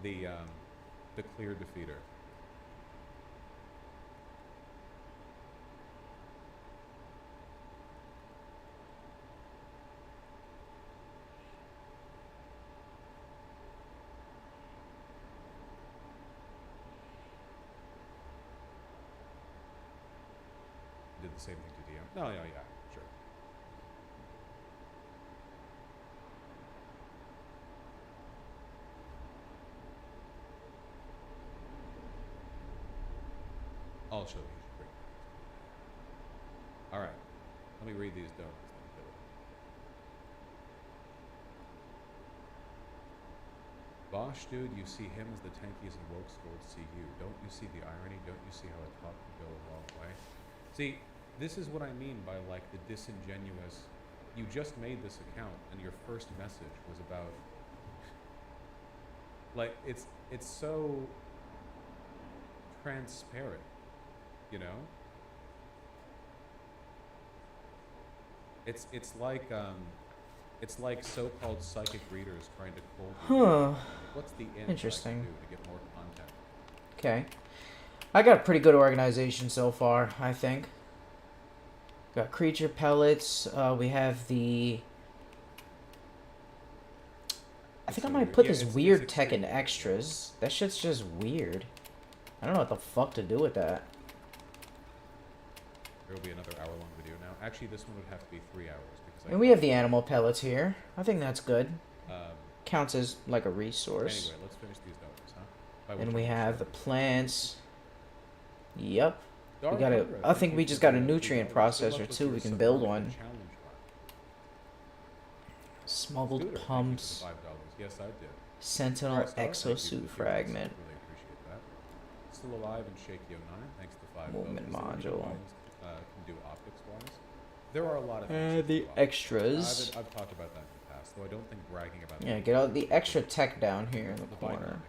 The clear defeater. Did the same thing to DM. No, yeah, sure. I'll show you. All right. Let me read these donuts. Bosch, dude, you see him as the tankiest and woke school to see you. Don't you see the irony? Don't you see how a talk can go a long way? See, this is what I mean by like the disingenuous. You just made this account, and your first message was about. Like it's so transparent, you know. It's like so-called psychic readers trying to cold read. Huh. What's the end Interesting. I can do to get more content? Okay. I got a pretty good organization so far, I think. Got creature pellets. We have the... I think I might put this weird tech in extras. That shit's just weird. I don't know what the fuck to do with that. There will be another hour-long video now. Actually, this one would have to be 3 hours because. And we have the animal pellets here. I think that's good. Um, Counts as like a resource. Anyway, let's finish these donors, huh? By And which we I have the plants. Yep. We Dark got a. Cobra, I thank think you we for just got a the nutrient $2. Good luck processor with too. your We can Subnautica build one. challenge run. Smuggled Scooter, thank you pumps. for the $5. Yes, I did. Sentinel Christ, thank you for the exosuit $2. fragment. Really appreciate that. Still alive and Shaky 09. Thanks to $5. Movement Is there any module. lines, can do optics wise. There are a lot of things. And that the do optics. extras. I've talked about that in the past, though I don't think bragging about. Yeah, it get all the extra tech down here in the corner.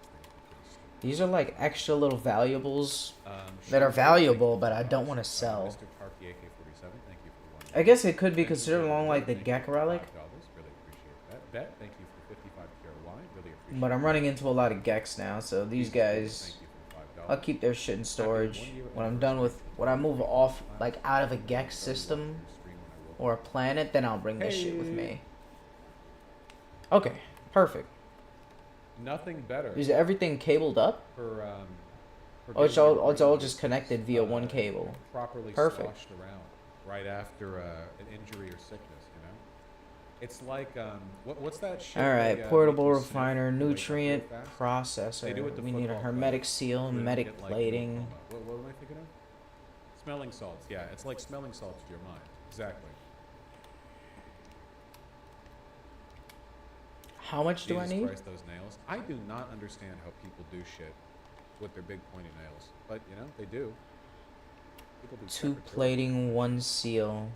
These are like extra little valuables that are valuable, but I don't want to sell. Mr. Parky AK-47, thank you for the $1. I guess it could be Thank you considered for the along like the $1. Thank you Gek for relic, $5. Really appreciate that. Bet, thank you for the 55 KRY. Really appreciate but I'm that. running into a lot of Geks now, so these guys, Thank you for the $5. I'll keep their shit in storage. When I'm done with, when I move off like out of a Gek system or a planet, then I'll bring this shit with me. Okay, perfect. Nothing better. Is everything cabled up? For Oh, it's getting your all brain just connected via one cable. properly Perfect. sloshed around right after an injury or sickness, you know. It's like what's that shit? All right, they, portable make you sniff refiner, and wake up nutrient real fast? They do processor. it to We need a football hermetic players. seal, Where they medic get, like, plating. glaucoma. What am I thinking of? Smelling salts. Yeah, it's like smelling salts to your mind. Exactly. How much do I Jesus need? Christ, those nails. I do not understand how people do shit with their big pointy nails, but you know they do. People do 2 separate too. plating, 1 seal.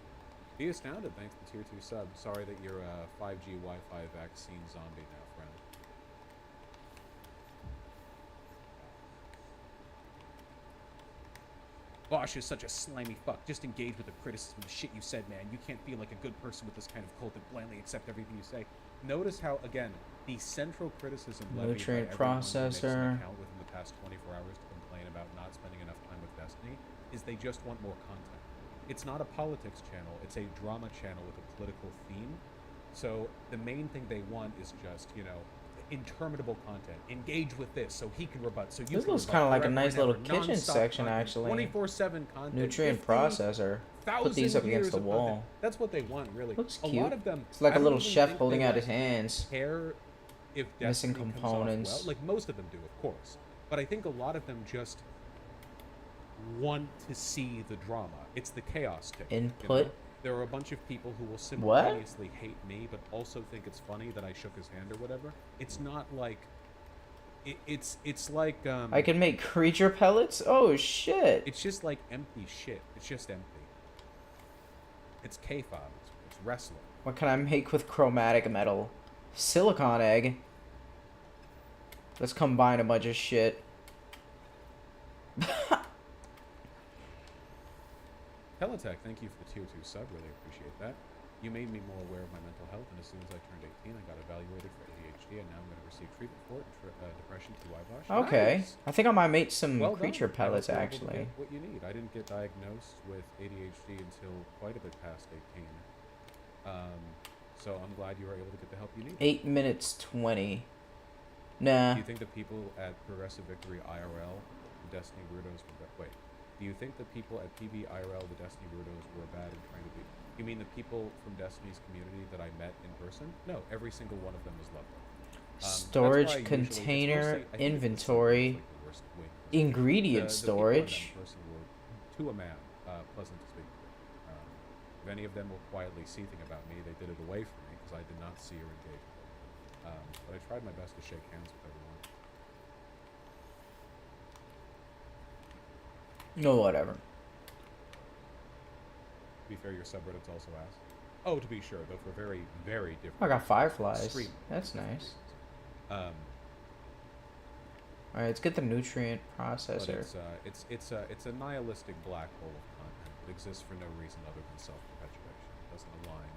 Be astounded, thanks to tier 2 sub. Sorry that you're a 5G Wi-Fi vaccine zombie now, friend. Bosch is such a slimy fuck. Just engage with the criticism of the shit you said, man. You can't feel like a good person with this kind of cult and blindly accept everything you say. Notice how, again, the central criticism levied by Nutrient everyone who makes an processor. account within the past 24 hours to complain about not spending enough time with Destiny is they just want more content. It's not a politics channel, it's a drama channel with a political theme. So the main thing they want is just, you know, interminable content. Engage with this so he can rebut. So you This can looks rebut kind of like a forever nice and little ever. kitchen Non-stop section, content, actually. 24/7 content. Nutrient 50 processor. Put these up thousand against years the of wall. content. That's what they want, really. Looks A cute. lot of them. It's like I a don't little even chef think holding they, out his like, hands. Care if Missing Destiny comes components. off well. Like most of them do, of course. But I think a lot of them just want to see the drama. It's the chaos ticket. you know? Input. There are a bunch of people who will simultaneously hate me, but also think it's funny that I shook his hand or whatever. It's not like. It's like. I can make creature pellets? Oh, shit. It's just like empty shit. It's just empty. It's K-fob. It's wrestling. What can I make with chromatic metal? Silicon egg. Let's combine a bunch of shit. Teletech, thank you for the tier 2 sub. Really appreciate that. You made me more aware of my mental health, and as soon as I turned 18, I got evaluated for ADHD, and now I'm going to receive treatment for it, depression, TY Bosch. Okay. Nice. I think I might make some Well creature done. I hope pellets, you're able to actually. get what you need. I didn't get diagnosed with ADHD until quite a bit past 18. So I'm glad you were able to get the help you need. 8 minutes 20. Nah. Do you think the people at Progressive Victory IRL, the Destiny Weirdos, were wait? Do you think the people at PB IRL, the Destiny Weirdos, were bad and trying to be? You mean the people from Destiny's community that I met in person? No, every single one of them was lovely. Storage container, inventory, ingredient storage. To a man, pleasant to speak to. If any of them were quietly seething about me, they did it away from me because I did not see or engage with them. But I tried my best to shake hands with everyone. No, whatever. To be fair, your subreddits also asked. Oh, to be sure, though for very, very different. I got fireflies. Stream. That's nice. Um, All right, let's get the nutrient but processor. it's a nihilistic black hole of content that exists for no reason other than self-perpetuation. It doesn't align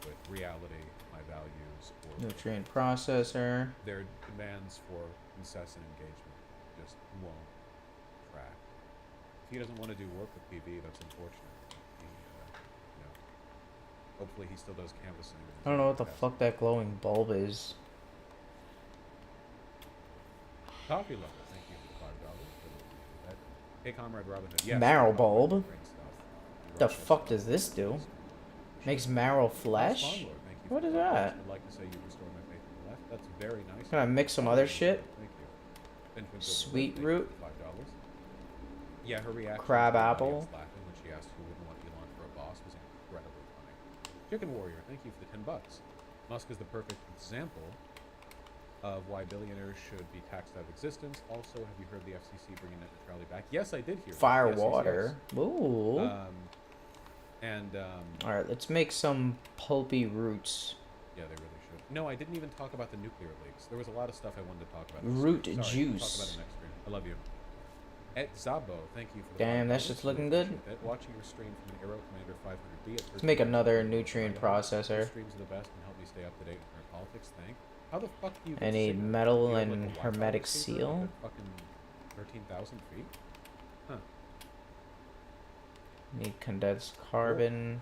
with reality, my values, or Nutrient processor. their demands for incessant engagement just won't track. If he doesn't want to do work with PV, that's unfortunate. He, you know, hopefully he still does canvassing. I don't know what the fuck that glowing bulb is. Coffee level, thank you for $5. Hey, Comrade Robin Hood. Yes, Marrow Comrade bulb? Brain stuff. The Russia fuck stuff. does this do? Makes marrow flesh? Spawnlord, thank you What for is the $5. that? I'd like to say you restored my faith in the left. That's very nice. Can I mix some other shit? Thank you. Benjamin Sweet Gilbert, root? thank you for $5. Yeah, her reaction Crab to the apple? audience laughing when she asked who wouldn't want Elon for a boss was incredibly funny. Chicken Warrior, thank you for the $10. Musk is the perfect example of why billionaires should be taxed out of existence. Also, have you heard the FCC bringing net neutrality back? Yes, I did hear that. Fire Yes, yes, water. yes. Ooh. And Alright, let's make some pulpy roots. yeah, they really should. No, I didn't even talk about the nuclear leaks. There was a lot of stuff I wanted to talk about. Root Sorry, we'll talk juice. about it next stream. I love you. Et Zabo, thank you for the Damn, $5. that shit's looking Really good. appreciate that. Watching your stream from an Aero Commander 500B at Let's make another nutrient Your processor. streams are the best and help me stay up to date with current politics. Thank. How the fuck do you I get need signal? metal Do you have, like, and a Wi-Fi hermetic receiver seal. at fucking 13,000 feet. Huh. Need condensed carbon.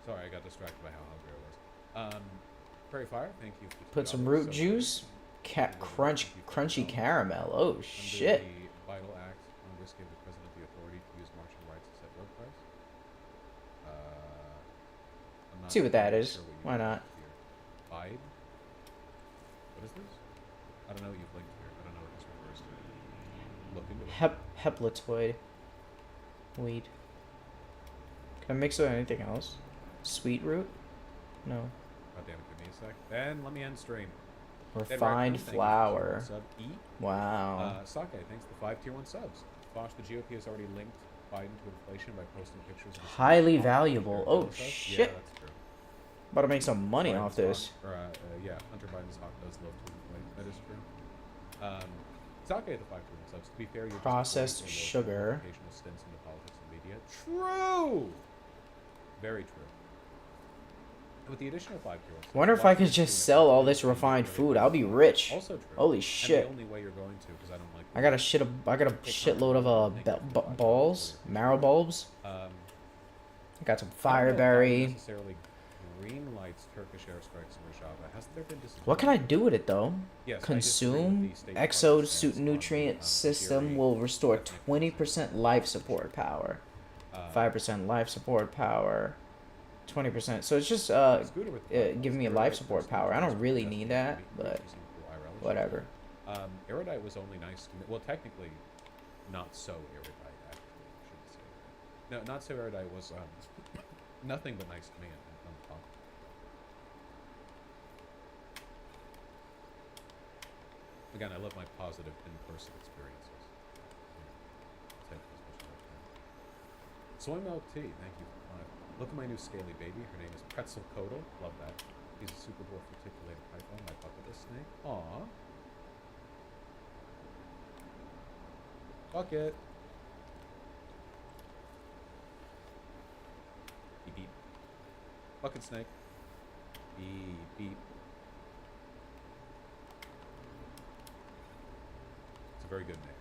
Sorry, I got distracted by how hungry I was. Prairie Fire, thank you. For Put some $2. root So juice. Crunchy caramel. Oh Under shit. the Vital Act, Congress gave the president the authority to use martial rights to set road price. I'm not See what that entirely is. sure what you Why mean not? here. Vibe? What is this? I don't know what you've linked here. I don't know what this refers to. Look into it. Heplatoid. Weed. Can I mix it with anything else? Sweet root? No. God damn it, give me a sec. Ben, let me end stream. Refined flour. Wow. Sake, thanks for the 5 tier 1 subs. Bosch, the GOP has already linked Biden to inflation by posting pictures of the Highly valuable. Oh Yeah, shit. that's true. About to make some money Biden's off this. hawk- Or, yeah, Hunter Biden's hawk does love to inflate. That is true. Sake at the 5 tier 1 subs. To be fair, you're just Processed employed for sugar. local occasional stints into politics and media. True! Very true. And with the additional 5 tier 1 subs, Wonder if I watching could the stream just at sell all 5 this tier 1 refined really food. well. I'll be rich. Also true. Holy And shit. the only way you're going to, because I don't like. I got a shitload of balls, marrow bulbs. I got some fireberry. Necessarily green lights Turkish airstrikes in Rojava. Has there been What can I do with it though? Yes, I Consume. disagree with the State Exo Department's suit stance on nutrient the system theory will restore that 20% life support power. 5% life support power. 20%. So it's just Scooter with the giving me life support power. I don't really need that, but whatever. Erudite was only nice to me. Well, technically, not so erudite, actually. I shouldn't say that. No, not so erudite was nothing but nice to me on top. Again, I love my positive in-person experiences. Take as much as I can. Soy Milk Tea, thank you for 5. Look at my new scaly baby. Her name is Pretzel Kotal. Love that. He's a super dwarf articulated python, my puppet snake. Aww. Fuck it. Beep beep. Bucket snake. Beep beep. It's a very good name.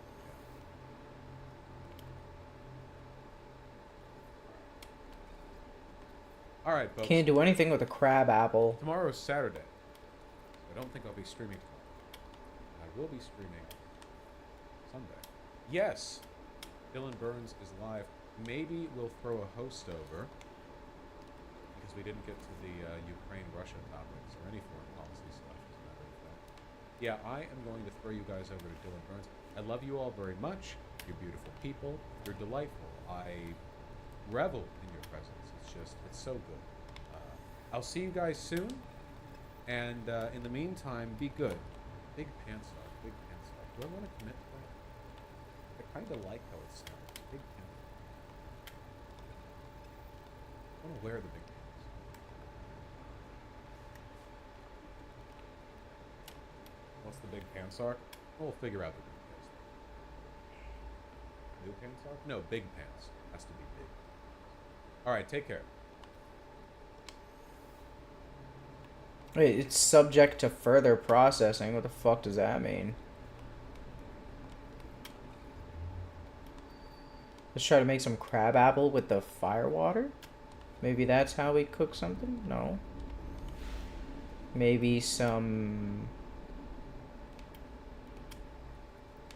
Yeah. Alright, folks. Can't do anything with a crab apple. Tomorrow's Saturday. I don't think I'll be streaming tomorrow. I will be streaming Sunday. Yes! Dylan Burns is live. Maybe we'll throw a host over because we didn't get to the Ukraine-Russia topics or any foreign policy stuff, as a matter of fact. Yeah, I am going to throw you guys over to Dylan Burns. I love you all very much. You're beautiful people. You're delightful. I revel in your presence. It's so good. I'll see you guys soon. And in the meantime, be good. Big pants off. Big pants off. Do I want to commit to that? I kind of like how it sounds. Big pants off. I want to wear the big pants. What's the big pants arc? We'll figure out the big pants. New pants arc? No, big pants. Has to be big. Alright, take care. Wait, it's subject to further processing. What the fuck does that mean? Let's try to make some crab apple with the fire water? Maybe that's how we cook something? No. Maybe some...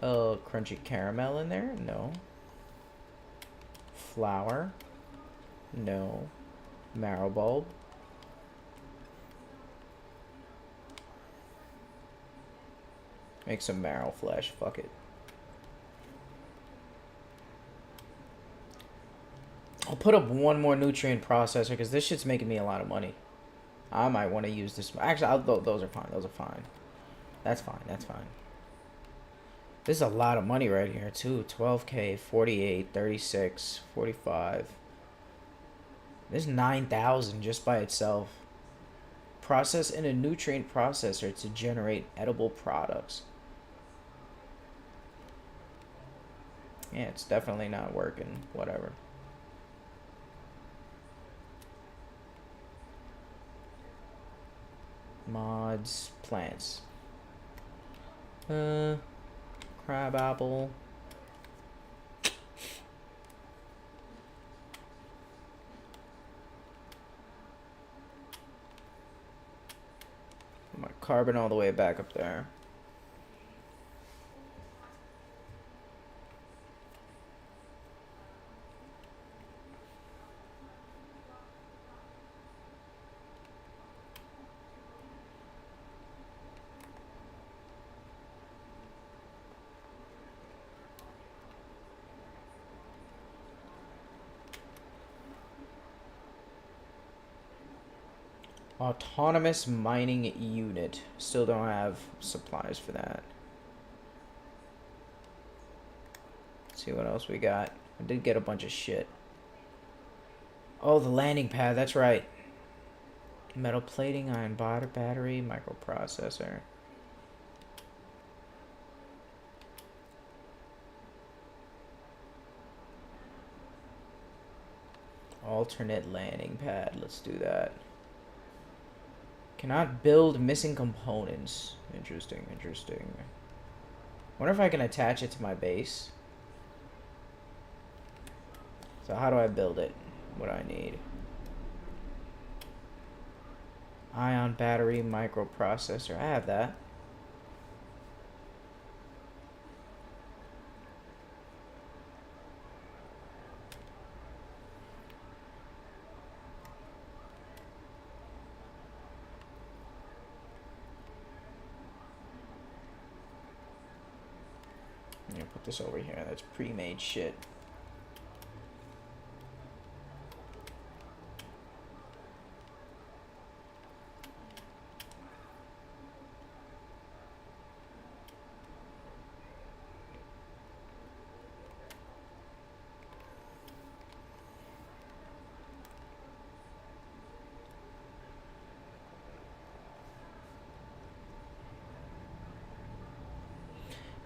crunchy caramel in there? No. Flour? No. Marrow bulb? Make some marrow flesh, fuck it. I'll put up one more nutrient processor because this shit's making me a lot of money. I might want to use this. Actually, those are fine. Those are fine. That's fine. That's fine. This is a lot of money right here, too. 12K, 48, 36, 45. This is 9,000 just by itself. Process in a nutrient processor to generate edible products. Yeah, it's definitely not working. Whatever. Mods, plants. Crab apple. My carbon all the way back up there. Autonomous mining unit. Still don't have supplies for that. Let's see what else we got. I did get a bunch of shit. Oh, the landing pad. That's right. Metal plating, iron battery, microprocessor. Alternate landing pad. Let's do that. Cannot build missing components. Interesting, interesting. Wonder if I can attach it to my base. So how do I build it? What do I need? Ion battery, microprocessor. I have that. Put this over here. That's pre-made shit.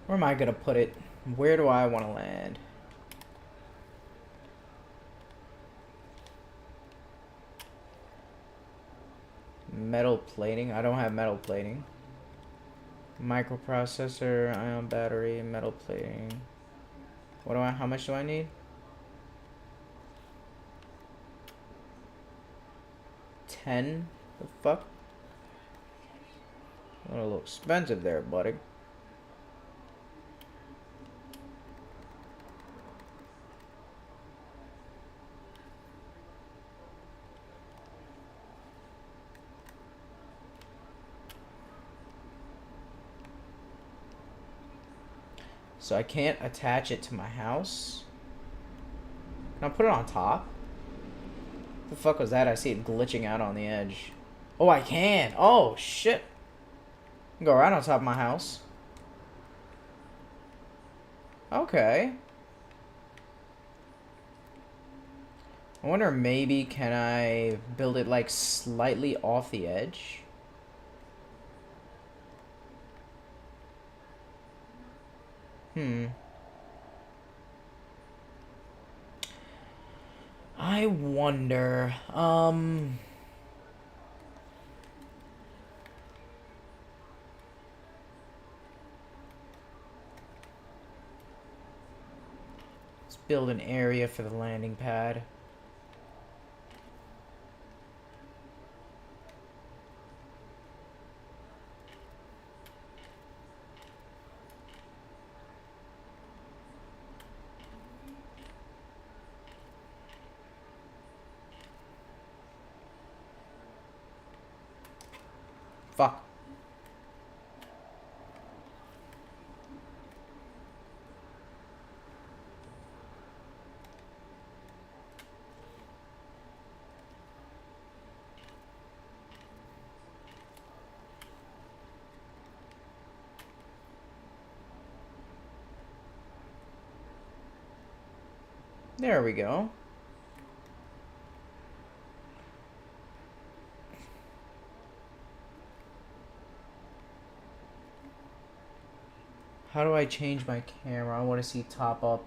Where am I gonna put it? Where do I want to land? Metal plating. I don't have metal plating. Microprocessor, ion battery, metal plating. What do I? How much do I need? 10? The fuck? A little expensive there, buddy. So I can't attach it to my house. Can I put it on top? The fuck was that? I see it glitching out on the edge. Oh, I can. Oh, shit. Go right on top of my house. Okay. I wonder, maybe can I build it like slightly off the edge? I wonder, let's build an area for the landing pad. Fuck. There we go. How do I change my camera? I want to see top up.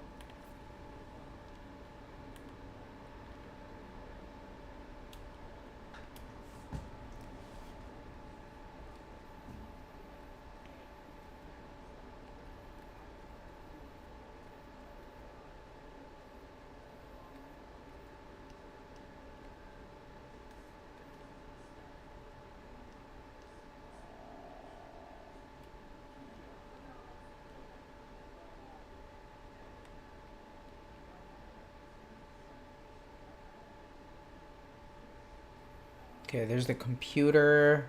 Okay, there's the computer.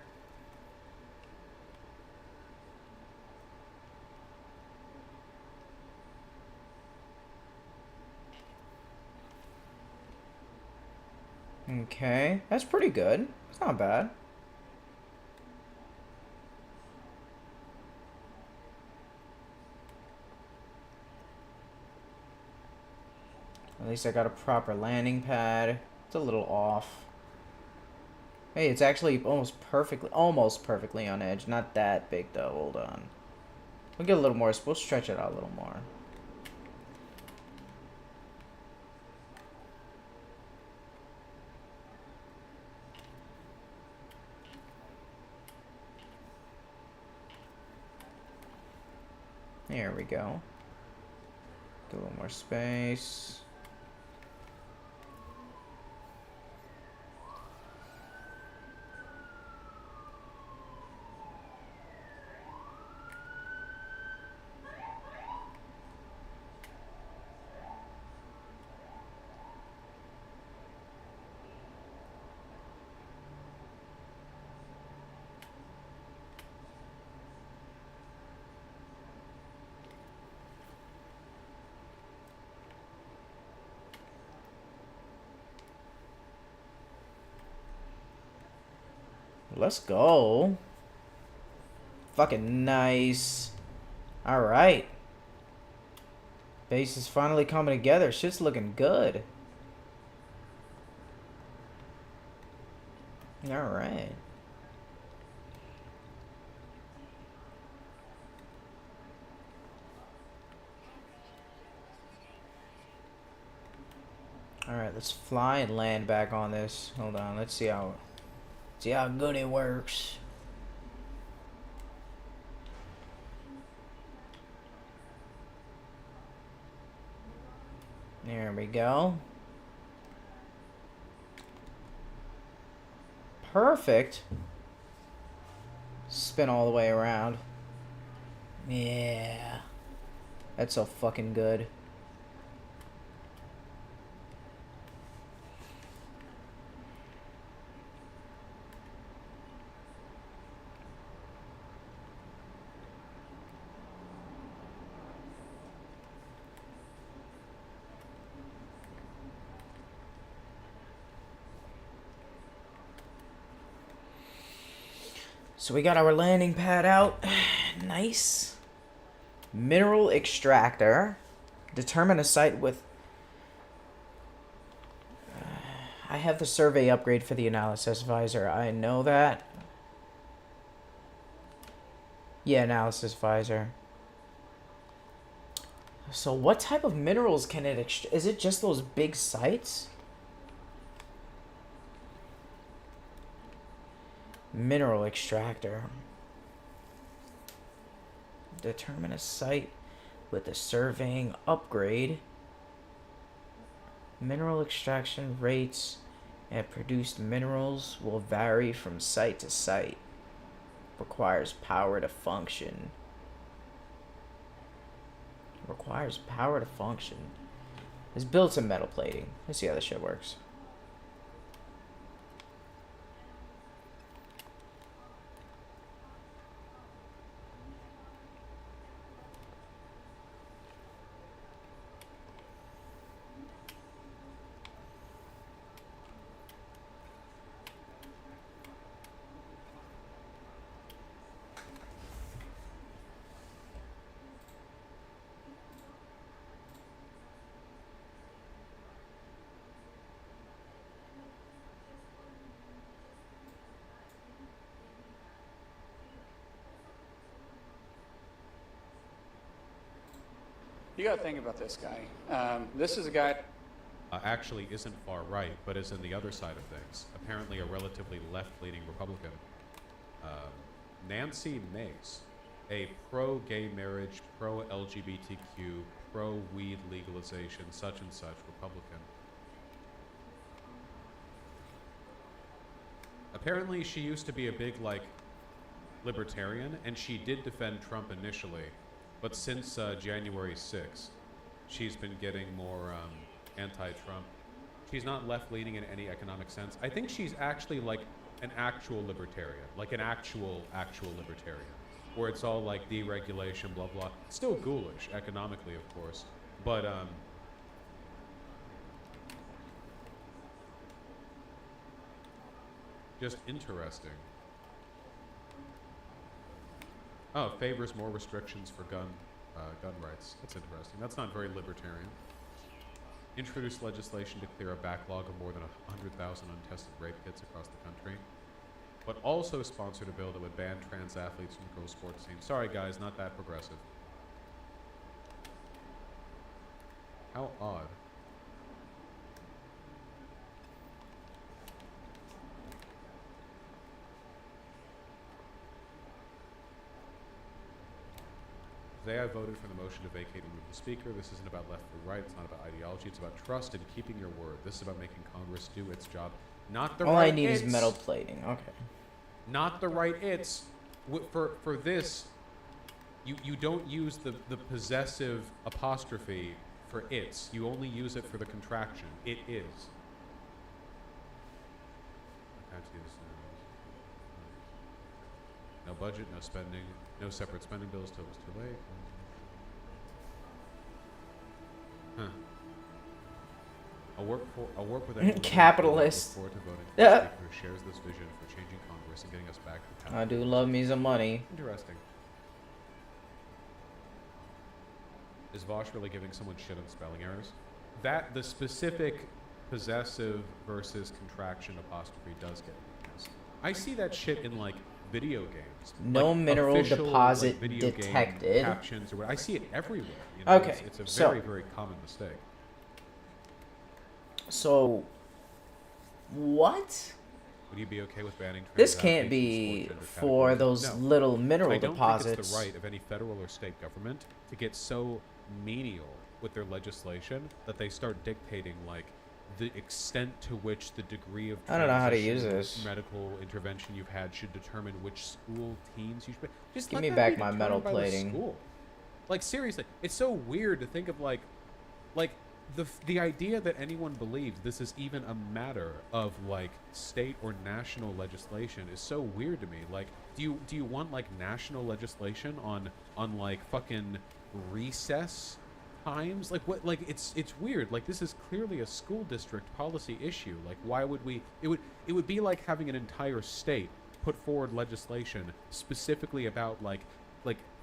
Okay, that's pretty good. It's not bad. At least I got a proper landing pad. It's a little off. Hey, it's actually almost perfectly on edge. Not that big though. Hold on. We'll get a little more. We'll stretch it out a little more. There we go. Get a little more space. Let's go. Fucking nice. Alright. Base is finally coming together. Shit's looking good. Alright. Alright, let's fly and land back on this. Hold on, let's see how good it works. There we go. Perfect. Spin all the way around. Yeah. That's so fucking good. So we got our landing pad out. Nice. Mineral extractor. Determine a site with... I have the survey upgrade for the analysis visor. I know that. Yeah, analysis visor. So what type of minerals can it extract? Is it just those big sites? Mineral extractor. Determine a site with a surveying upgrade. Mineral extraction rates and produced minerals will vary from site to site. Requires power to function. Requires power to function. It's built some metal plating. Let's see how this shit works. You got to think about this guy. This is a guy. Actually isn't far right, but is in the other side of things. Apparently a relatively left-leaning Republican. Nancy Mace, a pro-gay marriage, pro-LGBTQ, pro-weed legalization, such and such Republican. Apparently she used to be a big, like, libertarian, and she did defend Trump initially. But since January 6th, she's been getting more anti-Trump. She's not left-leaning in any economic sense. I think she's actually like an actual libertarian, like an actual libertarian, where it's all like deregulation, blah, blah. Still ghoulish economically, of course, but just interesting. Oh, favors more restrictions for gun rights. That's interesting. That's not very libertarian. Introduced legislation to clear a backlog of more than 100,000 untested rape kits across the country. But also sponsored a bill that would ban trans athletes from girls' sports teams. Sorry, guys, not that progressive. How odd. Today I voted for the motion to vacate and remove the speaker. This isn't about left or right. It's not about ideology. It's about trust and keeping your word. This is about making Congress do its job. Not the All right I need it's. is metal plating. Okay. Not the right it's. For this, you don't use the possessive apostrophe for it's. You only use it for the contraction. It is. No budget, no spending, no separate spending bills till it was too late. Huh. I'll work with anyone Capitalist. who look forward to voting for Yeah. a speaker who shares this vision for changing Congress and getting us back to power. I do love me some money. Interesting. Is Vosh really giving someone shit on spelling errors? That the specific possessive versus contraction apostrophe does get used. I see that shit in like video games. No like mineral official, deposit like, video detected. Game captions or what. I see it everywhere. You know? Okay, It's a so- very, very common mistake. So, what? Would you be okay with banning This trans can't athletes be from sport gender for categories? those No. little mineral I don't deposits. think it's the right of any federal or state government to get so menial with their legislation that they start dictating like the extent to which the degree of I don't know how to transition use this. medical intervention you've had should determine which school teams you should. Just Give let me that back be my determined metal by the plating. school. Like seriously, it's so weird to think of like the idea that anyone believes this is even a matter of like state or national legislation is so weird to me. Like, do you want like national legislation on like fucking recess times? Like what? Like it's weird. Like this is clearly a school district policy issue. Like why would we? It would be like having an entire state put forward legislation specifically about like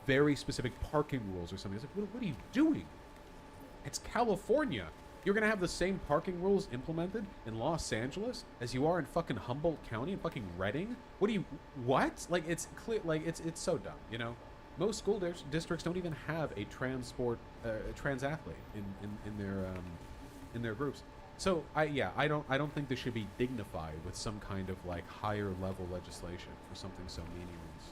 very specific parking rules or something. It's like, what are you doing? It's California. You're gonna have the same parking rules implemented in Los Angeles as you are in fucking Humboldt County and fucking Redding? What? Like, it's clear, like, it's so dumb, you know? Most school districts don't even have a trans athlete in their groups. So I don't think this should be dignified with some kind of like higher level legislation for something so meaningless.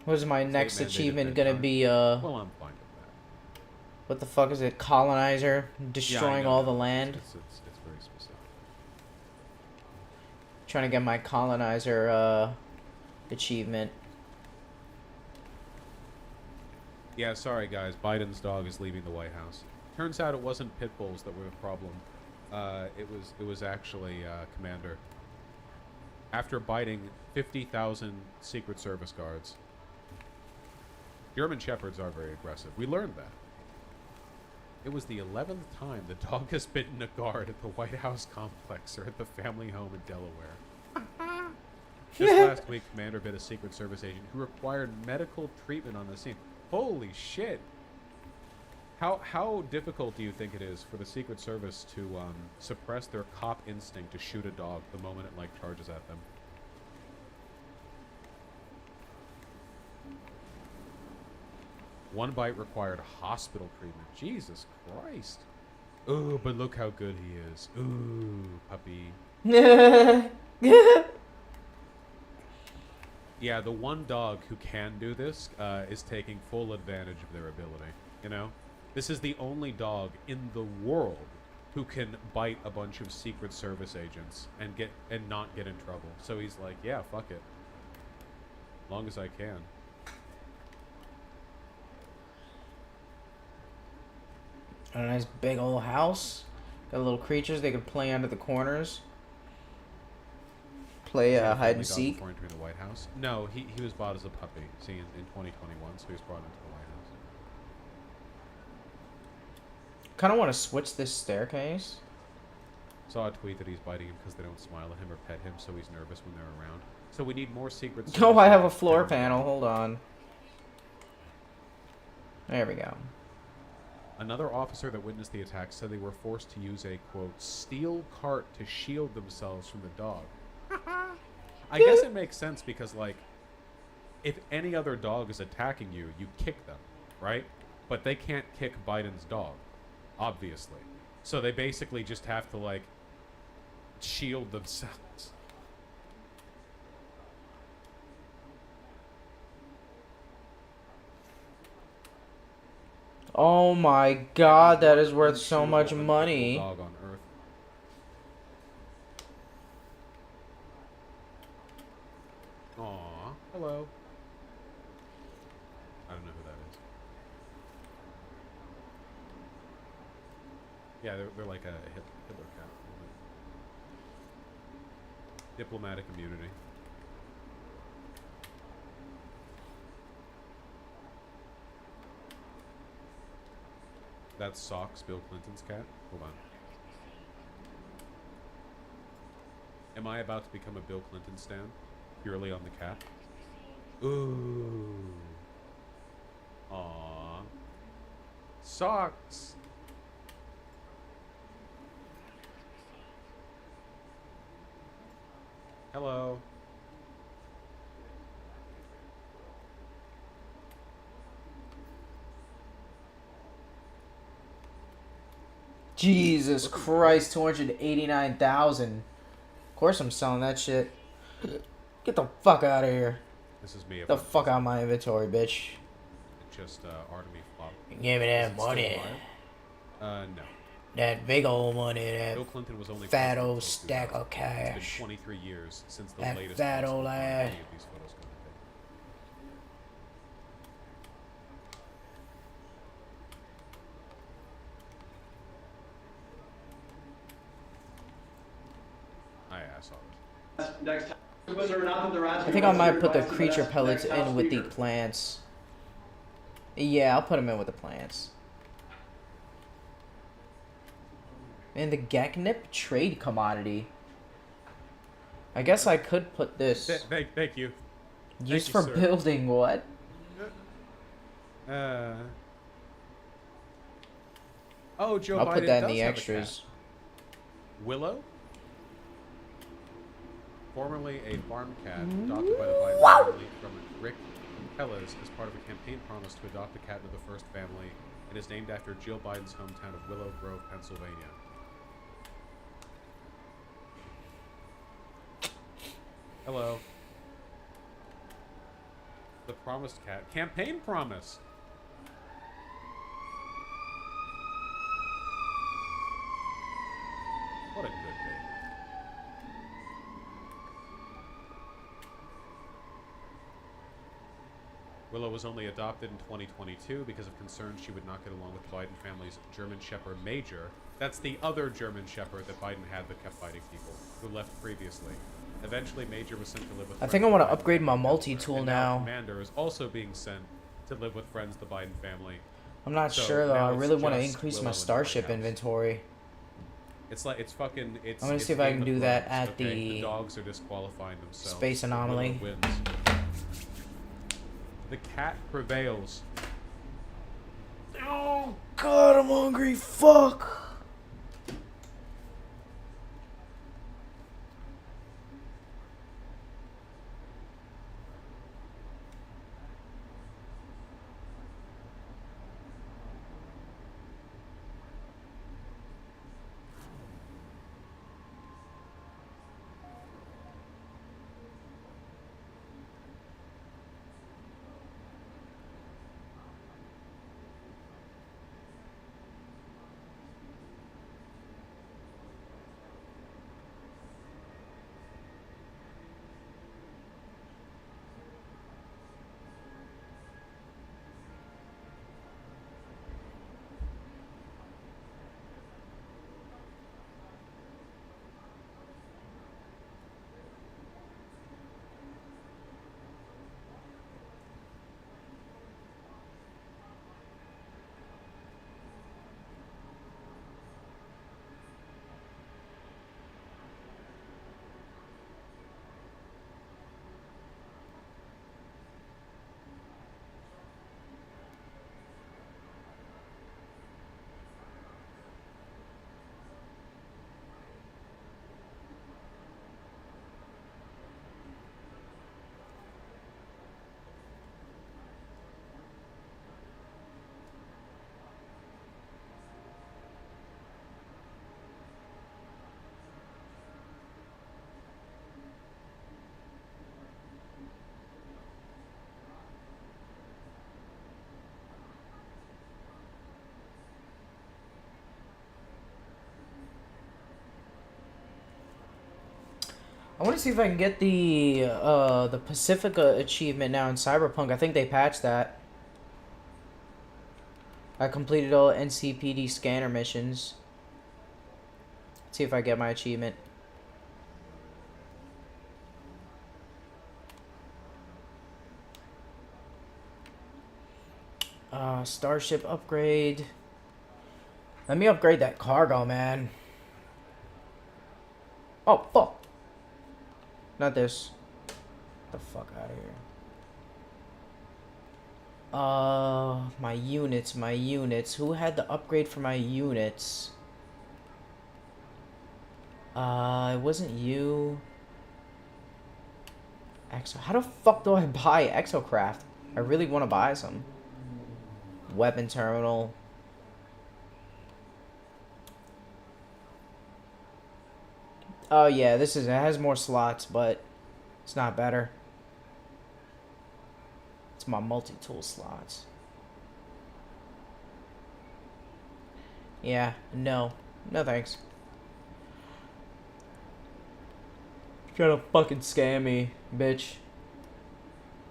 What is my next State mandated achievement gonna bedtime. be? Well, I'm fine with that. What the fuck is it? Colonizer, destroying know all that. the land. It's very specific. Trying to get my colonizer achievement. Yeah, sorry guys. Biden's dog is leaving the White House. Turns out it wasn't pit bulls that were the problem. It was actually Commander. After biting 50,000 Secret Service guards. German Shepherds are very aggressive. We learned that. It was the 11th time the dog has bitten a guard at the White House complex or at the family home in Delaware. Just last week, Commander bit a Secret Service agent who required medical treatment on the scene. Holy shit! How difficult do you think it is for the Secret Service to suppress their cop instinct to shoot a dog the moment it like charges at them? One bite required hospital treatment. Jesus Christ! Ooh, but look how good he is. Ooh, puppy. Yeah, the one dog who can do this is taking full advantage of their ability. You know, this is the only dog in the world who can bite a bunch of Secret Service agents and not get in trouble. So he's like, yeah, fuck it, as long as I can. A nice big old house. Got little creatures they could play under the corners. Play hide and seek. Before entering the White House? No, he was bought as a puppy. See, in 2021, so he was brought into the White House. Kind of want to switch this staircase. Saw a tweet that he's biting him because they don't smile at him or pet him, so he's nervous when they're around. So we need more Secret Service. Oh, I have a agents floor down there. panel. Hold on. There we go. Another officer that witnessed the attack said they were forced to use a, quote, steel cart to shield themselves from the dog. I guess it makes sense because, like, if any other dog is attacking you, you kick them, right? But they can't kick Biden's dog, obviously. So they basically just have to, like, shield themselves. Oh my god, that is worth so much money. Dog on Earth. Aww, hello. I don't know who that is. Yeah, they're like a Hitler cat. Diplomatic immunity. That's Socks, Bill Clinton's cat. Hold on. Am I about to become a Bill Clinton stan? Purely on the cat? Ooh. Aww. Socks! Hello. Jesus Christ, 289,000. Of course I'm selling that shit. Get the fuck out of here. This is me. Get the fuck out of my inventory, bitch. Just Artemis flop. Give me that money. No. That big old money, that Bill Clinton was only fat president old until stack 2000. of cash. It's been 23 years since the That latest fat possible old time ass. any of these photos could have been. I saw this. I think I might put the creature pellets in with the plants. Yeah, I'll put them in with the plants. And the Geknip trade commodity. I guess I could put this. Thank you. Used you, for sir. building what? Oh, Joe I'll Biden put that in does the have a extras. cat. Willow? Formerly a farm cat adopted by the Biden family from Rick Kellis as part of a campaign promise to adopt a cat into the first family, and is named after Jill Biden's hometown of Willow Grove, Pennsylvania. Hello. The promised cat. Campaign promise! What a good baby. Willow was only adopted in 2022 because of concerns she would not get along with the Biden family's German Shepherd Major. That's the other German Shepherd that Biden had that kept biting people, who left previously. Eventually, Major was sent to live with I friends think I of want the to Biden upgrade my family, multi-tool and now. Commander is also being sent to live with friends of the Biden family. I'm not So sure though. now I it's really want to just increase Willow my in the White Starship House. inventory. It's like, it's fucking, it's I'm gonna it's see if I Game can of do that Thrones, at okay? the The dogs are disqualifying themselves. Space so Willow Anomaly. wins. The cat prevails. Oh God, I'm hungry. Fuck. I want to see if I can get the Pacifica achievement now in Cyberpunk. I think they patched that. I completed all NCPD scanner missions. Let's see if I get my achievement. Starship upgrade. Let me upgrade that cargo, man. Oh, fuck. Not this. Get the fuck out of here. My units. Who had the upgrade for my units? It wasn't you. How the fuck do I buy Exocraft? I really want to buy some. Weapon terminal. Oh yeah, it has more slots, but it's not better. It's my multi-tool slots. Yeah, no thanks. Trying to fucking scam me, bitch.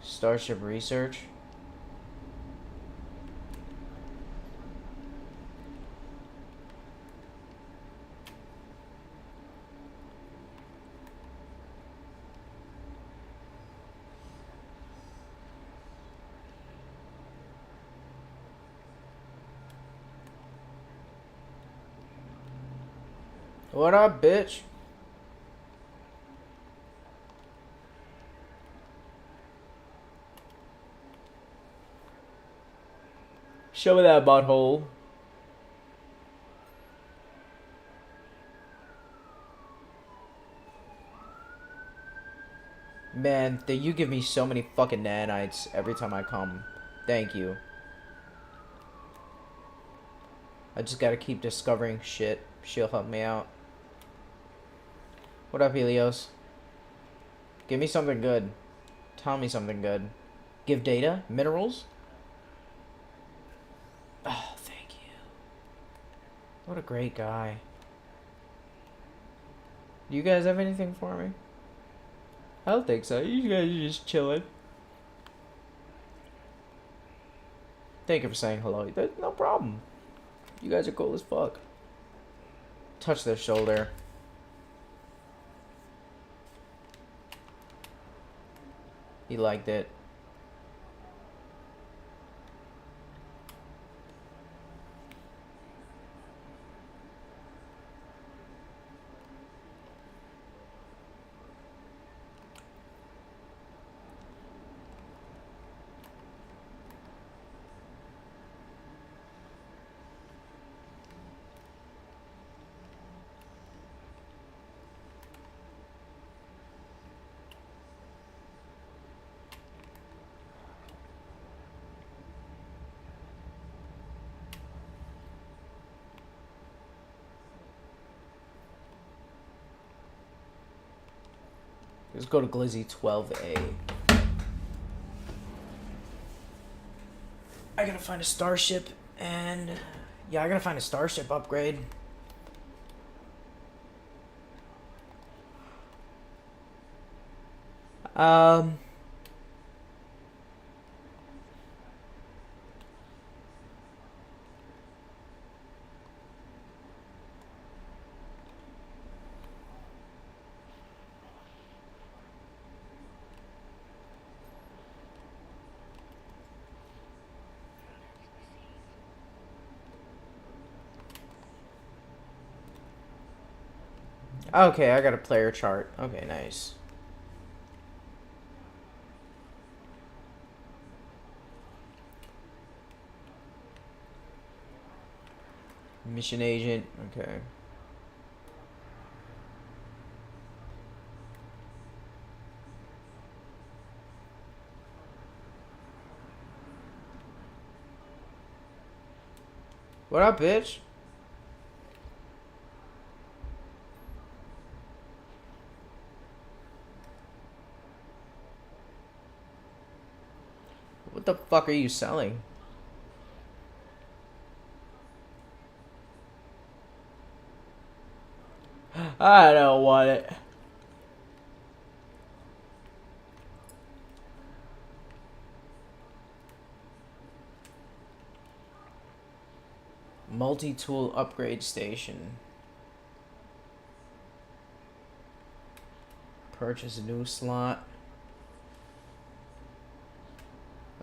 Starship research. What up, bitch? Show me that butthole. Man, you give me so many fucking nanites every time I come. Thank you. I just gotta keep discovering shit. She'll help me out. What up, Helios? Give me something good. Tell me something good. Give data? Minerals? Oh, thank you. What a great guy. Do you guys have anything for me? I don't think so. You guys are just chilling. Thank you for saying hello. No problem. You guys are cool as fuck. Touch their shoulder. He liked it. Let's go to Glizzy 12A. I gotta find a starship and... yeah, I gotta find a starship upgrade. Okay, I got a player chart. Okay, nice. Mission agent. Okay. What up, bitch? What the fuck are you selling? I don't want it. Multi-tool upgrade station. Purchase a new slot.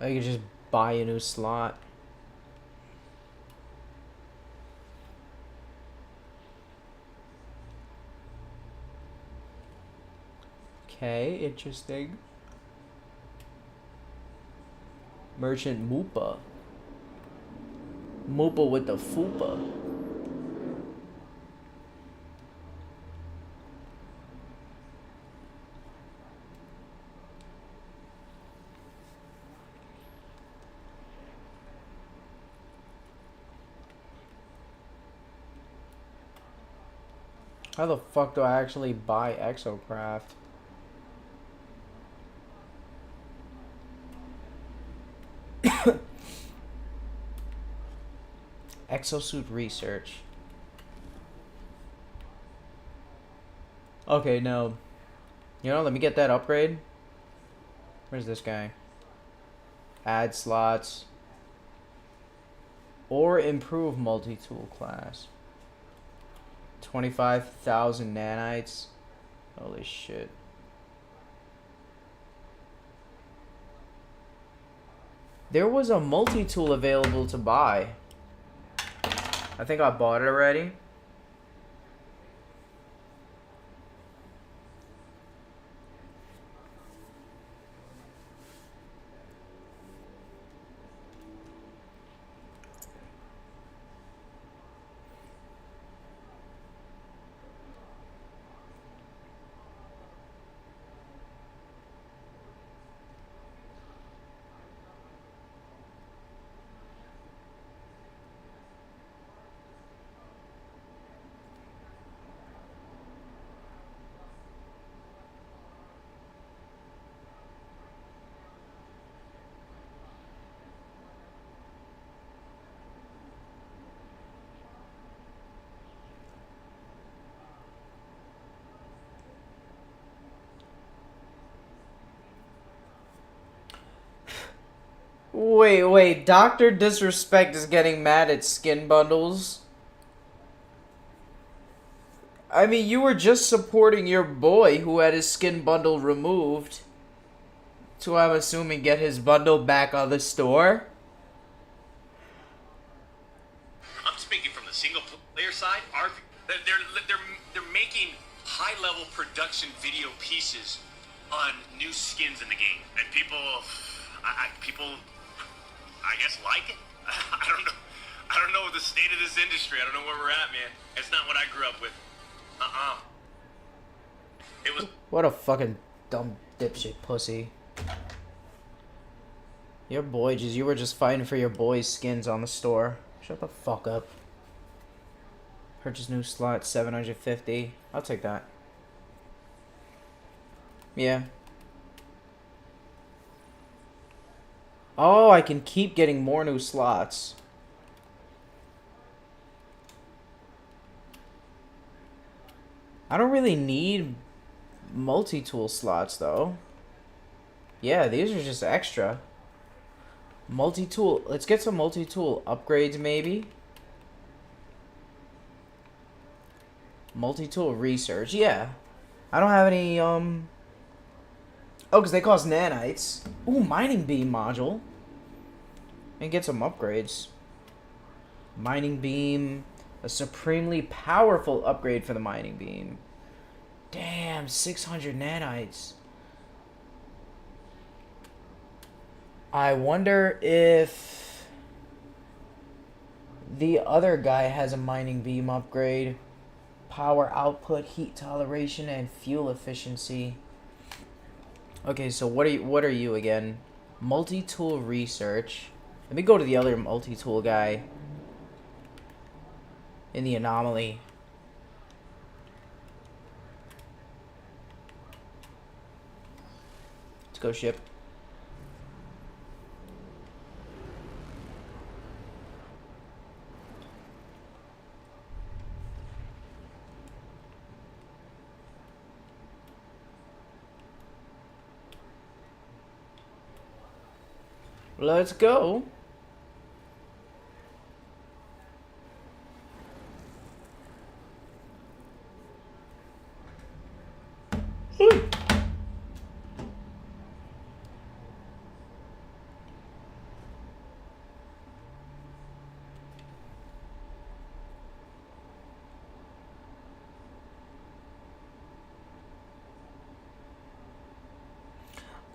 Oh, you can just buy a new slot. Okay, interesting. Merchant Moopa. Moopa with the fupa. How the fuck do I actually buy Exocraft? Exosuit research. Okay, no. You know, let me get that upgrade. Where's this guy? Add slots. Or improve multi-tool class. 25,000 nanites. Holy shit. There was a multi-tool available to buy. I think I bought it already. Wait. Dr. Disrespect is getting mad at skin bundles. I mean, you were just supporting your boy who had his skin bundle removed. To, I'm assuming, get his bundle back on the store. I'm speaking from the single player side. They're making high-level production video pieces on new skins in the game, and people, I guess, like it. I don't know the state of this industry. I don't know where we're at, man. It's not what I grew up with. It was. What a fucking dumb dipshit pussy. Your boy, you were just fighting for your boy's skins on the store. Shut the fuck up. Purchase new slot, 750. I'll take that. Yeah. Oh, I can keep getting more new slots. I don't really need multi-tool slots, though. Yeah, these are just extra. Multi-tool. Let's get some multi-tool upgrades, maybe. Multi-tool research. Yeah. I don't have any, Oh, because they cost nanites. Ooh, mining beam module. And get some upgrades. Mining beam. A supremely powerful upgrade for the mining beam. Damn, 600 nanites. I wonder if the other guy has a mining beam upgrade. Power output, heat toleration, and fuel efficiency. Okay, so what are you again? Multi-tool research. Let me go to the other multi-tool guy. In the anomaly. Let's go ship. Let's go.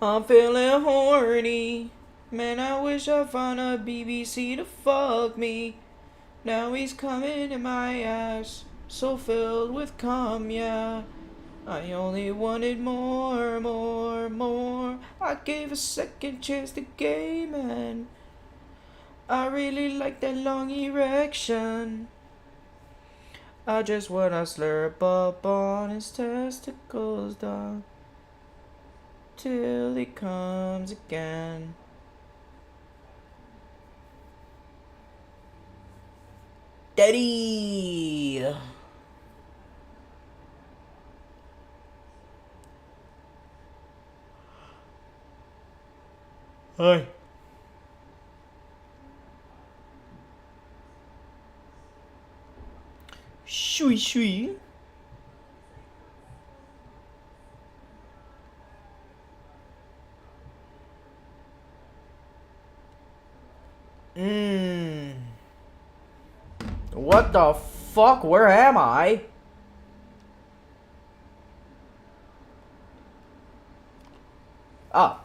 I'm feeling horny. Man, I wish I found a BBC to fuck me. Now he's coming in my ass, so filled with cum, yeah. I only wanted more. I gave a second chance to gay man. I really like that long erection. I just wanna slurp up on his testicles, dog, till he comes again. Daddy! Hi. Shui. What the fuck? Where am I? Ah.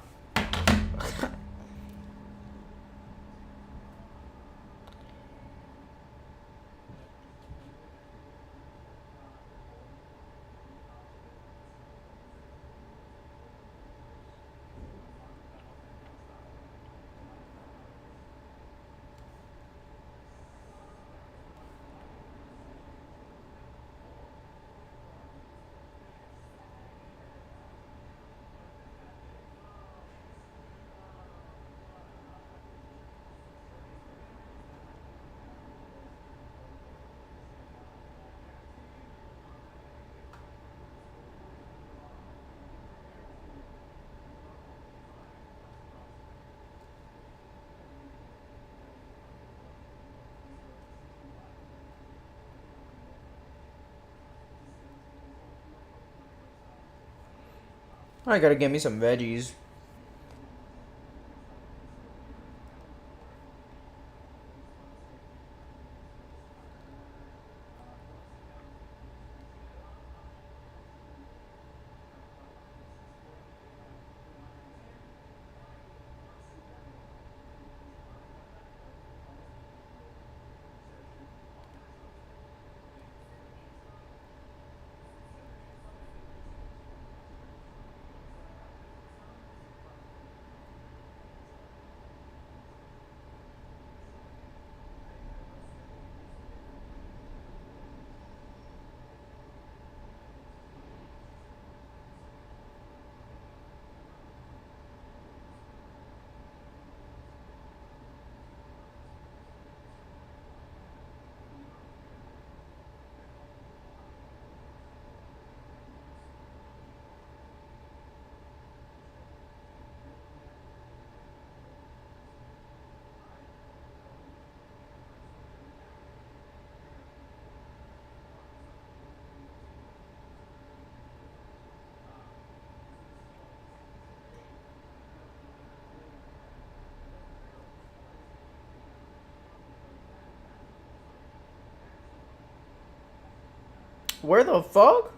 I gotta get me some veggies. Where the fuck?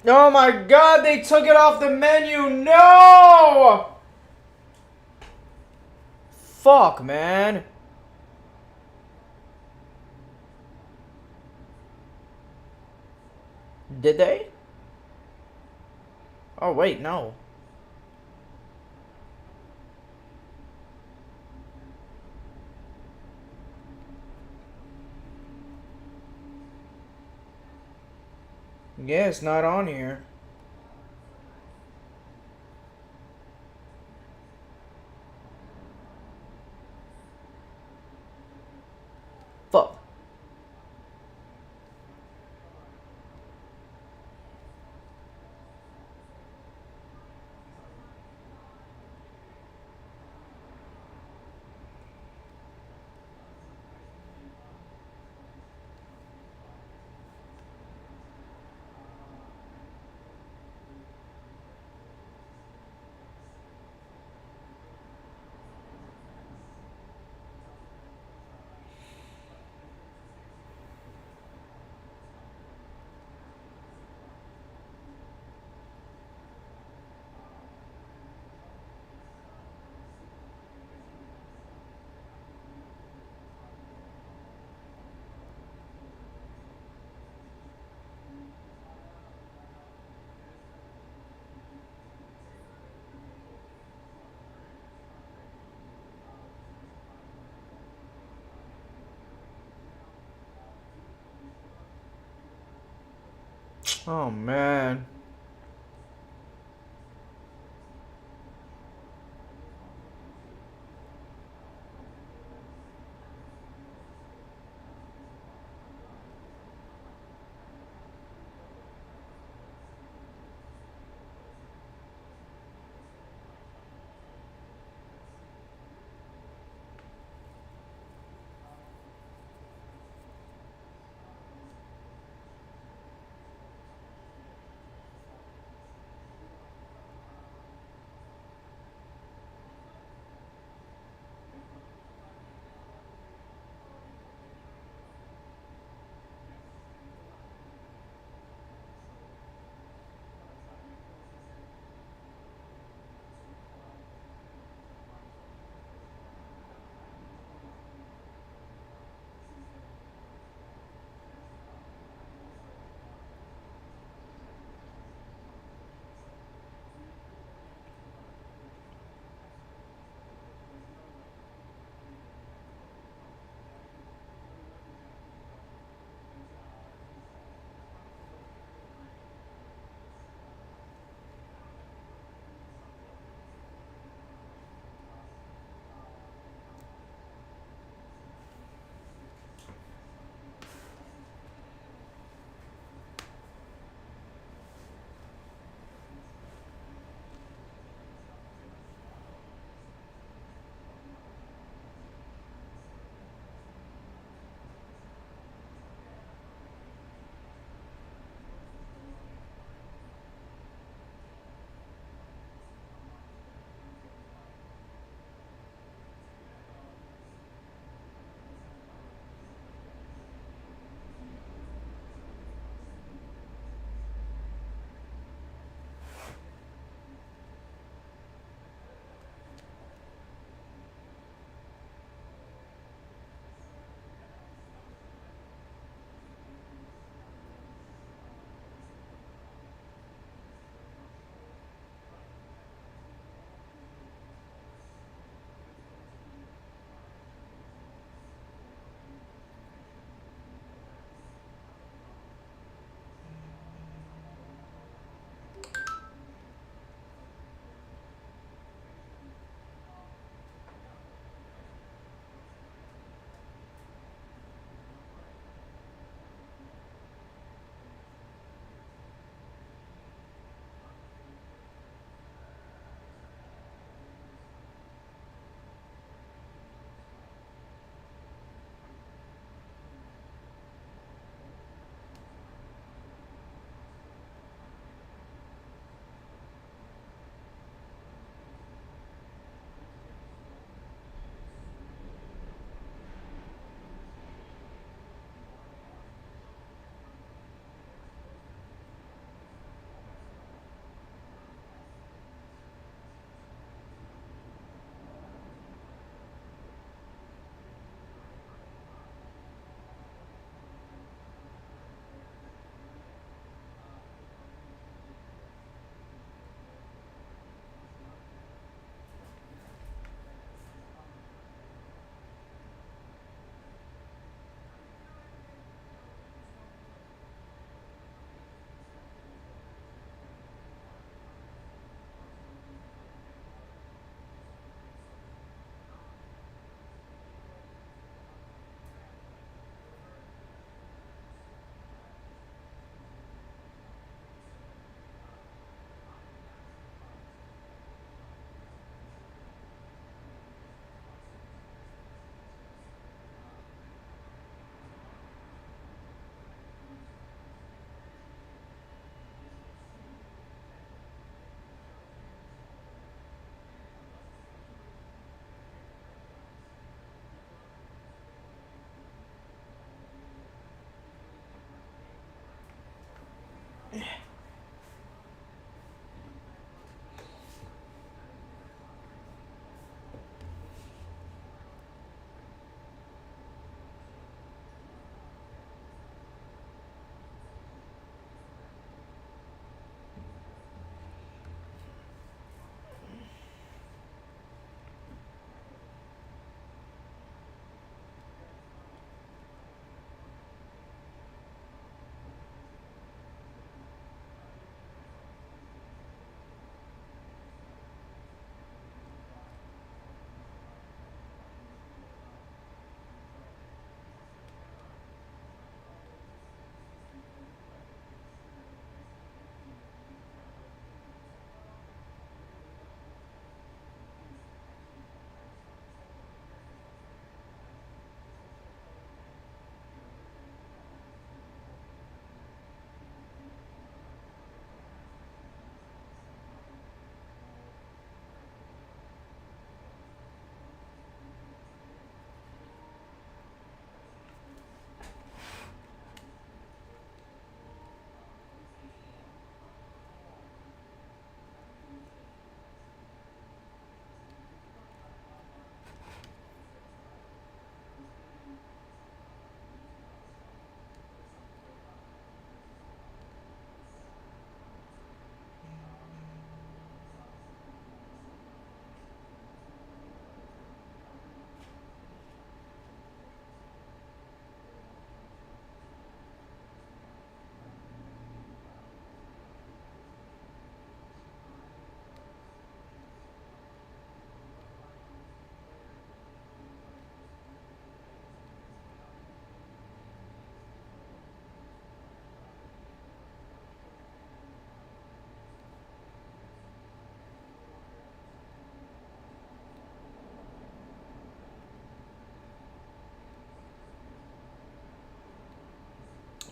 Oh my god, they took it off the menu. No! Fuck, man. Did they? Oh, wait, no. Yeah, it's not on here. Fuck. Oh, man.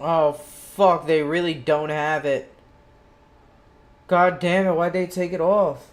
Oh, fuck. They really don't have it. God damn it. Why'd they take it off?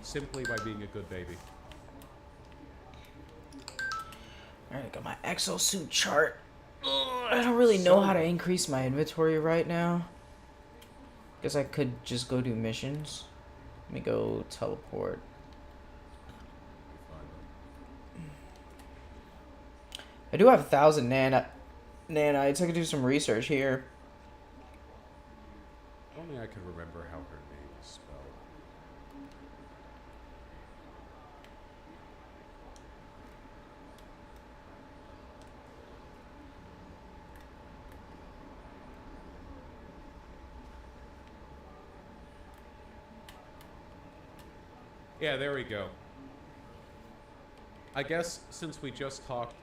Simply by being a good baby. Alright, I got my exosuit chart. Ugh, I don't really know how to increase my inventory right now. Guess I could just go do missions. Let me go teleport. I do have 1,000 nanites. I could do some research here. Only I could remember how her name is spelled. Yeah, there we go. I guess since we just talked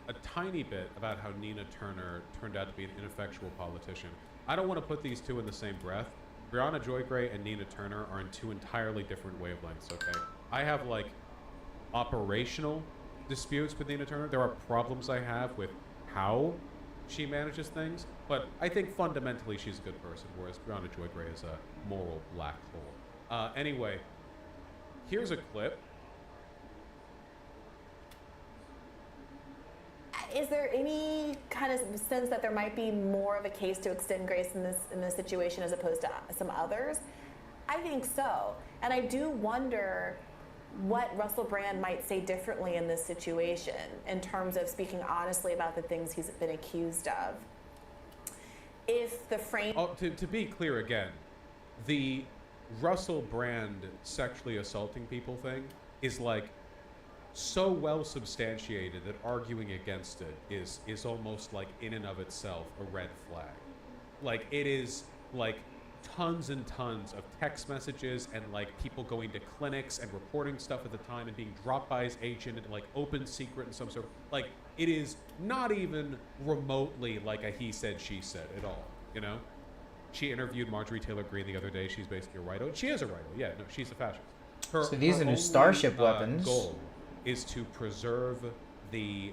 a tiny bit about how Nina Turner turned out to be an ineffectual politician, I don't want to put these two in the same breath. Brianna Joy Gray and Nina Turner are in two entirely different wavelengths, okay? I have, like, operational disputes with Nina Turner. There are problems I have with how she manages things, but I think fundamentally she's a good person, whereas Brianna Joy Gray is a moral black hole. Anyway, here's a clip. Is there any kind of sense that there might be more of a case to extend grace in this situation as opposed to some others? I think so, and I do wonder what Russell Brand might say differently in this situation in terms of speaking honestly about the things he's been accused of. If the frame... Oh, to be clear again, the Russell Brand sexually assaulting people thing is like so well substantiated that arguing against it is almost like in and of itself a red flag. Like it is like tons and tons of text messages and like people going to clinics and reporting stuff at the time and being dropped by his agent and like open secret and some sort of like it is not even remotely like a he said she said at all, you know? She interviewed Marjorie Taylor Greene the other day. She's basically a righto. She is a righto. Yeah, no, she's a fascist. Her, So these her are new only, Starship weapons. Goal is to preserve the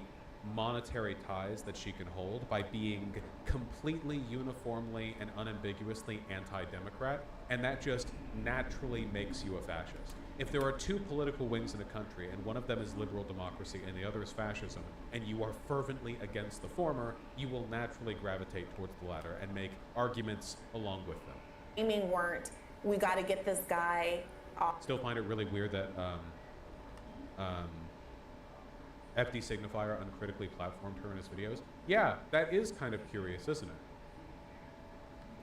monetary ties that she can hold by being completely uniformly and unambiguously anti-democrat, and that just naturally makes you a fascist. If there are two political wings in a country and one of them is liberal democracy and the other is fascism, and you are fervently against the former, you will naturally gravitate towards the latter and make arguments along with them. Aiming weren't, we got to get this guy off. Still find it really weird that FD Signifier uncritically platformed her in his videos. Yeah, that is kind of curious, isn't it?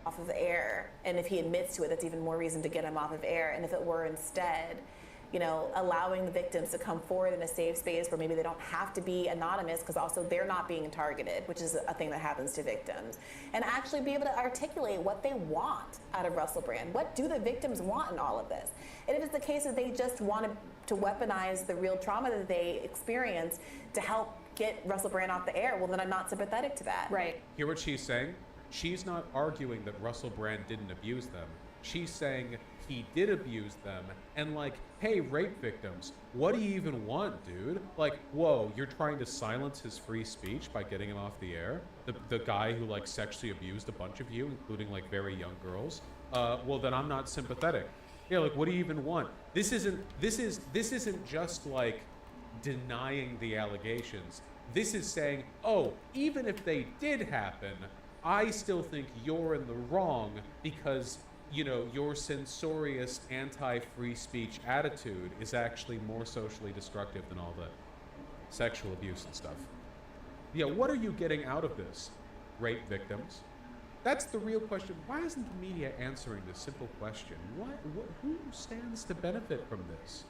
Off of air, and if he admits to it, that's even more reason to get him off of air. And if it were instead, you know, allowing the victims to come forward in a safe space where maybe they don't have to be anonymous, because also they're not being targeted, which is a thing that happens to victims, and actually be able to articulate what they want out of Russell Brand. What do the victims want in all of this? And if it's the case that they just want to weaponize the real trauma that they experience to help get Russell Brand off the air, well, then I'm not sympathetic to that. Right. Hear what she's saying? She's not arguing that Russell Brand didn't abuse them. She's saying he did abuse them, and like, hey, rape victims, what do you even want, dude? Like, whoa, you're trying to silence his free speech by getting him off the air? The guy who like sexually abused a bunch of you, including like very young girls? Well, then I'm not sympathetic. Yeah, like, what do you even want? This isn't just like denying the allegations. This is saying, oh, even if they did happen, I still think you're in the wrong because, you know, your censorious anti-free speech attitude is actually more socially destructive than all the sexual abuse and stuff. Yeah, what are you getting out of this, rape victims? That's the real question. Why isn't the media answering this simple question? Who stands to benefit from this,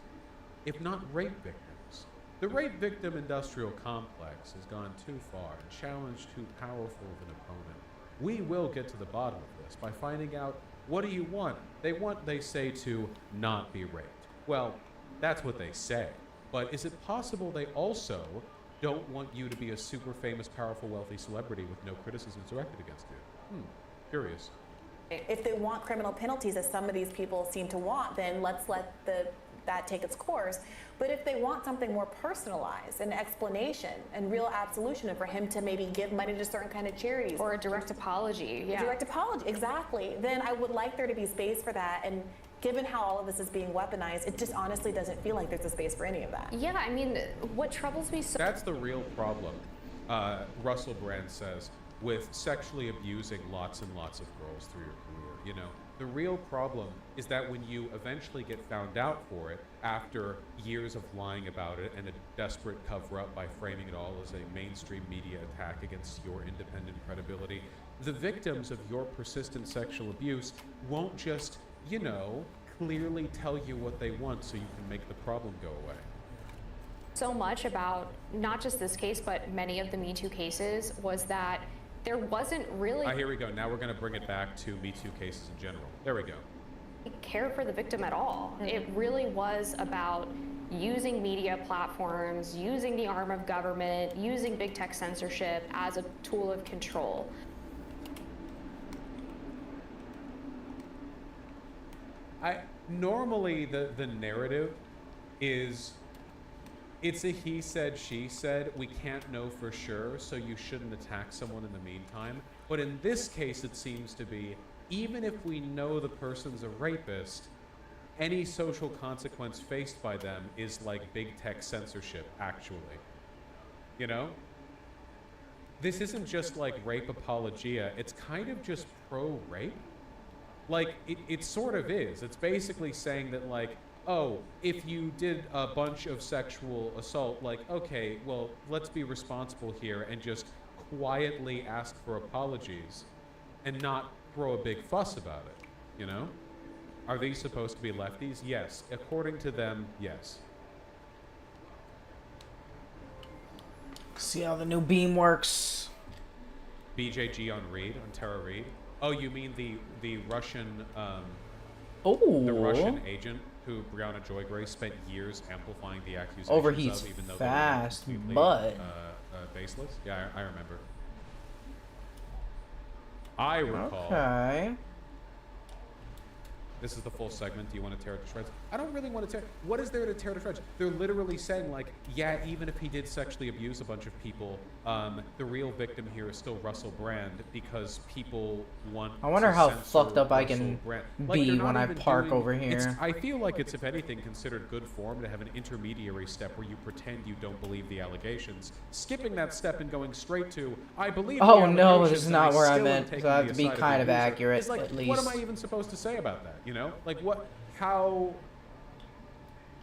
if not rape victims? The rape victim industrial complex has gone too far and challenged too powerful of an opponent. We will get to the bottom of this by finding out, what do you want? They say, to not be raped. Well, that's what they say. But is it possible they also don't want you to be a super famous, powerful, wealthy celebrity with no criticisms directed against you? Curious. If they want criminal penalties, as some of these people seem to want, then let's let that take its course. But if they want something more personalized, an explanation and real absolution, and for him to maybe give money to certain kind of charities. Or a direct apology, yeah. A direct apology, exactly. Then I would like there to be space for that. And given how all of this is being weaponized, it just honestly doesn't feel like there's a space for any of that. Yeah, I mean, what troubles me so... That's the real problem, Russell Brand says, with sexually abusing lots and lots of girls through your career, you know? The real problem is that when you eventually get found out for it, after years of lying about it and a desperate cover-up by framing it all as a mainstream media attack against your independent credibility, the victims of your persistent sexual abuse won't just, you know, clearly tell you what they want so you can make the problem go away. So much about not just this case, but many of the Me Too cases was that there wasn't really Here we go. Now we're going to bring it back to Me Too cases in general. There we go. care for the victim at all. It really was about using media platforms, using the arm of government, using big tech censorship as a tool of control. Normally the narrative is, it's a he said, she said, we can't know for sure, so you shouldn't attack someone in the meantime. But in this case, it seems to be, even if we know the person's a rapist, any social consequence faced by them is like big tech censorship, actually. You know? This isn't just like rape apologia, it's kind of just pro-rape. Like, it sort of is. It's basically saying that, like, oh, if you did a bunch of sexual assault, like, okay, well, let's be responsible here and just quietly ask for apologies and not throw a big fuss about it, you know? Are these supposed to be lefties? Yes. According to them, yes. See how the new beam works. BJG on Reed, on Tara Reid. Oh, you mean the Russian, the Russian agent who Brianna Joy Grace spent years amplifying the accusations Overheats of, even though fast, they were completely, but baseless? Yeah, I remember. I recall. Okay. this is the full segment. Do you want to tear it to shreds? I don't really want to tear. What is there to tear to shreds? They're literally saying like, yeah, even if he did sexually abuse a bunch of people, the real victim here is still Russell Brand because people want. I wonder to how censor fucked up I Russell can Brand. be they're not when I even park doing- over it's- here. I feel like it's, if anything, considered good form to have an intermediary step where you pretend you don't believe the allegations, skipping that step and going straight to, I believe. Oh, the no, allegations this is and not where I still am meant, so taking I have the to be side of the kind of abuser." accurate, It's like, at what am I least. even supposed to say about that? You know, like what? How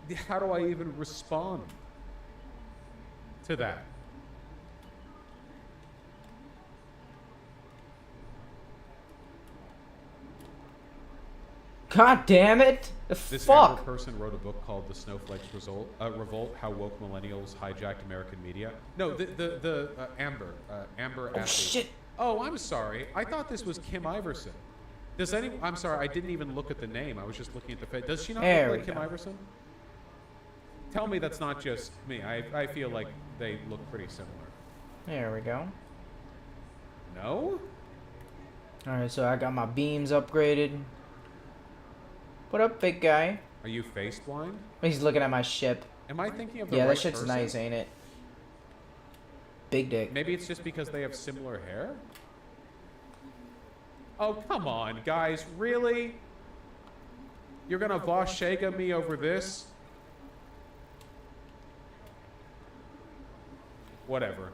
do I even respond to that? God damn it! The This fuck? Amber person wrote a book called "The Snowflakes Revolt: How Woke Millennials Hijacked American Media." No, the Amber Oh, athlete. shit. Oh, I'm sorry. I thought this was Kim Iverson. Does any? I'm sorry. I didn't even look at the name. I was just looking at the face. Does she not There look we like Kim go. Iverson? Tell me that's not just me. I feel like they look pretty similar. There we go. No? Alright, so I got my beams upgraded. What up, big guy? Are you face blind? He's looking at my ship. Am I thinking of the Yeah, right that shit's person? nice, ain't it? Big dick. Maybe it's just because they have similar hair? Oh, come on, guys. Really? You're gonna Voshega me over this? Whatever.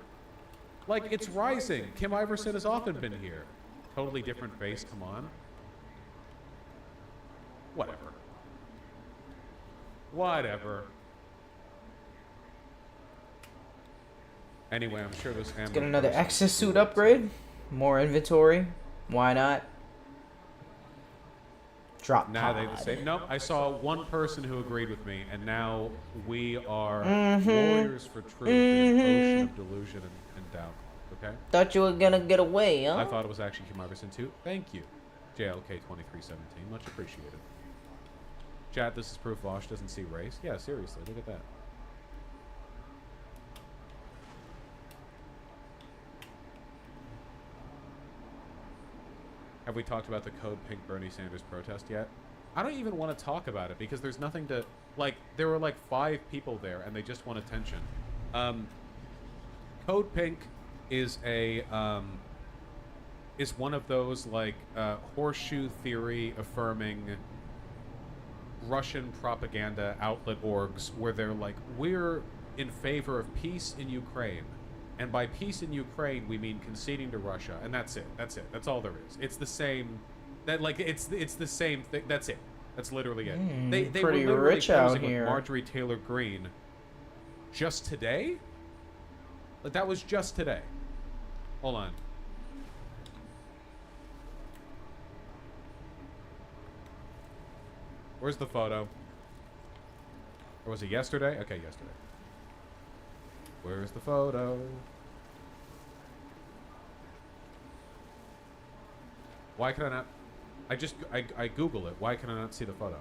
Like, it's rising. Kim Iverson has often been here. Totally different face, come on. Whatever. Whatever. Anyway, I'm sure this Amber Let's get another person- exosuit upgrade. More inventory. Why not? Drop Now they pod. say nope. I saw one person who agreed with me, and now we are Mhm. warriors for truth in an ocean of delusion and doubt. Okay. Thought you were gonna get away, huh? I thought it was actually Kim Iverson too. Thank you, JLK2317. Much appreciated. Chat, this is proof Vosh doesn't see race. Yeah, seriously, look at that. Have we talked about the Code Pink Bernie Sanders protest yet? I don't even want to talk about it because there's nothing to, like, there were like 5 people there and they just want attention. Code Pink is a, is one of those, like, horseshoe theory affirming Russian propaganda outlet orgs where they're like, we're in favor of peace in Ukraine. And by peace in Ukraine, we mean conceding to Russia, and that's it. That's it. That's all there is. It's the same. That like it's the same thing. That's it. That's literally it. They pretty were literally rich out posing here. with Marjorie Taylor Greene just today. Like that was just today. Hold on. Where's the photo? Or was it yesterday? Okay, yesterday. Where's the photo? Why can I not? I Google it. Why can I not see the photo?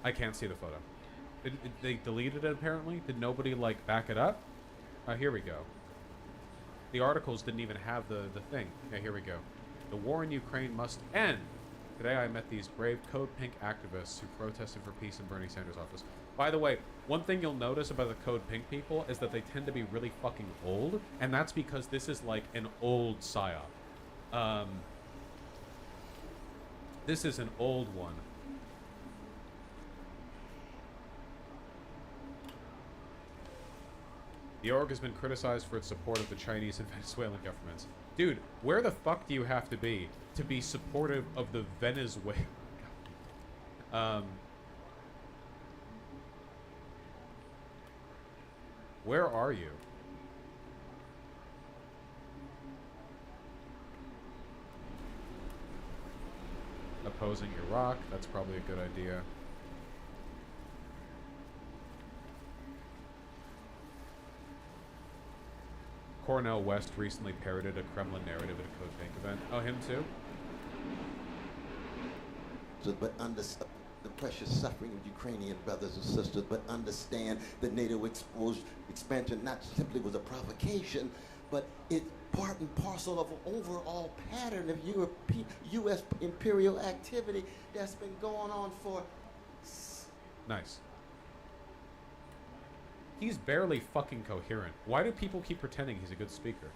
I can't see the photo. They deleted it apparently? Did nobody like back it up? Here we go. The articles didn't even have the thing. Yeah, here we go. The war in Ukraine must end. Today I met these brave Code Pink activists who protested for peace in Bernie Sanders' office. By the way, one thing you'll notice about the Code Pink people is that they tend to be really fucking old, and that's because this is like an old psyop. This is an old one. The org has been criticized for its support of the Chinese and Venezuelan governments. Dude, where the fuck do you have to be supportive of the Venezuelan government? Where are you? Opposing Iraq, that's probably a good idea. Cornel West recently parroted a Kremlin narrative at a Code Pink event. Oh, him too? But the precious suffering of Ukrainian brothers and sisters, but understand that NATO expansion not simply was a provocation, but it's part and parcel of an overall pattern of U.S. imperial activity that's been going on for... Nice. He's barely fucking coherent. Why do people keep pretending he's a good speaker?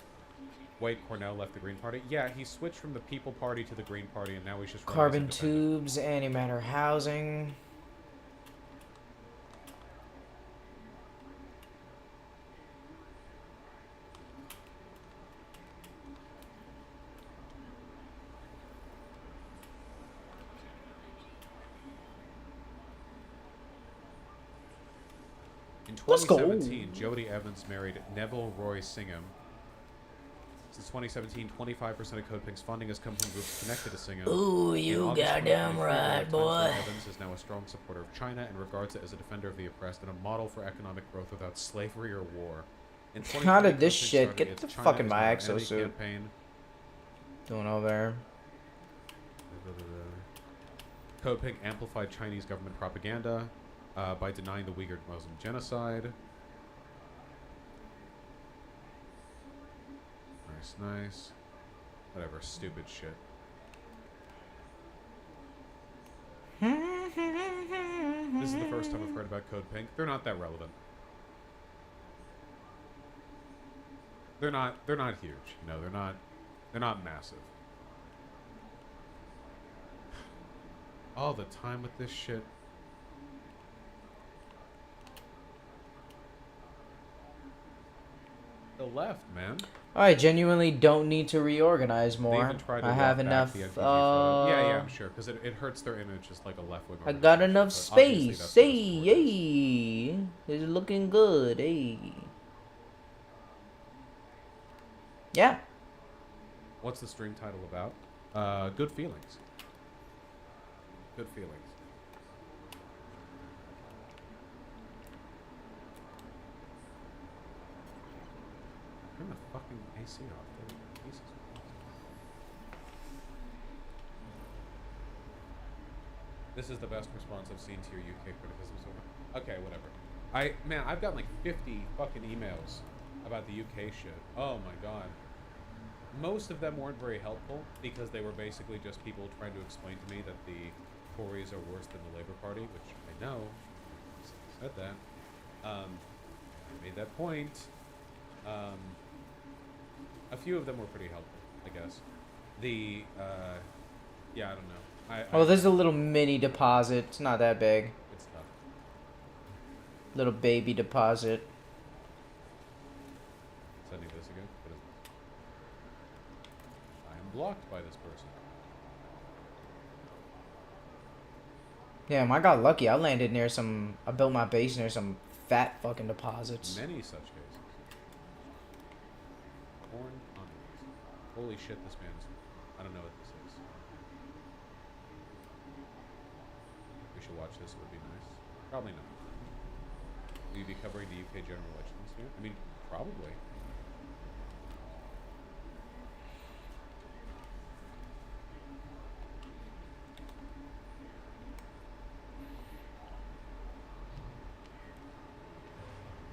White Cornell left the Green Party. Yeah, he switched from the People Party to the Green Party, and now he's just running as Carbon independent. tubes, antimatter housing. In Let's go. 2017, Jody Evans married Neville Roy Singham. Since 2017, 25% of CodePink's funding has come from groups connected to Singham. Ooh, In you August goddamn 2024, right, Times boy. wrote Evans is now a strong supporter of China and regards it as a defender of the oppressed and a model for economic growth without slavery or war. In How did 2020, this CodePink shit started get its the China fucking is my Not an Enemy exosuit? campaign. Doing over there. CodePink amplified Chinese government propaganda by denying the Uyghur Muslim genocide. Nice. Whatever, stupid shit. This is the first time I've heard about CodePink. They're not that relevant. They're not huge. You know, they're not massive. All the time with this shit. The left, man. I genuinely don't need to reorganize They more. even tried to I walk have back enough. the NPG photo. Yeah, I'm sure, because it hurts their image as like a left-wing I got organization, enough but obviously space. that's Hey, it's looking good. Hey. Yeah. What's the stream title about? Good feelings. Good feelings. Turn the fucking AC off, dude. Jesus Christ. This is the best response I've seen to your UK criticism so far. Okay, whatever. I've gotten like 50 fucking emails about the UK shit. Oh my god. Most of them weren't very helpful because they were basically just people trying to explain to me that the Tories are worse than the Labour Party, which I know. I said that. I made that point. A few of them were pretty helpful, I guess. Yeah, I don't know. Oh, there's a little mini deposit. It's not that big. It's tough. Little baby deposit. Sending this again. What is this? I am blocked by this person. Damn, I got lucky. I landed near some. I built my base near some fat fucking deposits. Many such cases. Corn onions. Holy shit, this man's... I don't know what this is. We should watch this, it would be nice. Probably not. Will you be covering the UK general election this year? I mean, probably.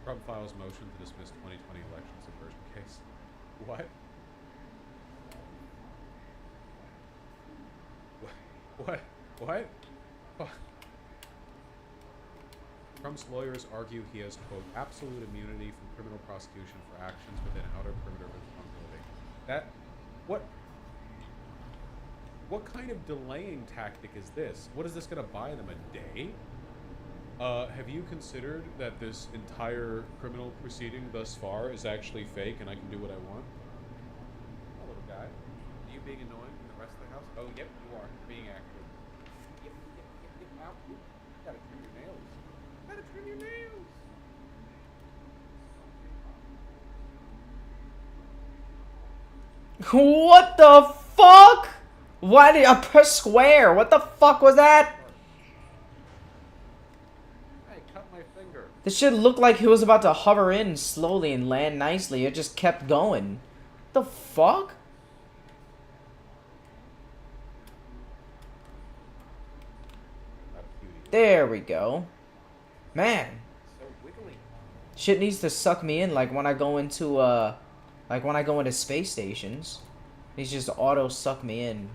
Trump files motion to dismiss 2020 election subversion case. What? What? Trump's lawyers argue he has, quote, absolute immunity from criminal prosecution for actions within outer perimeter of responsibility. What kind of delaying tactic is this? What is this going to buy them, a day? Have you considered that this entire criminal proceeding thus far is actually fake and I can do what I want? Oh, little guy. Are you being annoying in the rest of the house? Oh, yep, you are. Being active. Yep. Ow. You gotta trim your nails. Gotta trim your nails. What the fuck? Why did I press square? What the fuck was that? Hey, cut my finger. This shit looked like he was about to hover in slowly and land nicely. It just kept going. The fuck? Not cute There we go. Man, So wiggly. shit needs to suck me in like when I go into space stations. He's just auto suck me in.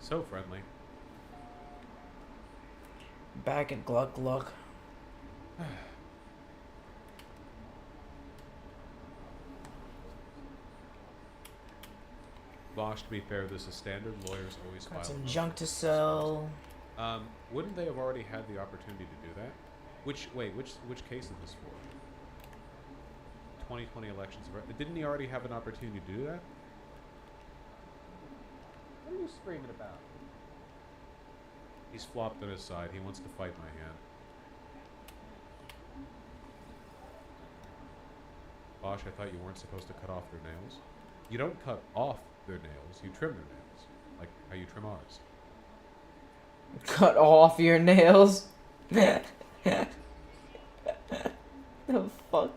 So friendly. Back at Gluck Gluck. Bosch, to be fair, this is standard. Lawyers always file. Got some a junk to motion. sell. Wouldn't they have already had the opportunity to do that? Which case is this for? 2020 elections. Didn't he already have an opportunity to do that? What are you screaming about? He's flopped on his side. He wants to fight my hand. Bosch, I thought you weren't supposed to cut off their nails. You don't cut off their nails. You trim their nails, like how you trim ours. Cut off your nails. The fuck?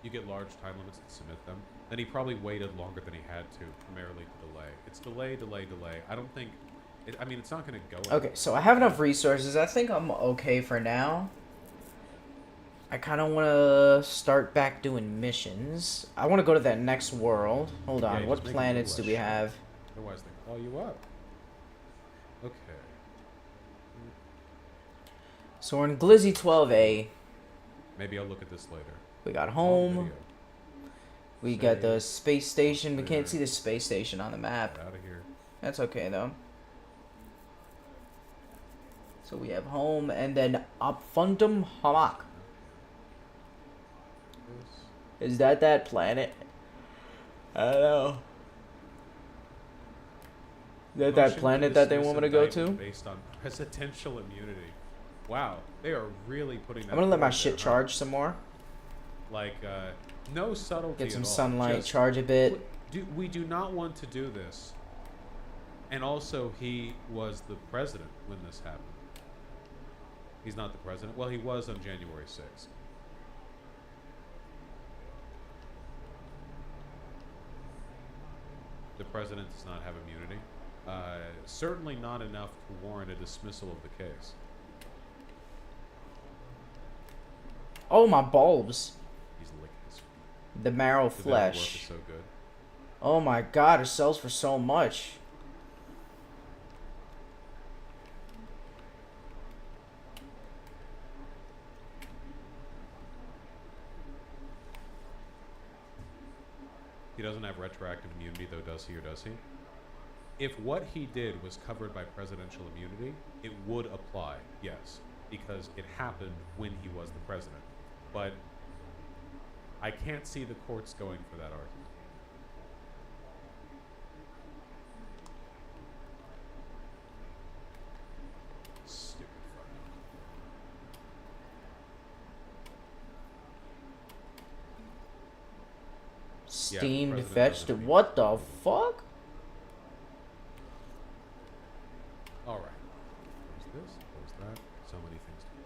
You get large time limits to submit them. Then he probably waited longer than he had to, primarily to delay. It's delay, delay, delay. I don't think... I mean, it's not going to go... Okay, so I have enough resources. I think I'm okay for now. I kind of want to start back doing missions. I want to go to that next world. Hold on, Yeah, what just make it planets do less we shit. have? Otherwise, they call you up. Okay. So we're in Glizzy 12A. Maybe I'll look at this later. We got On home. video. We got the space station. We there. can't see the space station on the map. Get out of here. That's okay though. So we have home and then Opfundum Hamak. Is that planet? I don't know. Is that Motion to planet that they dismiss want me to go indictment to? Based on presidential immunity. Wow, they are really putting that I'm gonna let my forward shit there, huh? charge some more. Like, no subtlety Get some at all. sunlight, Just- charge a bit. We do not want to do this. And also, he was the president when this happened. He's not the president. Well, he was on January 6th. The president does not have immunity. Certainly not enough to warrant a dismissal of the case. Oh, my bulbs. He's licking his The marrow The dental work is flesh. so good. Oh my god, it sells for so much. He doesn't have retroactive immunity, though, does he, or does he? If what he did was covered by presidential immunity, it would apply, yes, because it happened when he was the president. But I can't see the courts going for that argument. Stupid fuck. Steamed president vegetable. doesn't What the fuck? All right. Close this. Close that. So many things to do.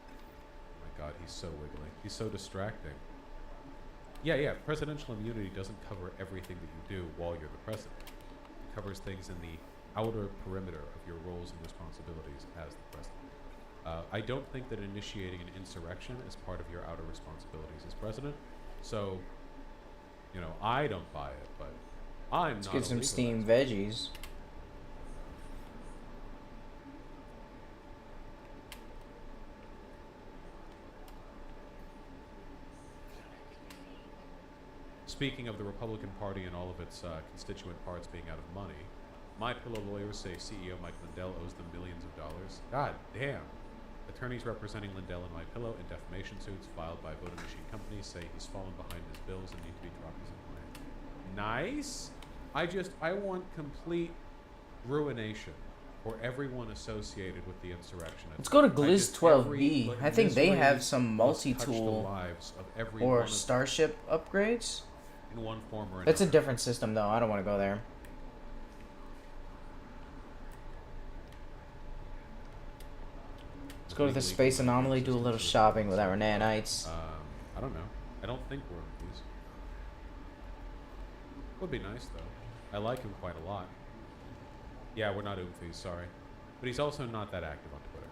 Oh my God, he's so wiggly. He's so distracting. Yeah. Presidential immunity doesn't cover everything that you do while you're the president. It covers things in the outer perimeter of your roles and responsibilities as the president. I don't think that initiating an insurrection is part of your outer responsibilities as president. So, you know, I don't buy it, but I'm Let's not. get a some legal steamed expert. veggies. Speaking of the Republican Party and all of its constituent parts being out of money, My Pillow lawyers say CEO Mike Lindell owes them millions of dollars. God damn. Attorneys representing Lindell and My Pillow in defamation suits filed by voting machine companies say he's fallen behind his bills and need to be dropped as a client. Nice. I want complete ruination for everyone associated with the insurrection. Let's go to I Gliz just- 12B. every- I think they misery have some must touch the multi-tool lives of every or one of- Starship upgrades. in one form or another. It's a different system though. I don't want to go there. Let's go to the space anomaly, do a little shopping with our nanites. I don't know. I don't think we're Oomfies. Would be nice, though. I like him quite a lot. Yeah, we're not Oomfies, sorry. But he's also not that active on Twitter.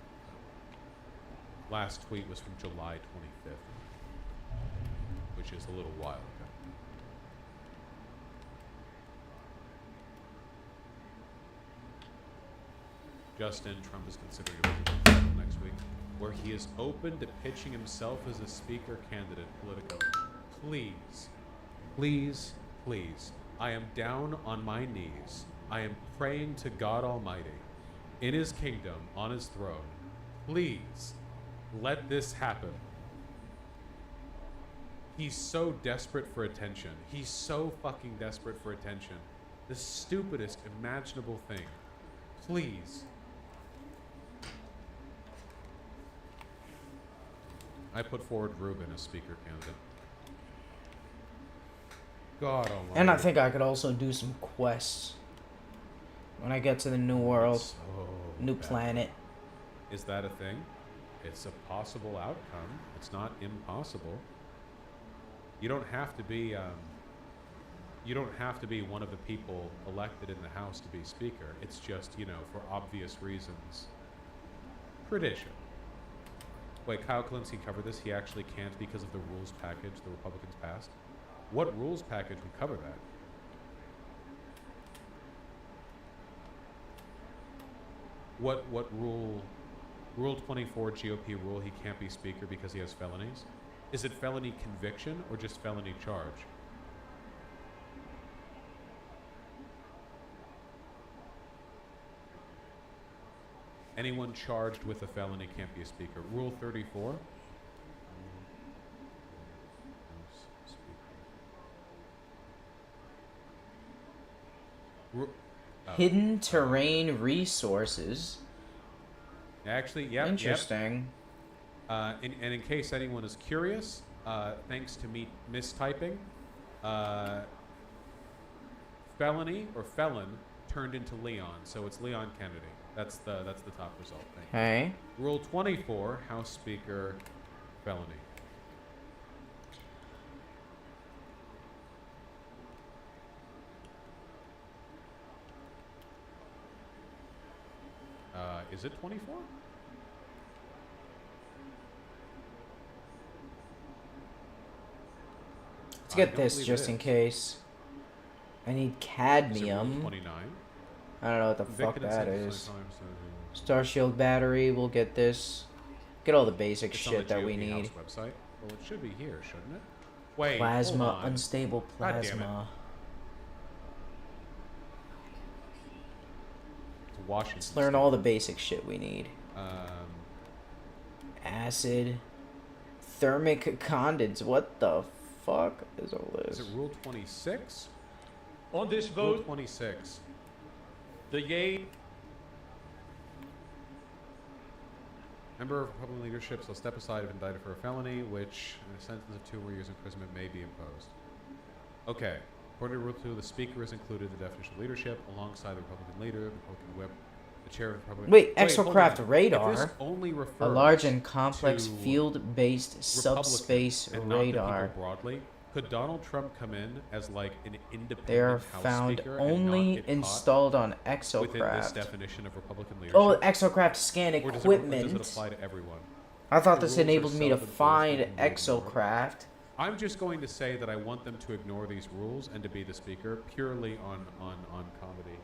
Last tweet was from July 25th, which is a little while ago. Justin, Trump is considering a presidential next week, where he is open to pitching himself as a speaker candidate. Politico. Please, please, please. I am down on my knees. I am praying to God Almighty, in his kingdom, on his throne. Please, let this happen. He's so desperate for attention. He's so fucking desperate for attention. The stupidest imaginable thing. Please. I put forward Ruben as speaker candidate. God almighty. And I think I could also do some quests. When I get to the new world, So new bad. planet. Is that a thing? It's a possible outcome. It's not impossible. You don't have to be one of the people elected in the House to be speaker. It's just, you know, for obvious reasons. Tradition. Wait, Kyle Kalinske covered this. He actually can't because of the rules package the Republicans passed. What rules package would cover that? What rule? Rule 24 GOP rule, he can't be speaker because he has felonies? Is it felony conviction or just felony charge? Anyone charged with a felony can't be a speaker. Rule 34? Hidden terrain resources. Actually, yeah. Interesting. And in case anyone is curious, thanks to me mistyping, felony or felon turned into Leon, so it's Leon Kennedy. That's the top result. Okay. Rule 24, House Speaker, felony. Is it 24? Let's get this just in case. I need cadmium. 29? I don't know what the fuck Convicted that and is. sentenced Star Shield battery. We'll get this. Get all the basic It's on the shit that we GOP need. House website. Well, it should be here, shouldn't it? Wait, Plasma, hold on. unstable God damn it. plasma. It's Washington. Let's learn all the basic shit we need. Um, Acid. Thermic condense. What the fuck is all this? Is it Rule 26? On this Rule vote, 26. the yay. Member of Republican leadership shall step aside if indicted for a felony, which a sentence of 2 more years imprisonment may be imposed. Okay. According to Rule 2, the Speaker is included in the definition of leadership alongside the Republican leader, the Republican whip, the chair of the Republican... Wait, hold exocraft on. radar. If this only A refers large and complex to field-based Republicans subspace and not the people radar. broadly, could Donald Trump come in as like an independent They are House found Speaker and only not get caught installed on within this exocraft. definition of Republican leadership? Oh, exocraft scan Or does equipment. it apply to everyone? I thought The this rules are enabled me to self-enforced find and can be ignored. exocraft. I'm just going to say that I want them to ignore these rules and to be the speaker purely on comedy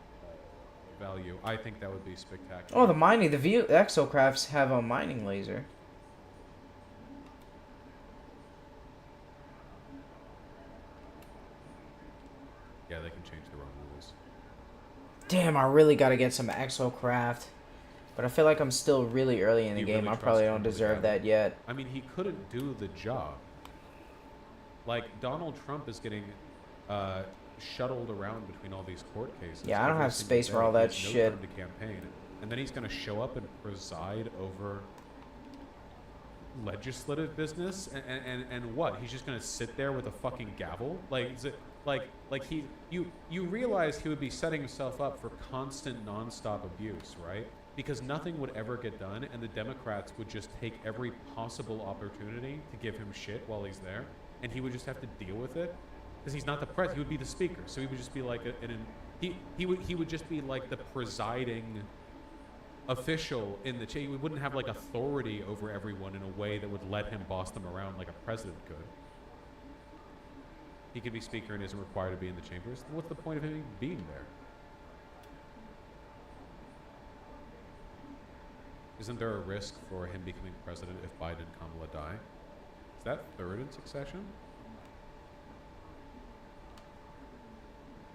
value. I think that would be spectacular. Oh, the mining. The exocrafts have a mining laser. Yeah, they can change their own rules. Damn, I really got to get some exocraft. But I feel like I'm still really early in the You game. really I probably trust don't him to deserve gather? that yet. I mean, he couldn't do the job. Like, Donald Trump is getting shuttled around between all these court cases. Yeah, I don't every have single space for day. all He that has no shit. time to campaign. And then he's going to show up and preside over legislative business and what? He's just going to sit there with a fucking gavel? Like, is it, like he, you realize he would be setting himself up for constant nonstop abuse, right? Because nothing would ever get done, and the Democrats would just take every possible opportunity to give him shit while he's there. and he would just have to deal with it because he's not the president. He would be the speaker, so he would just be like he would just be like the presiding official in the He wouldn't have like authority over everyone in a way that would let him boss them around like a president could. He could be speaker and isn't required to be in the chambers. What's the point of him being there? Isn't there a risk for him becoming president if Biden and Kamala die? Is that third in succession?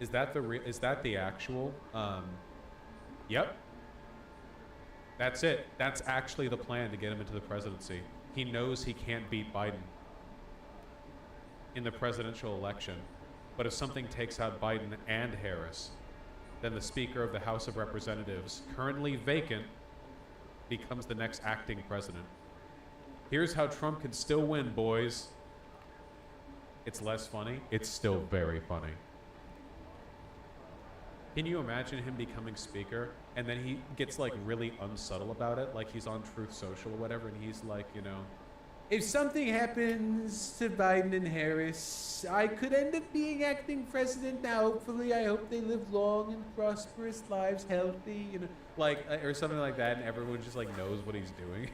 Is that the actual? Yep. That's it. That's actually the plan to get him into the presidency. He knows he can't beat Biden in the presidential election, but if something takes out Biden and Harris, then the Speaker of the House of Representatives, currently vacant, becomes the next acting president. Here's how Trump can still win, boys. It's less funny. It's still very funny. Can you imagine him becoming speaker and then he gets like really unsubtle about it, like he's on Truth Social or whatever, and he's like, you know, if something happens to Biden and Harris, I could end up being acting president. Now, hopefully, I hope they live long and prosperous lives, healthy, you know, like, or something like that, and everyone just like knows what he's doing.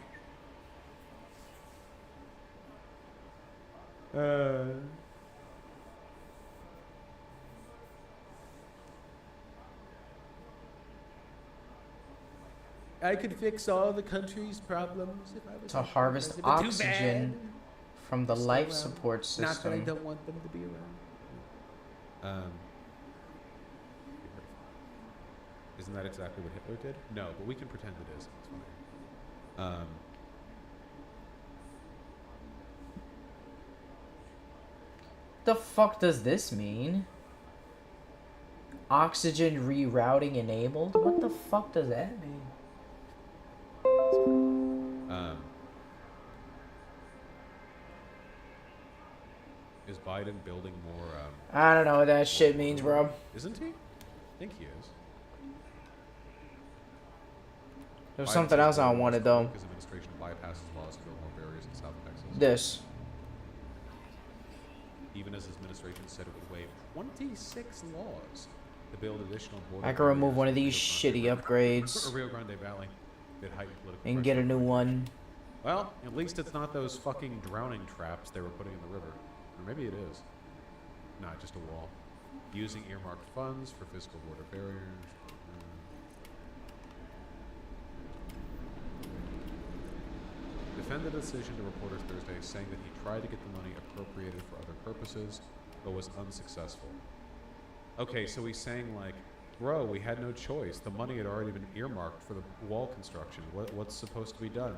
I could fix all the country's problems if I was To harvest president, but too oxygen bad. from the So, life support system. Not that I don't want them to be around. Isn't that exactly what Hitler did? No, but we can pretend it is. It's fine. The fuck does this mean? Oxygen rerouting enabled? What the fuck does that mean? Is Biden building more? I don't know what that shit means, bro. Isn't he? I think he is. There's Biden something says else I Biden wanted, wants though. His administration bypasses laws to build more barriers in South Texas. This. Even as his administration said it would waive 26 laws to build additional border I can remove barriers one of in these shitty upgrades Rio Grande Valley. It heightened political and pressure. get a new one. Well, at least it's not those fucking drowning traps they were putting in the river. Or maybe it is. Not just a wall. Using earmarked funds for physical border barriers. Defended the decision to reporters Thursday, saying that he tried to get the money appropriated for other purposes, but was unsuccessful. Okay, so he's saying like, bro, we had no choice. The money had already been earmarked for the wall construction. What's supposed to be done?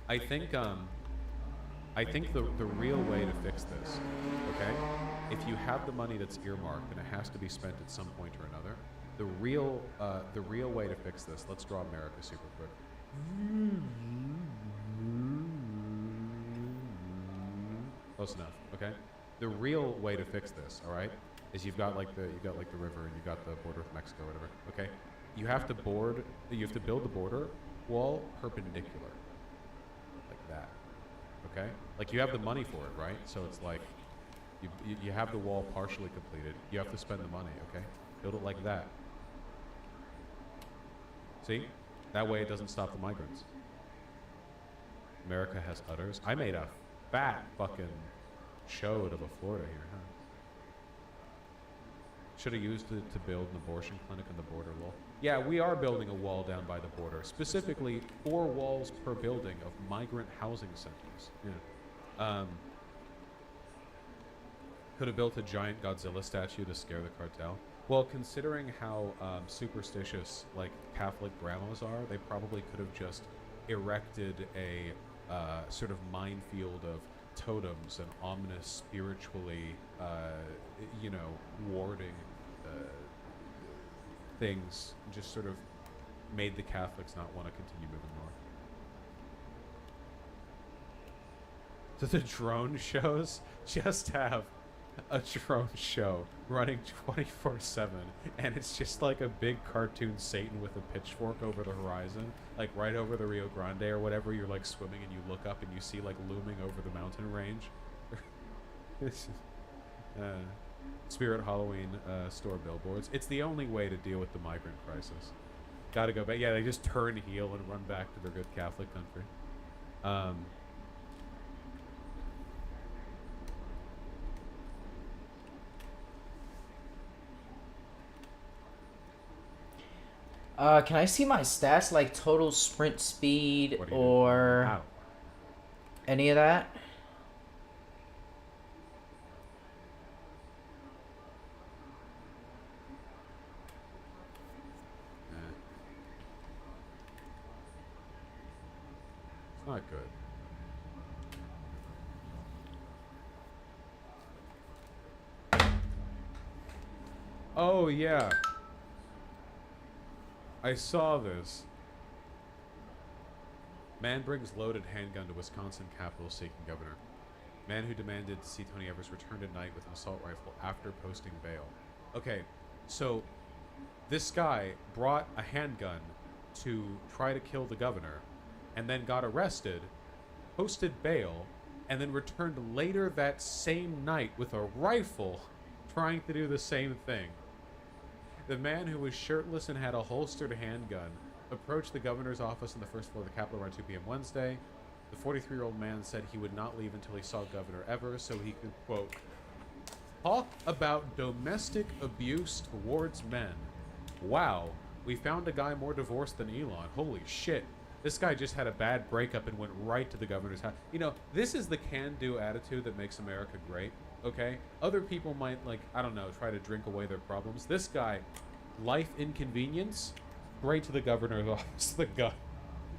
I think the real way to fix this, okay? If you have the money that's earmarked and it has to be spent at some point or another, the real way to fix this. Let's draw America super quick. Close enough, okay? The real way to fix this, all right, is you've got like the river and you've got the border with Mexico, whatever. Okay, you have to build the border wall perpendicular, like that. Okay, like you have the money for it, right? So it's like you have the wall partially completed. You have to spend the money. Okay, build it like that. See, that way it doesn't stop the migrants. America has udders. I made a fat fucking chode of a Florida here, huh? Should have used it to build an abortion clinic on the border, lol. Yeah, we are building a wall down by the border. Specifically, 4 walls per building of migrant housing centers. Yeah. Could have built a giant Godzilla statue to scare the cartel. Well, considering how superstitious like Catholic grandmas are, they probably could have just erected a sort of minefield of totems and ominous, spiritually, warding things, just sort of made the Catholics not want to continue moving north. So the drone shows just have a drone show running 24/7, and it's just like a big cartoon Satan with a pitchfork over the horizon, like right over the Rio Grande or whatever. You're like swimming and you look up and you see like looming over the mountain range. This is, Spirit Halloween store billboards. It's the only way to deal with the migrant crisis. Gotta go back. Yeah, they just turn heel and run back to their good Catholic country. Can I see my stats, like total sprint speed or any of that? It's not good. Oh, yeah. I saw this. Man brings loaded handgun to Wisconsin Capitol seeking governor. Man who demanded to see Tony Evers returned at night with an assault rifle after posting bail. Okay, so this guy brought a handgun to try to kill the governor and then got arrested, posted bail, and then returned later that same night with a rifle trying to do the same thing. The man, who was shirtless and had a holstered handgun, approached the governor's office on the first floor of the Capitol around 2 p.m. Wednesday. The 43-year-old man said he would not leave until he saw Governor Evers so he could, quote, talk about domestic abuse towards men. Wow, we found a guy more divorced than Elon. Holy shit. This guy just had a bad breakup and went right to the governor's house. You know, this is the can-do attitude that makes America great. Okay, other people might, like, I don't know, try to drink away their problems. This guy, life inconvenience, right to the governor's office, the gun,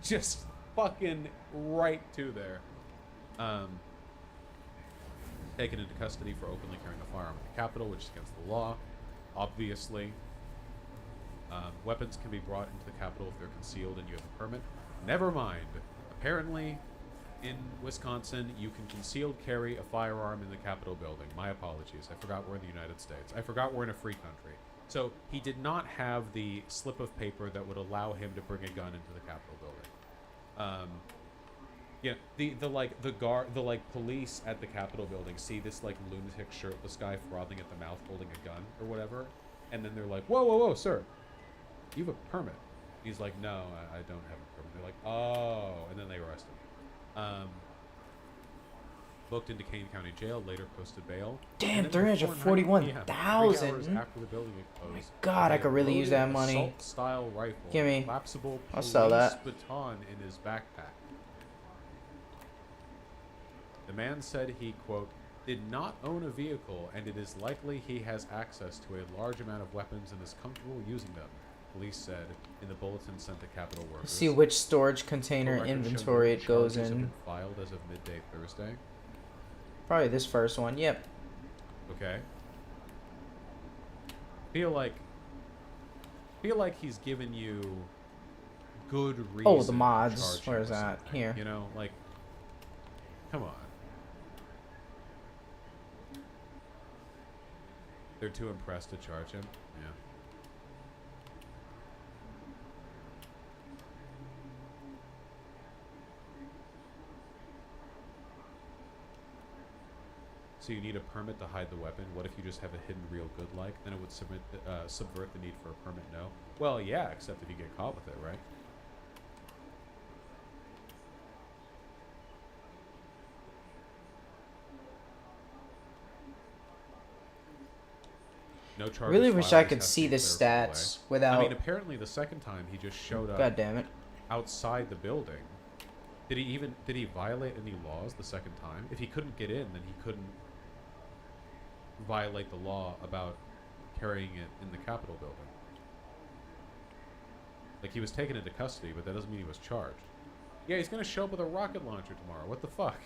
just fucking right to there. Taken into custody for openly carrying a firearm at the Capitol, which is against the law, obviously. Weapons can be brought into the Capitol if they're concealed and you have a permit. Never mind. Apparently, in Wisconsin, you can concealed carry a firearm in the Capitol building. My apologies. I forgot we're in the United States. I forgot we're in a free country. So he did not have the slip of paper that would allow him to bring a gun into the Capitol building. Yeah, the police at the Capitol building see this like lunatic shirtless guy frothing at the mouth holding a gun or whatever, and then they're like, whoa, whoa, whoa, sir, you have a permit. He's like, no, I don't have a permit. They're like, oh, and then they arrest him. Booked into Kane County Jail, later posted bail. Damn, 341,000. 3 hours after the building exposed. Oh my god, I could really use that money. Assault-style rifle, Give me. collapsible I'll sell that. baton in his backpack. The man said he, quote, did not own a vehicle, and it is likely he has access to a large amount of weapons and is comfortable using them. Police said in the bulletin sent to Capitol workers. See which storage container inventory it goes Charges have in. been filed as of midday Thursday. Probably this first one. Yep. Okay. Feel like he's given you good reason. Oh, the to mods. charge him Where is with that? something, Here. You know, like, come on. They're too impressed to charge him. Yeah. So you need a permit to hide the weapon. What if you just have a hidden real good like? Then it would subvert the need for a permit, no? Well, yeah, except if you get caught with it, right? No charges Really wish filed, I this could has to see be the cleared right stats away. without. I mean, apparently the second time he just showed up. God damn it. Outside the building. Did he violate any laws the second time? If he couldn't get in, then he couldn't violate the law about carrying it in the Capitol building. Like, he was taken into custody, but that doesn't mean he was charged. Yeah, he's gonna show up with a rocket launcher tomorrow. What the fuck?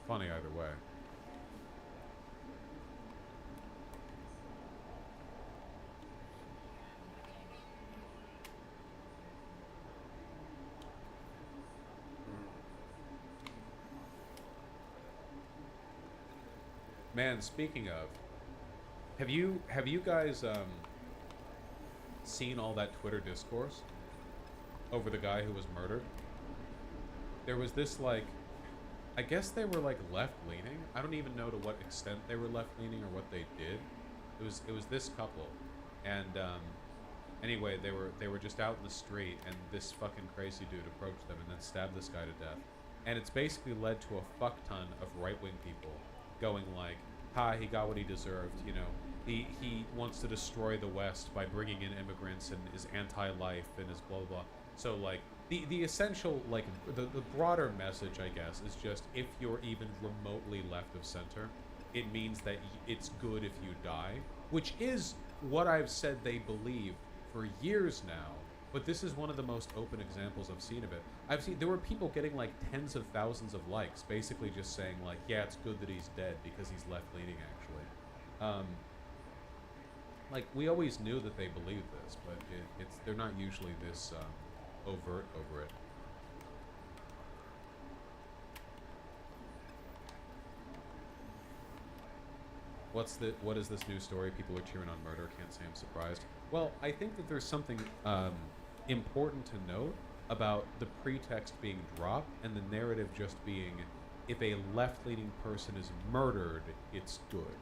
Funny either way. Man, speaking of, have you guys seen all that Twitter discourse over the guy who was murdered? There was this, like, I guess they were like left-leaning. I don't even know to what extent they were left-leaning or what they did. It was this couple, and anyway, they were just out in the street, and this fucking crazy dude approached them and then stabbed this guy to death. And it's basically led to a fuck ton of right-wing people going like, "Ha, he got what he deserved." You know, he wants to destroy the West by bringing in immigrants and is anti-life and is blah blah blah. So like the essential, like the broader message, I guess, is just if you're even remotely left of center, it means that it's good if you die, which is what I've said they believe for years now. But this is one of the most open examples I've seen of it. There were people getting like tens of thousands of likes, basically just saying like, yeah, it's good that he's dead because he's left-leaning, actually. Like, we always knew that they believed this, but they're not usually this overt over it. What is this new story? People are cheering on murder. Can't say I'm surprised. Well, I think that there's something important to note about the pretext being dropped and the narrative just being, if a left-leaning person is murdered, it's good.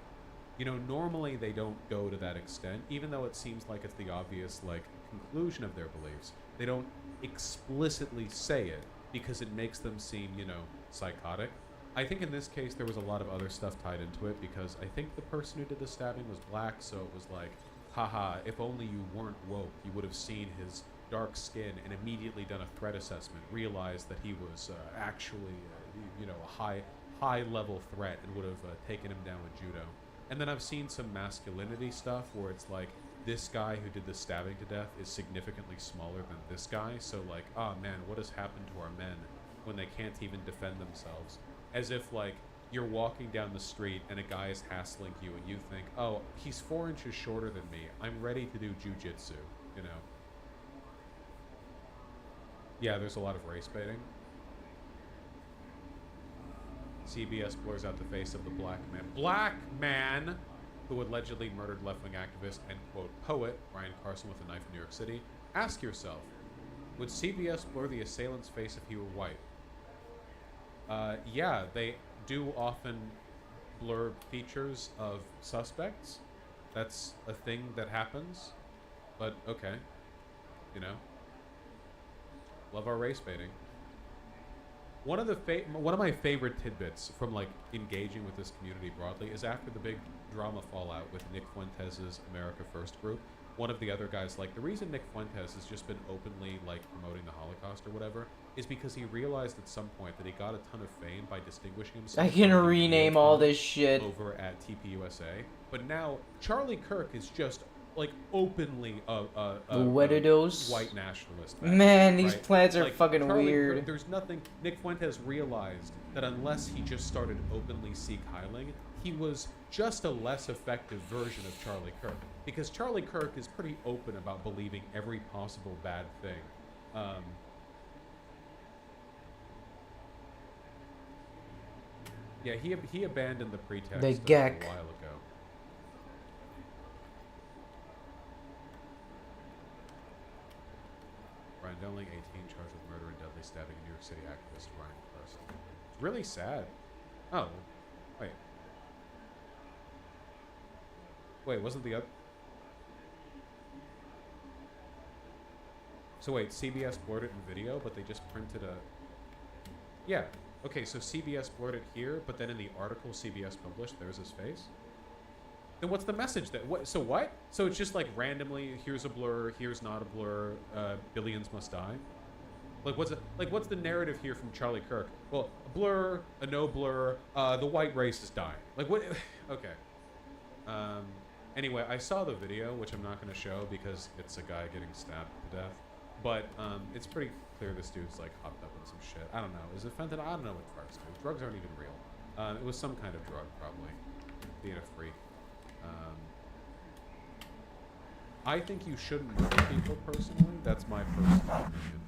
You know, normally they don't go to that extent, even though it seems like it's the obvious, like, conclusion of their beliefs. They don't explicitly say it because it makes them seem, you know, psychotic. I think in this case there was a lot of other stuff tied into it, because I think the person who did the stabbing was black, so it was like, haha, if only you weren't woke, you would have seen his dark skin and immediately done a threat assessment, realized that he was actually, you know, a high-level threat, and would have taken him down with judo. And then I've seen some masculinity stuff where it's like, this guy who did the stabbing to death is significantly smaller than this guy, so like, oh man, what has happened to our men when they can't even defend themselves? As if, like, you're walking down the street and a guy is hassling you and you think, oh, he's 4 inches shorter than me, I'm ready to do jujitsu, you know? Yeah, there's a lot of race baiting. CBS blurs out the face of the black man who allegedly murdered left-wing activist and, quote, poet Ryan Carson with a knife in New York City. Ask yourself, would CBS blur the assailant's face if he were white? Yeah, they do often blur features of suspects. That's a thing that happens, but okay, you know. Love our race baiting. One of my favorite tidbits from, like, engaging with this community broadly is after the big drama fallout with Nick Fuentes' America First group. One of the other guys, like, the reason Nick Fuentes has just been openly, like, promoting the Holocaust or whatever is because he realized at some point that he got a ton of fame by distinguishing himself. I can rename all this shit over at TPUSA, but now Charlie Kirk is just, like, openly a white nationalist. Man, these plants are like, fucking Charlie weird. Kirk, there's nothing. Nick Fuentes realized that unless he just started openly Sikh heiling, he was just a less effective version of Charlie Kirk. Because Charlie Kirk is pretty open about believing every possible bad thing. Yeah, he abandoned the pretext The a Gek. while ago. Ryan Dowling, 18, charged with murder and deadly stabbing New York City activist Ryan Carson. It's really sad. Oh, wait. Wait, wasn't the other... So wait, CBS blurred it in video, but they just printed a... Yeah, okay, so CBS blurred it here, but then in the article CBS published, there's his face? Then what's the message that... So what? So it's just like randomly, here's a blur, here's not a blur, billions must die? Like what's the narrative here from Charlie Kirk? Well, a blur, a no blur, the white race is dying. Like what... Okay. Anyway, I saw the video, which I'm not going to show because it's a guy getting stabbed to death. But it's pretty clear this dude's like hopped up on some shit. I don't know. Is it fentanyl? I don't know what drugs do. Drugs aren't even real. It was some kind of drug, probably. Being a freak. I think you shouldn't murder people personally. That's my personal opinion.